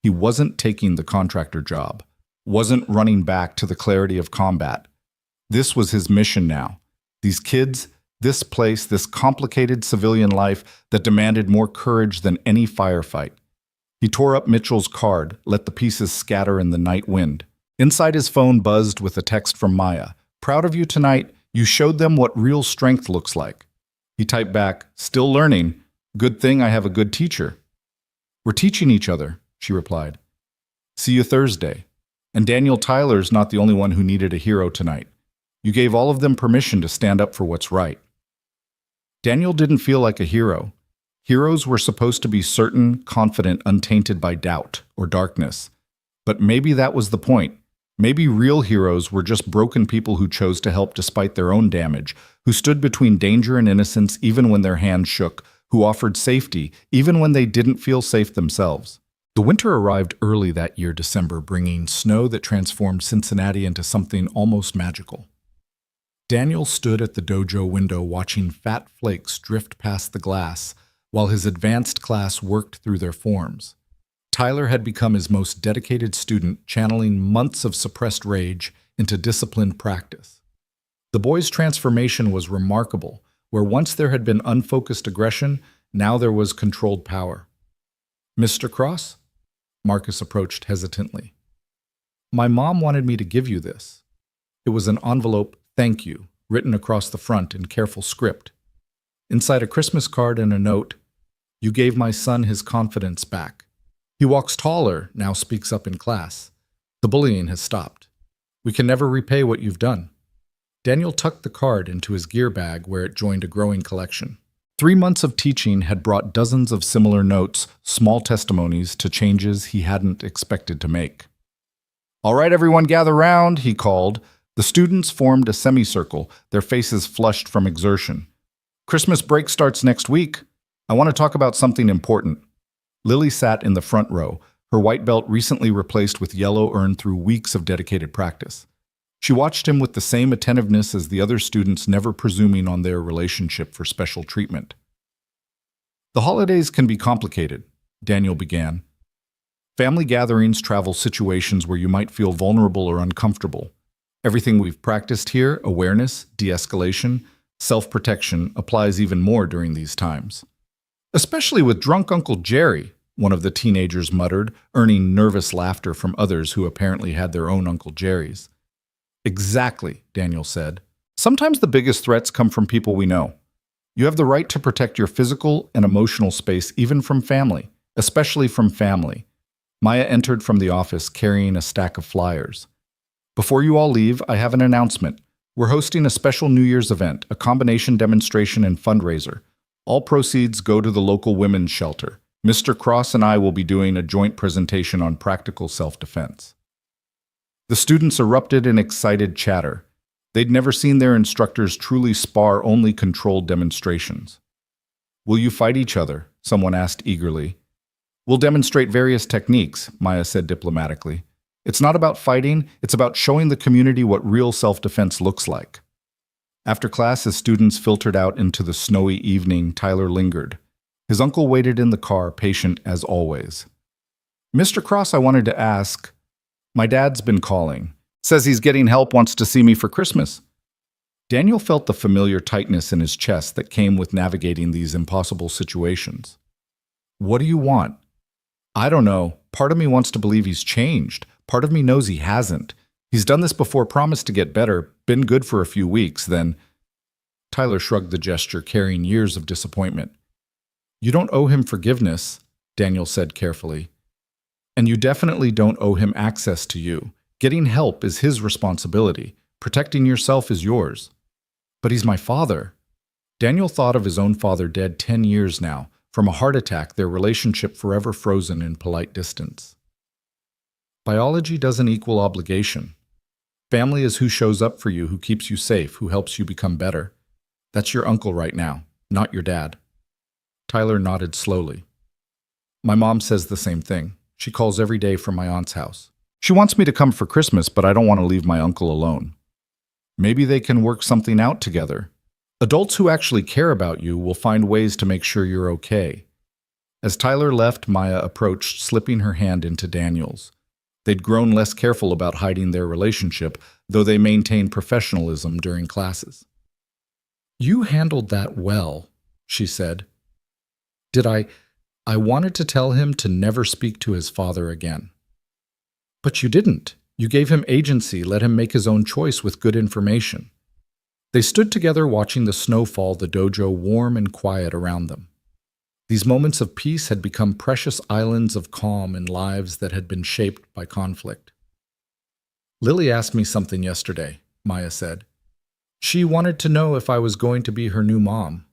He wasn't taking the contractor job, wasn't running back to the clarity of combat. This was his mission now. These kids, this place, this complicated civilian life that demanded more courage than any firefight. He tore up Mitchell's card, let the pieces scatter in the night wind. Inside his phone buzzed with a text from Maya. Proud of you tonight. You showed them what real strength looks like. He typed back, still learning. Good thing I have a good teacher. We're teaching each other, she replied. See you Thursday. And Daniel Tyler's not the only one who needed a hero tonight. You gave all of them permission to stand up for what's right. Daniel didn't feel like a hero. Heroes were supposed to be certain, confident, untainted by doubt or darkness. But maybe that was the point. Maybe real heroes were just broken people who chose to help despite their own damage, who stood between danger and innocence even when their hands shook, who offered safety even when they didn't feel safe themselves. The winter arrived early that year, December, bringing snow that transformed Cincinnati into something almost magical. Daniel stood at the dojo window watching fat flakes drift past the glass while his advanced class worked through their forms. Tyler had become his most dedicated student, channeling months of suppressed rage into disciplined practice. The boy's transformation was remarkable. Where once there had been unfocused aggression, now there was controlled power. Mr. Cross? Marcus approached hesitantly. My mom wanted me to give you this. It was an envelope, thank you, written across the front in careful script. Inside a Christmas card and a note, you gave my son his confidence back. He walks taller, now speaks up in class. The bullying has stopped. We can never repay what you've done. Daniel tucked the card into his gear bag where it joined a growing collection. 3 months of teaching had brought dozens of similar notes, small testimonies to changes he hadn't expected to make. All right, everyone gather round, he called. The students formed a semicircle, their faces flushed from exertion. Christmas break starts next week. I want to talk about something important. Lily sat in the front row, her white belt recently replaced with yellow earned through weeks of dedicated practice. She watched him with the same attentiveness as the other students, never presuming on their relationship for special treatment. The holidays can be complicated, Daniel began. Family gatherings travel situations where you might feel vulnerable or uncomfortable. Everything we've practiced here, awareness, de-escalation, self-protection, applies even more during these times. Especially with drunk Uncle Jerry, one of the teenagers muttered, earning nervous laughter from others who apparently had their own Uncle Jerrys. Exactly, Daniel said. Sometimes the biggest threats come from people we know. You have the right to protect your physical and emotional space even from family, especially from family. Maya entered from the office carrying a stack of flyers. Before you all leave, I have an announcement. We're hosting a special New Year's event, a combination demonstration and fundraiser. All proceeds go to the local women's shelter. Mr. Cross and I will be doing a joint presentation on practical self-defense. The students erupted in excited chatter. They'd never seen their instructors truly spar only controlled demonstrations. Will you fight each other? Someone asked eagerly. We'll demonstrate various techniques, Maya said diplomatically. It's not about fighting, it's about showing the community what real self-defense looks like. After class, as students filtered out into the snowy evening, Tyler lingered. His uncle waited in the car, patient as always. Mr. Cross, I wanted to ask, my dad's been calling. Says he's getting help, wants to see me for Christmas. Daniel felt the familiar tightness in his chest that came with navigating these impossible situations. What do you want? I don't know. Part of me wants to believe he's changed. Part of me knows he hasn't. He's done this before, promised to get better, been good for a few weeks, then... Tyler shrugged the gesture, carrying years of disappointment. You don't owe him forgiveness, Daniel said carefully. And you definitely don't owe him access to you. Getting help is his responsibility. Protecting yourself is yours. But he's my father. Daniel thought of his own father dead 10 years now. From a heart attack, their relationship forever frozen in polite distance. Biology doesn't equal obligation. Family is who shows up for you, who keeps you safe, who helps you become better. That's your uncle right now, not your dad. Tyler nodded slowly. My mom says the same thing. She calls every day from my aunt's house. She wants me to come for Christmas, but I don't want to leave my uncle alone. Maybe they can work something out together. Adults who actually care about you will find ways to make sure you're okay. As Tyler left, Maya approached, slipping her hand into Daniel's. They'd grown less careful about hiding their relationship, though they maintained professionalism during classes. You handled that well, she said. Did I wanted to tell him to never speak to his father again. But you didn't. You gave him agency, let him make his own choice with good information. They stood together watching the snow fall, the dojo warm and quiet around them. These moments of peace had become precious islands of calm in lives that had been shaped by conflict. Lily asked me something yesterday, Maya said. She wanted to know if I was going to be her new mom.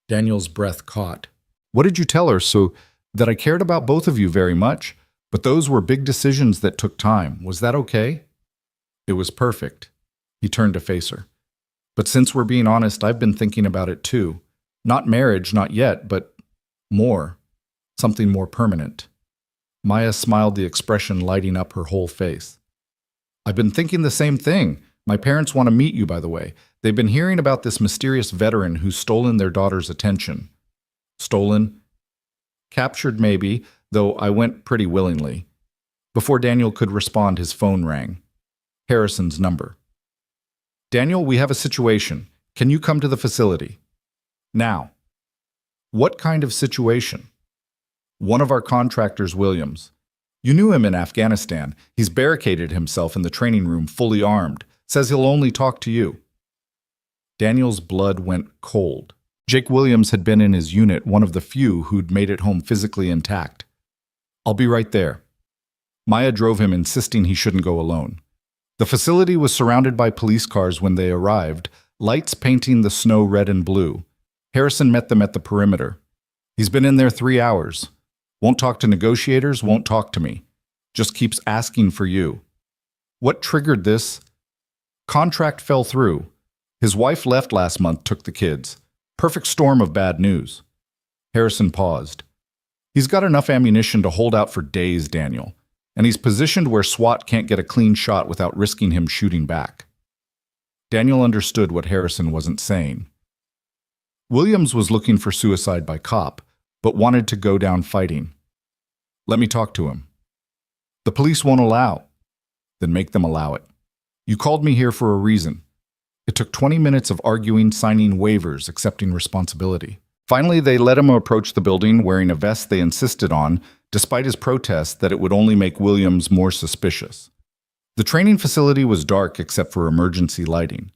Daniel's breath caught. What did you tell her? So that I cared about both of you very much, but those were big decisions that took time. Was that okay? It was perfect. He turned to face her. But since we're being honest, I've been thinking about it too. Not marriage, not yet, but more. Something more permanent. Maya smiled, the expression lighting up her whole face. I've been thinking the same thing. My parents want to meet you, by the way. They've been hearing about this mysterious veteran who's stolen their daughter's attention. Stolen? Captured maybe, though I went pretty willingly. Before Daniel could respond, his phone rang. Harrison's number. Daniel, we have a situation. Can you come to the facility? Now. What kind of situation? One of our contractors, Williams. You knew him in Afghanistan. He's barricaded himself in the training room, fully armed. Says he'll only talk to you. Daniel's blood went cold. Jake Williams had been in his unit, one of the few who'd made it home physically intact. I'll be right there. Maya drove him, insisting he shouldn't go alone. The facility was surrounded by police cars when they arrived, lights painting the snow red and blue. Harrison met them at the perimeter. He's been in there 3 hours. Won't talk to negotiators, won't talk to me. Just keeps asking for you. What triggered this? Contract fell through. His wife left last month, took the kids. Perfect storm of bad news. Harrison paused. He's got enough ammunition to hold out for days, Daniel, and he's positioned where SWAT can't get a clean shot without risking him shooting back. Daniel understood what Harrison wasn't saying. Williams was looking for suicide by cop, but wanted to go down fighting. Let me talk to him. The police won't allow. Then make them allow it. You called me here for a reason. It took 20 minutes of arguing, signing waivers, accepting responsibility. Finally, they let him approach the building wearing a vest they insisted on, despite his protest that it would only make Williams more suspicious. The training facility was dark except for emergency lighting.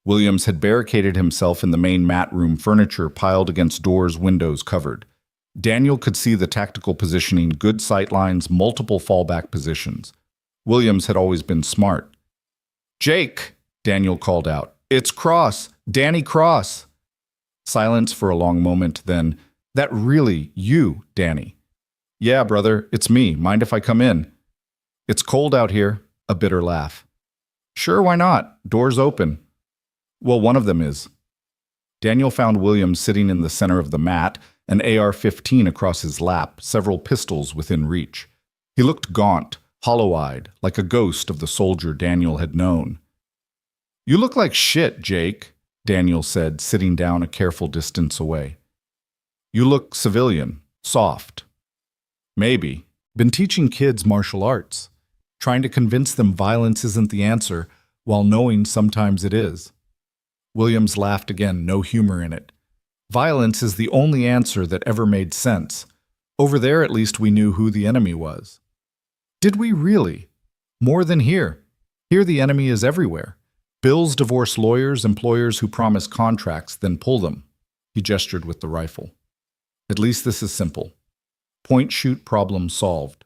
Williams had barricaded himself in the main mat room, furniture piled against doors, windows covered. Daniel could see the tactical positioning, good sight lines, multiple fallback positions. Williams had always been smart. "Jake," Daniel called out. "It's Cross. Danny Cross." Silence for a long moment, then, "That really you, Danny?" "Yeah, brother, it's me. Mind if I come in?" "It's cold out here." A bitter laugh. "Sure, why not? Door's open." "Well, one of them is." Daniel found Williams sitting in the center of the mat, an AR-15 across his lap, several pistols within reach. He looked gaunt, hollow-eyed, like a ghost of the soldier Daniel had known. "You look like shit, Jake," Daniel said, sitting down a careful distance away. "You look civilian, soft." "Maybe. Been teaching kids martial arts, trying to convince them violence isn't the answer, while knowing sometimes it is." Williams laughed again, no humor in it. "Violence is the only answer that ever made sense. Over there, at least, we knew who the enemy was." "Did we really? More than here. Here the enemy is everywhere. Bills divorce lawyers, employers who promise contracts, then pull them." He gestured with the rifle. "At least this is simple. Point, shoot, problem solved."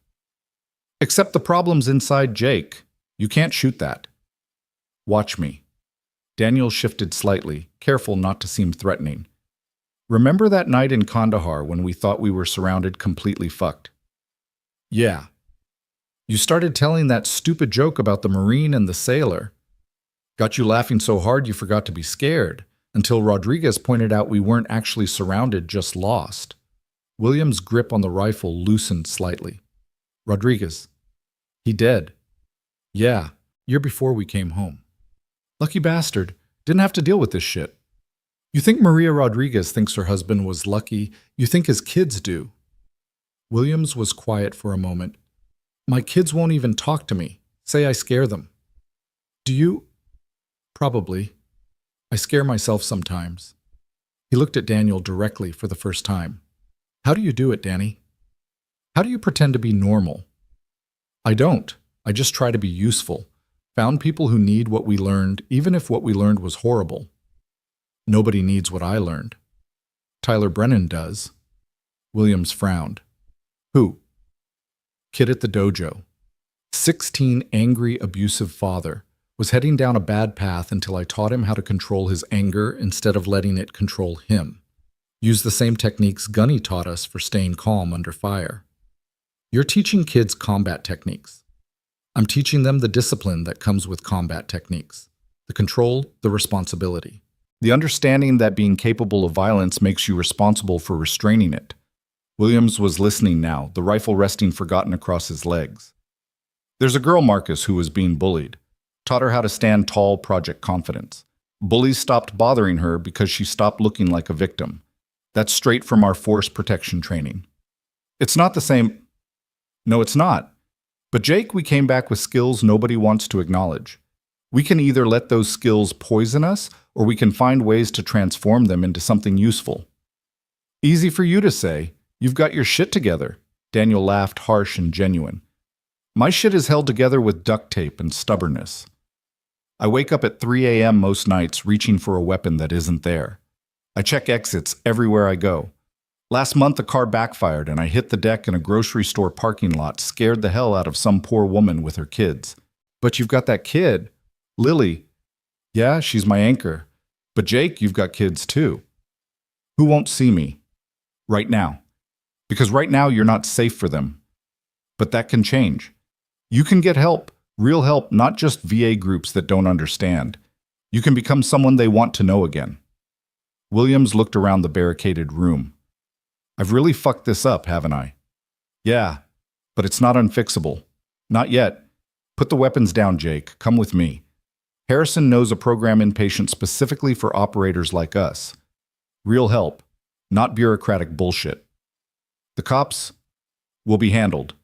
"Except the problem's inside Jake. You can't shoot that." "Watch me." Daniel shifted slightly, careful not to seem threatening. "Remember that night in Kandahar when we thought we were surrounded, completely fucked?" "Yeah." "You started telling that stupid joke about the Marine and the sailor. Got you laughing so hard you forgot to be scared, until Rodriguez pointed out we weren't actually surrounded, just lost." Williams' grip on the rifle loosened slightly. "Rodriguez. He dead." "Yeah, year before we came home." "Lucky bastard. Didn't have to deal with this shit." "You think Maria Rodriguez thinks her husband was lucky? You think his kids do?" Williams was quiet for a moment. "My kids won't even talk to me. Say I scare them." "Do you?" "Probably. I scare myself sometimes." He looked at Daniel directly for the first time. "How do you do it, Danny? How do you pretend to be normal?" "I don't. I just try to be useful. Found people who need what we learned, even if what we learned was horrible." "Nobody needs what I learned." "Tyler Brennan does." Williams frowned. "Who?" "Kid at the dojo. 16, angry, abusive father. Was heading down a bad path until I taught him how to control his anger instead of letting it control him. Use the same techniques Gunny taught us for staying calm under fire." "You're teaching kids combat techniques." "I'm teaching them the discipline that comes with combat techniques. The control, the responsibility. The understanding that being capable of violence makes you responsible for restraining it." Williams was listening now, the rifle resting forgotten across his legs. "There's a girl, Marcus, who was being bullied. Taught her how to stand tall, project confidence. Bullies stopped bothering her because she stopped looking like a victim. That's straight from our force protection training." "It's not the same." "No, it's not. But Jake, we came back with skills nobody wants to acknowledge. We can either let those skills poison us, or we can find ways to transform them into something useful." "Easy for you to say. You've got your shit together." Daniel laughed, harsh and genuine. "My shit is held together with duct tape and stubbornness. I wake up at 3 a.m. most nights reaching for a weapon that isn't there. I check exits everywhere I go. Last month, a car backfired and I hit the deck in a grocery store parking lot, scared the hell out of some poor woman with her kids." "But you've got that kid. Lily." "Yeah, she's my anchor. But Jake, you've got kids too." "Who won't see me?" "Right now. Because right now you're not safe for them. But that can change. You can get help. Real help, not just VA groups that don't understand. You can become someone they want to know again. Williams looked around the barricaded room. I've really fucked this up, haven't I? Yeah, but it's not unfixable. Not yet. Put the weapons down, Jake. Come with me. Harrison knows a program inpatient specifically for operators like us. Real help, not bureaucratic bullshit. The cops will be handled.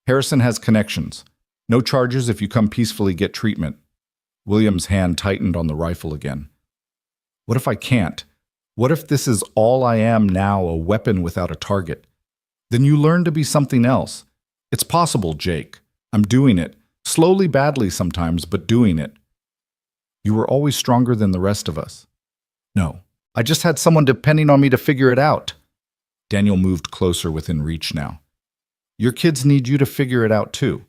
Harrison has connections. No charges if you come peacefully get treatment. William's hand tightened on the rifle again. What if I can't? What if this is all I am now, a weapon without a target? Then you learn to be something else. It's possible, Jake. I'm doing it. Slowly, badly sometimes, but doing it. You were always stronger than the rest of us. No, I just had someone depending on me to figure it out. Daniel moved closer within reach now. Your kids need you to figure it out too.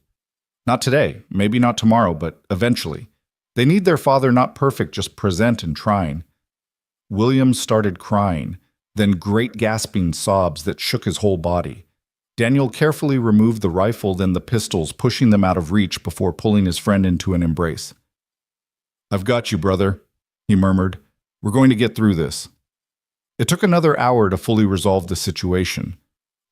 Not today, maybe not tomorrow, but eventually. They need their father not perfect, just present and trying. William started crying, then great gasping sobs that shook his whole body. Daniel carefully removed the rifle, then the pistols, pushing them out of reach before pulling his friend into an embrace. I've got you, brother, he murmured. We're going to get through this. It took another hour to fully resolve the situation.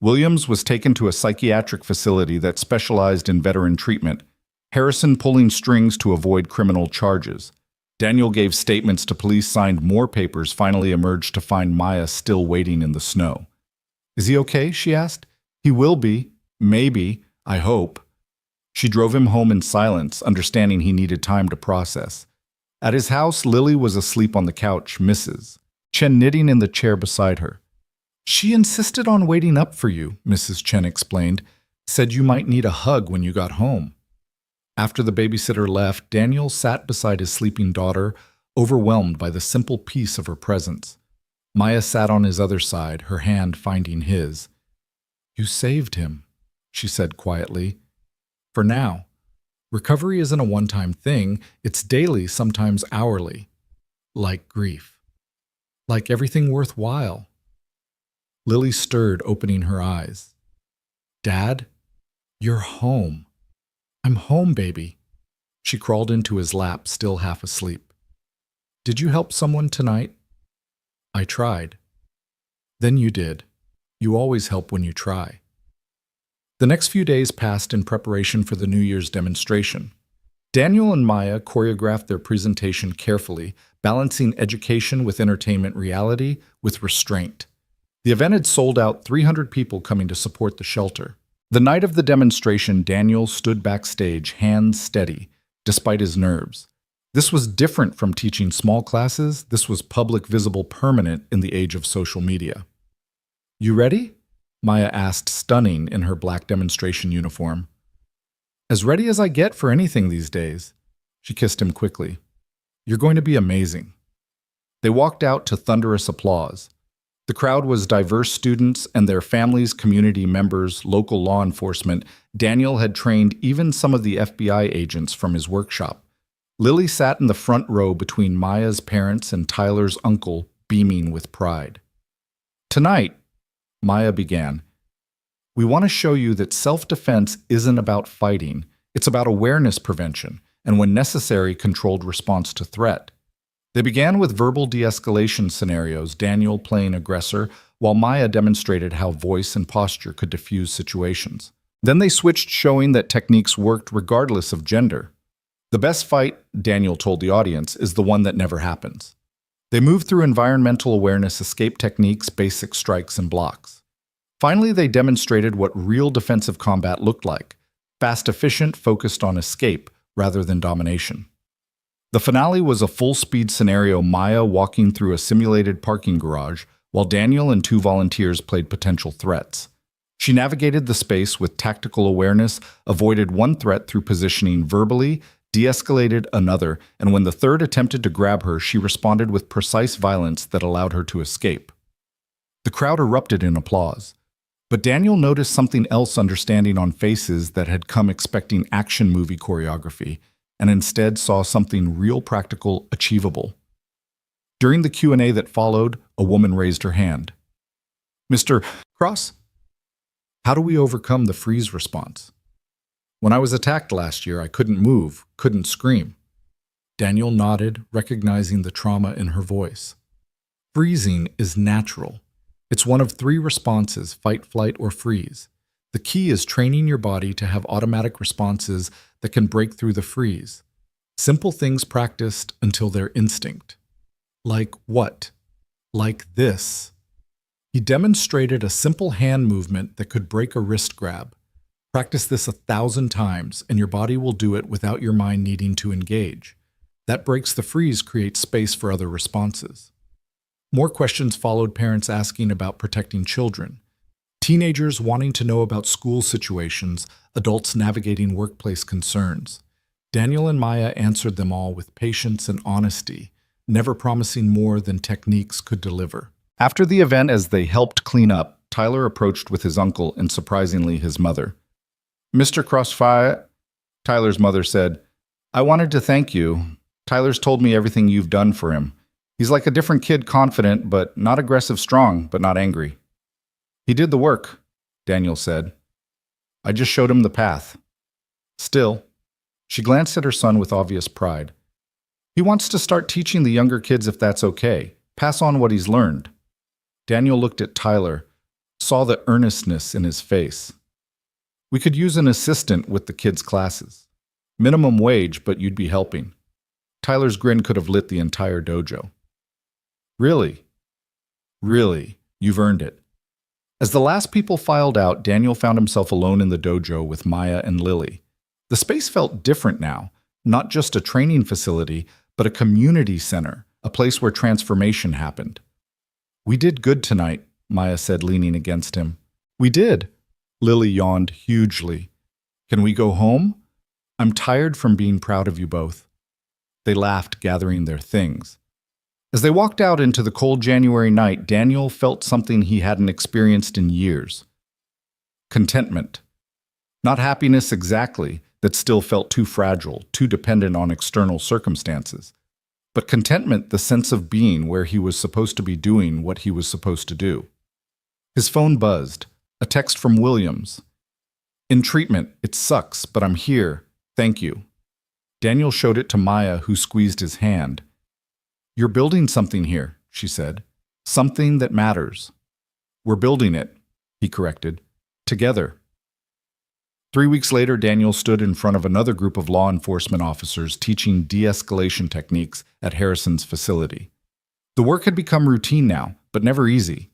Williams was taken to a psychiatric facility that specialized in veteran treatment, Harrison pulling strings to avoid criminal charges. Daniel gave statements to police, signed more papers, finally emerged to find Maya still waiting in the snow. Is he okay? She asked. He will be. Maybe. I hope. She drove him home in silence, understanding he needed time to process. At his house, Lily was asleep on the couch, Mrs. Chen knitting in the chair beside her. She insisted on waiting up for you, Mrs. Chen explained. Said you might need a hug when you got home. After the babysitter left, Daniel sat beside his sleeping daughter, overwhelmed by the simple peace of her presence. Maya sat on his other side, her hand finding his. You saved him, she said quietly. For now. Recovery isn't a one-time thing, it's daily, sometimes hourly. Like grief. Like everything worthwhile. Lily stirred, opening her eyes. Dad, you're home. I'm home, baby. She crawled into his lap, still half asleep. Did you help someone tonight? I tried. Then you did. You always help when you try. The next few days passed in preparation for the New Year's demonstration. Daniel and Maya choreographed their presentation carefully, balancing education with entertainment, reality with restraint. The event had sold out, 300 people coming to support the shelter. The night of the demonstration, Daniel stood backstage, hands steady, despite his nerves. This was different from teaching small classes. This was public, visible, permanent in the age of social media. You ready? Maya asked, stunning in her black demonstration uniform. As ready as I get for anything these days. She kissed him quickly. You're going to be amazing. They walked out to thunderous applause. The crowd was diverse students and their families, community members, local law enforcement. Daniel had trained even some of the FBI agents from his workshop. Lily sat in the front row between Maya's parents and Tyler's uncle, beaming with pride. Tonight, Maya began, we want to show you that self-defense isn't about fighting. It's about awareness prevention and, when necessary, controlled response to threat. They began with verbal de-escalation scenarios, Daniel playing aggressor, while Maya demonstrated how voice and posture could diffuse situations. Then they switched, showing that techniques worked regardless of gender. The best fight, Daniel told the audience, is the one that never happens. They moved through environmental awareness, escape techniques, basic strikes, and blocks. Finally, they demonstrated what real defensive combat looked like, fast, efficient, focused on escape rather than domination. The finale was a full-speed scenario, Maya walking through a simulated parking garage, while Daniel and 2 volunteers played potential threats. She navigated the space with tactical awareness, avoided one threat through positioning verbally, de-escalated another, and when the third attempted to grab her, she responded with precise violence that allowed her to escape. The crowd erupted in applause. But Daniel noticed something else, understanding on faces that had come expecting action movie choreography, and instead saw something real, practical, achievable. During the Q&A that followed, a woman raised her hand. Mr. Cross, how do we overcome the freeze response? When I was attacked last year, I couldn't move, couldn't scream. Daniel nodded, recognizing the trauma in her voice. Freezing is natural. It's one of three responses: fight, flight, or freeze. The key is training your body to have automatic responses that can break through the freeze. Simple things practiced until they're instinct. Like what? Like this. He demonstrated a simple hand movement that could break a wrist grab. Practice this 1,000 times, and your body will do it without your mind needing to engage. That breaks the freeze, creates space for other responses. More questions followed, parents asking about protecting children. Teenagers wanting to know about school situations, adults navigating workplace concerns. Daniel and Maya answered them all with patience and honesty, never promising more than techniques could deliver. After the event, as they helped clean up, Tyler approached with his uncle and surprisingly his mother. "Mr. Crossfire," Tyler's mother said, "I wanted to thank you. Tyler's told me everything you've done for him. He's like a different kid, confident, but not aggressive, strong, but not angry." "He did the work," Daniel said. "I just showed him the path." Still, she glanced at her son with obvious pride. "He wants to start teaching the younger kids if that's okay. Pass on what he's learned." Daniel looked at Tyler, saw the earnestness in his face. "We could use an assistant with the kids' classes. Minimum wage, but you'd be helping." Tyler's grin could have lit the entire dojo. "Really? Really? You've earned it." As the last people filed out, Daniel found himself alone in the dojo with Maya and Lily. The space felt different now, not just a training facility, but a community center, a place where transformation happened. "We did good tonight," Maya said, leaning against him. "We did." Lily yawned hugely. "Can we go home? I'm tired from being proud of you both." They laughed, gathering their things. As they walked out into the cold January night, Daniel felt something he hadn't experienced in years. Contentment. Not happiness exactly, that still felt too fragile, too dependent on external circumstances. But contentment, the sense of being where he was supposed to be doing what he was supposed to do. His phone buzzed. A text from Williams. "In treatment, it sucks, but I'm here. Thank you." Daniel showed it to Maya, who squeezed his hand. "You're building something here," she said. "Something that matters." "We're building it," he corrected. "Together." 3 weeks later, Daniel stood in front of another group of law enforcement officers teaching de-escalation techniques at Harrison's facility. The work had become routine now, but never easy.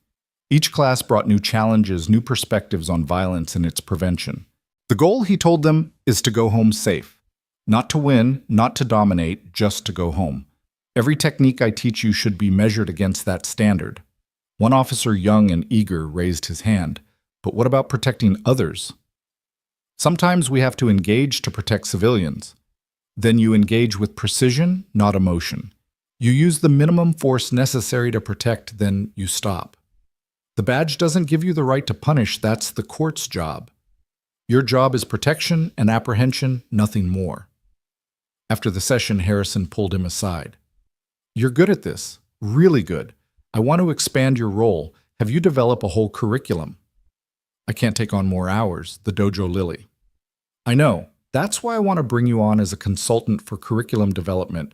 Each class brought new challenges, new perspectives on violence and its prevention. The goal, he told them, is to go home safe. Not to win, not to dominate, just to go home. Every technique I teach you should be measured against that standard. One officer, young and eager, raised his hand. "But what about protecting others?" "Sometimes we have to engage to protect civilians. Then you engage with precision, not emotion. You use the minimum force necessary to protect, then you stop. The badge doesn't give you the right to punish, that's the court's job. Your job is protection and apprehension, nothing more." After the session, Harrison pulled him aside. "You're good at this, really good. I want to expand your role. Have you developed a whole curriculum?" "I can't take on more hours," the dojo Lily. "I know. That's why I want to bring you on as a consultant for curriculum development.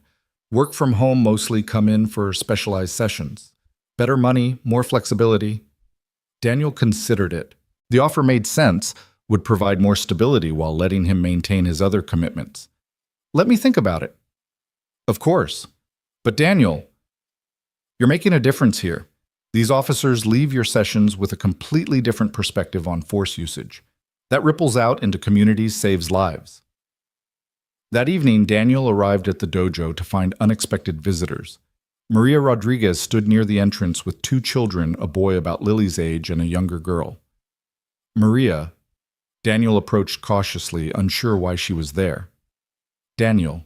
Work from home mostly, come in for specialized sessions. Better money, more flexibility." Daniel considered it. The offer made sense, would provide more stability while letting him maintain his other commitments. "Let me think about it." "Of course. But Daniel, you're making a difference here. These officers leave your sessions with a completely different perspective on force usage. That ripples out into communities, saves lives." That evening, Daniel arrived at the dojo to find unexpected visitors. Maria Rodriguez stood near the entrance with 2 children, a boy about Lily's age and a younger girl. "Maria," Daniel approached cautiously, unsure why she was there. "Daniel."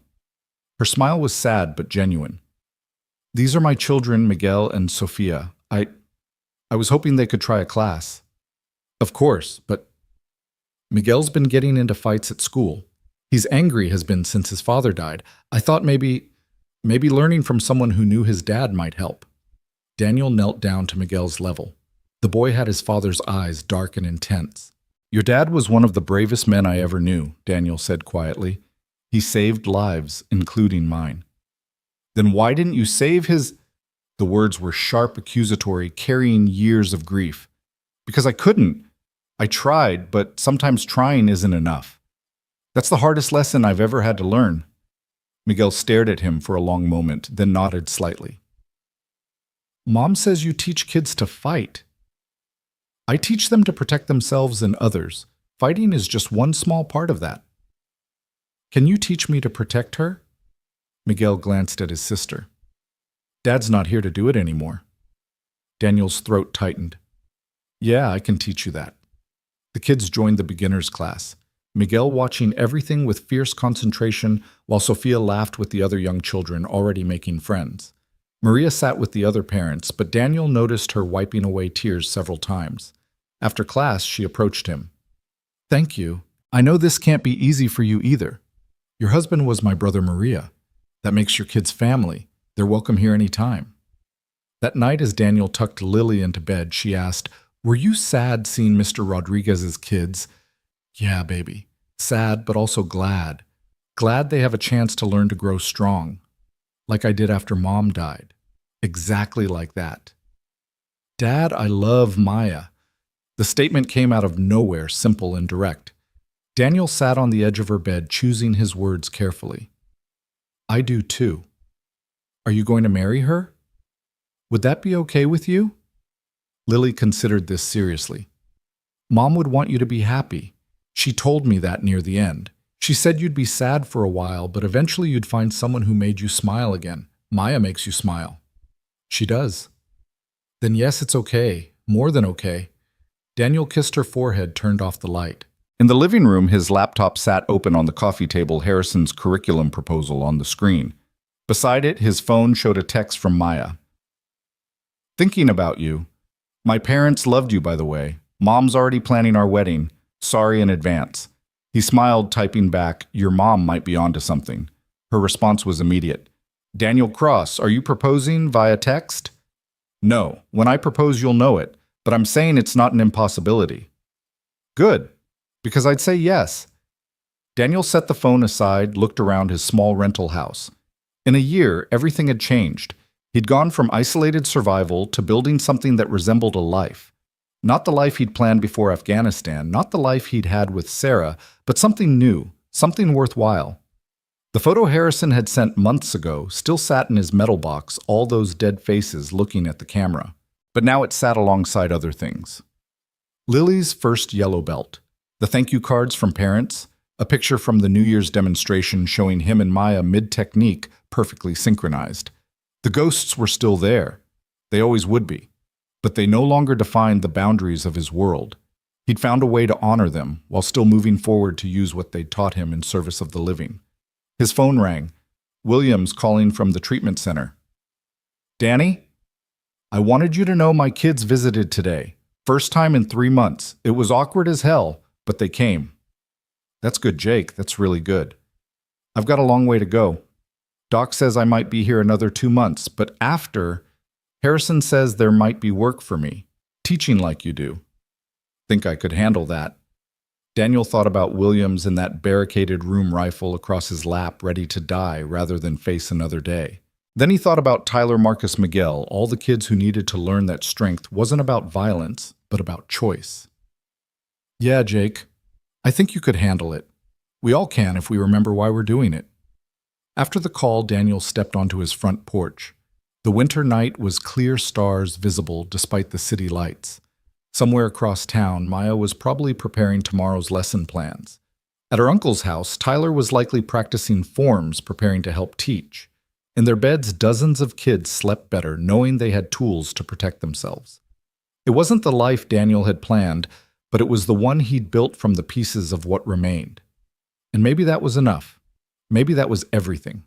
Her smile was sad but genuine. "These are my children, Miguel and Sofia. I was hoping they could try a class." "Of course, but Miguel's been getting into fights at school. He's angry, has been since his father died. I thought maybe learning from someone who knew his dad might help." Daniel knelt down to Miguel's level. The boy had his father's eyes, dark and intense. Your dad was one of the bravest men I ever knew, Daniel said quietly. He saved lives, including mine. Then why didn't you save his... The words were sharp, accusatory, carrying years of grief. Because I couldn't. I tried, but sometimes trying isn't enough. That's the hardest lesson I've ever had to learn. Miguel stared at him for a long moment, then nodded slightly. Mom says you teach kids to fight. I teach them to protect themselves and others. Fighting is just one small part of that. Can you teach me to protect her? Miguel glanced at his sister. Dad's not here to do it anymore. Daniel's throat tightened. Yeah, I can teach you that. The kids joined the beginners class, Miguel watching everything with fierce concentration while Sophia laughed with the other young children already making friends. Maria sat with the other parents, but Daniel noticed her wiping away tears several times. After class, she approached him. Thank you. I know this can't be easy for you either. Your husband was my brother Maria. That makes your kids family. They're welcome here any time. That night as Daniel tucked Lily into bed, she asked, Were you sad seeing Mr. Rodriguez's kids? Yeah, baby. Sad, but also glad. Glad they have a chance to learn to grow strong. Like I did after Mom died. Exactly like that. Dad, I love Maya. The statement came out of nowhere, simple and direct. Daniel sat on the edge of her bed, choosing his words carefully. I do too. Are you going to marry her? Would that be okay with you? Lily considered this seriously. Mom would want you to be happy. She told me that near the end. She said you'd be sad for a while, but eventually you'd find someone who made you smile again. Maya makes you smile. She does. Then yes, it's okay. More than okay. Daniel kissed her forehead, turned off the light. In the living room, his laptop sat open on the coffee table, Harrison's curriculum proposal on the screen. Beside it, his phone showed a text from Maya. Thinking about you. My parents loved you, by the way. Mom's already planning our wedding. Sorry in advance. He smiled, typing back, Your mom might be onto something. Her response was immediate. Daniel Cross, are you proposing via text? No. When I propose, you'll know it. But I'm saying it's not an impossibility. Good. Because I'd say yes. Daniel set the phone aside, looked around his small rental house. In a year, everything had changed. He'd gone from isolated survival to building something that resembled a life. Not the life he'd planned before Afghanistan, not the life he'd had with Sarah, but something new, something worthwhile. The photo Harrison had sent months ago still sat in his metal box, all those dead faces looking at the camera. But now it sat alongside other things. Lily's first yellow belt, the thank you cards from parents, a picture from the New Year's demonstration showing him and Maya mid-technique, perfectly synchronized. The ghosts were still there. They always would be. But they no longer defined the boundaries of his world. He'd found a way to honor them while still moving forward to use what they'd taught him in service of the living. His phone rang. Williams calling from the treatment center. Danny? I wanted you to know my kids visited today. First time in 3 months. It was awkward as hell, but they came. That's good, Jake. That's really good. I've got a long way to go. Doc says I might be here another 2 months, but after, Harrison says there might be work for me, teaching like you do. Think I could handle that. Daniel thought about Williams and that barricaded room rifle across his lap ready to die rather than face another day. Then he thought about Tyler Marcus Miguel, all the kids who needed to learn that strength wasn't about violence, but about choice. Yeah, Jake, I think you could handle it. We all can if we remember why we're doing it. After the call, Daniel stepped onto his front porch. The winter night was clear stars visible despite the city lights. Somewhere across town, Maya was probably preparing tomorrow's lesson plans. At her uncle's house, Tyler was likely practicing forms, preparing to help teach. In their beds, dozens of kids slept better, knowing they had tools to protect themselves. It wasn't the life Daniel had planned, but it was the one he'd built from the pieces of what remained. And maybe that was enough. Maybe that was everything.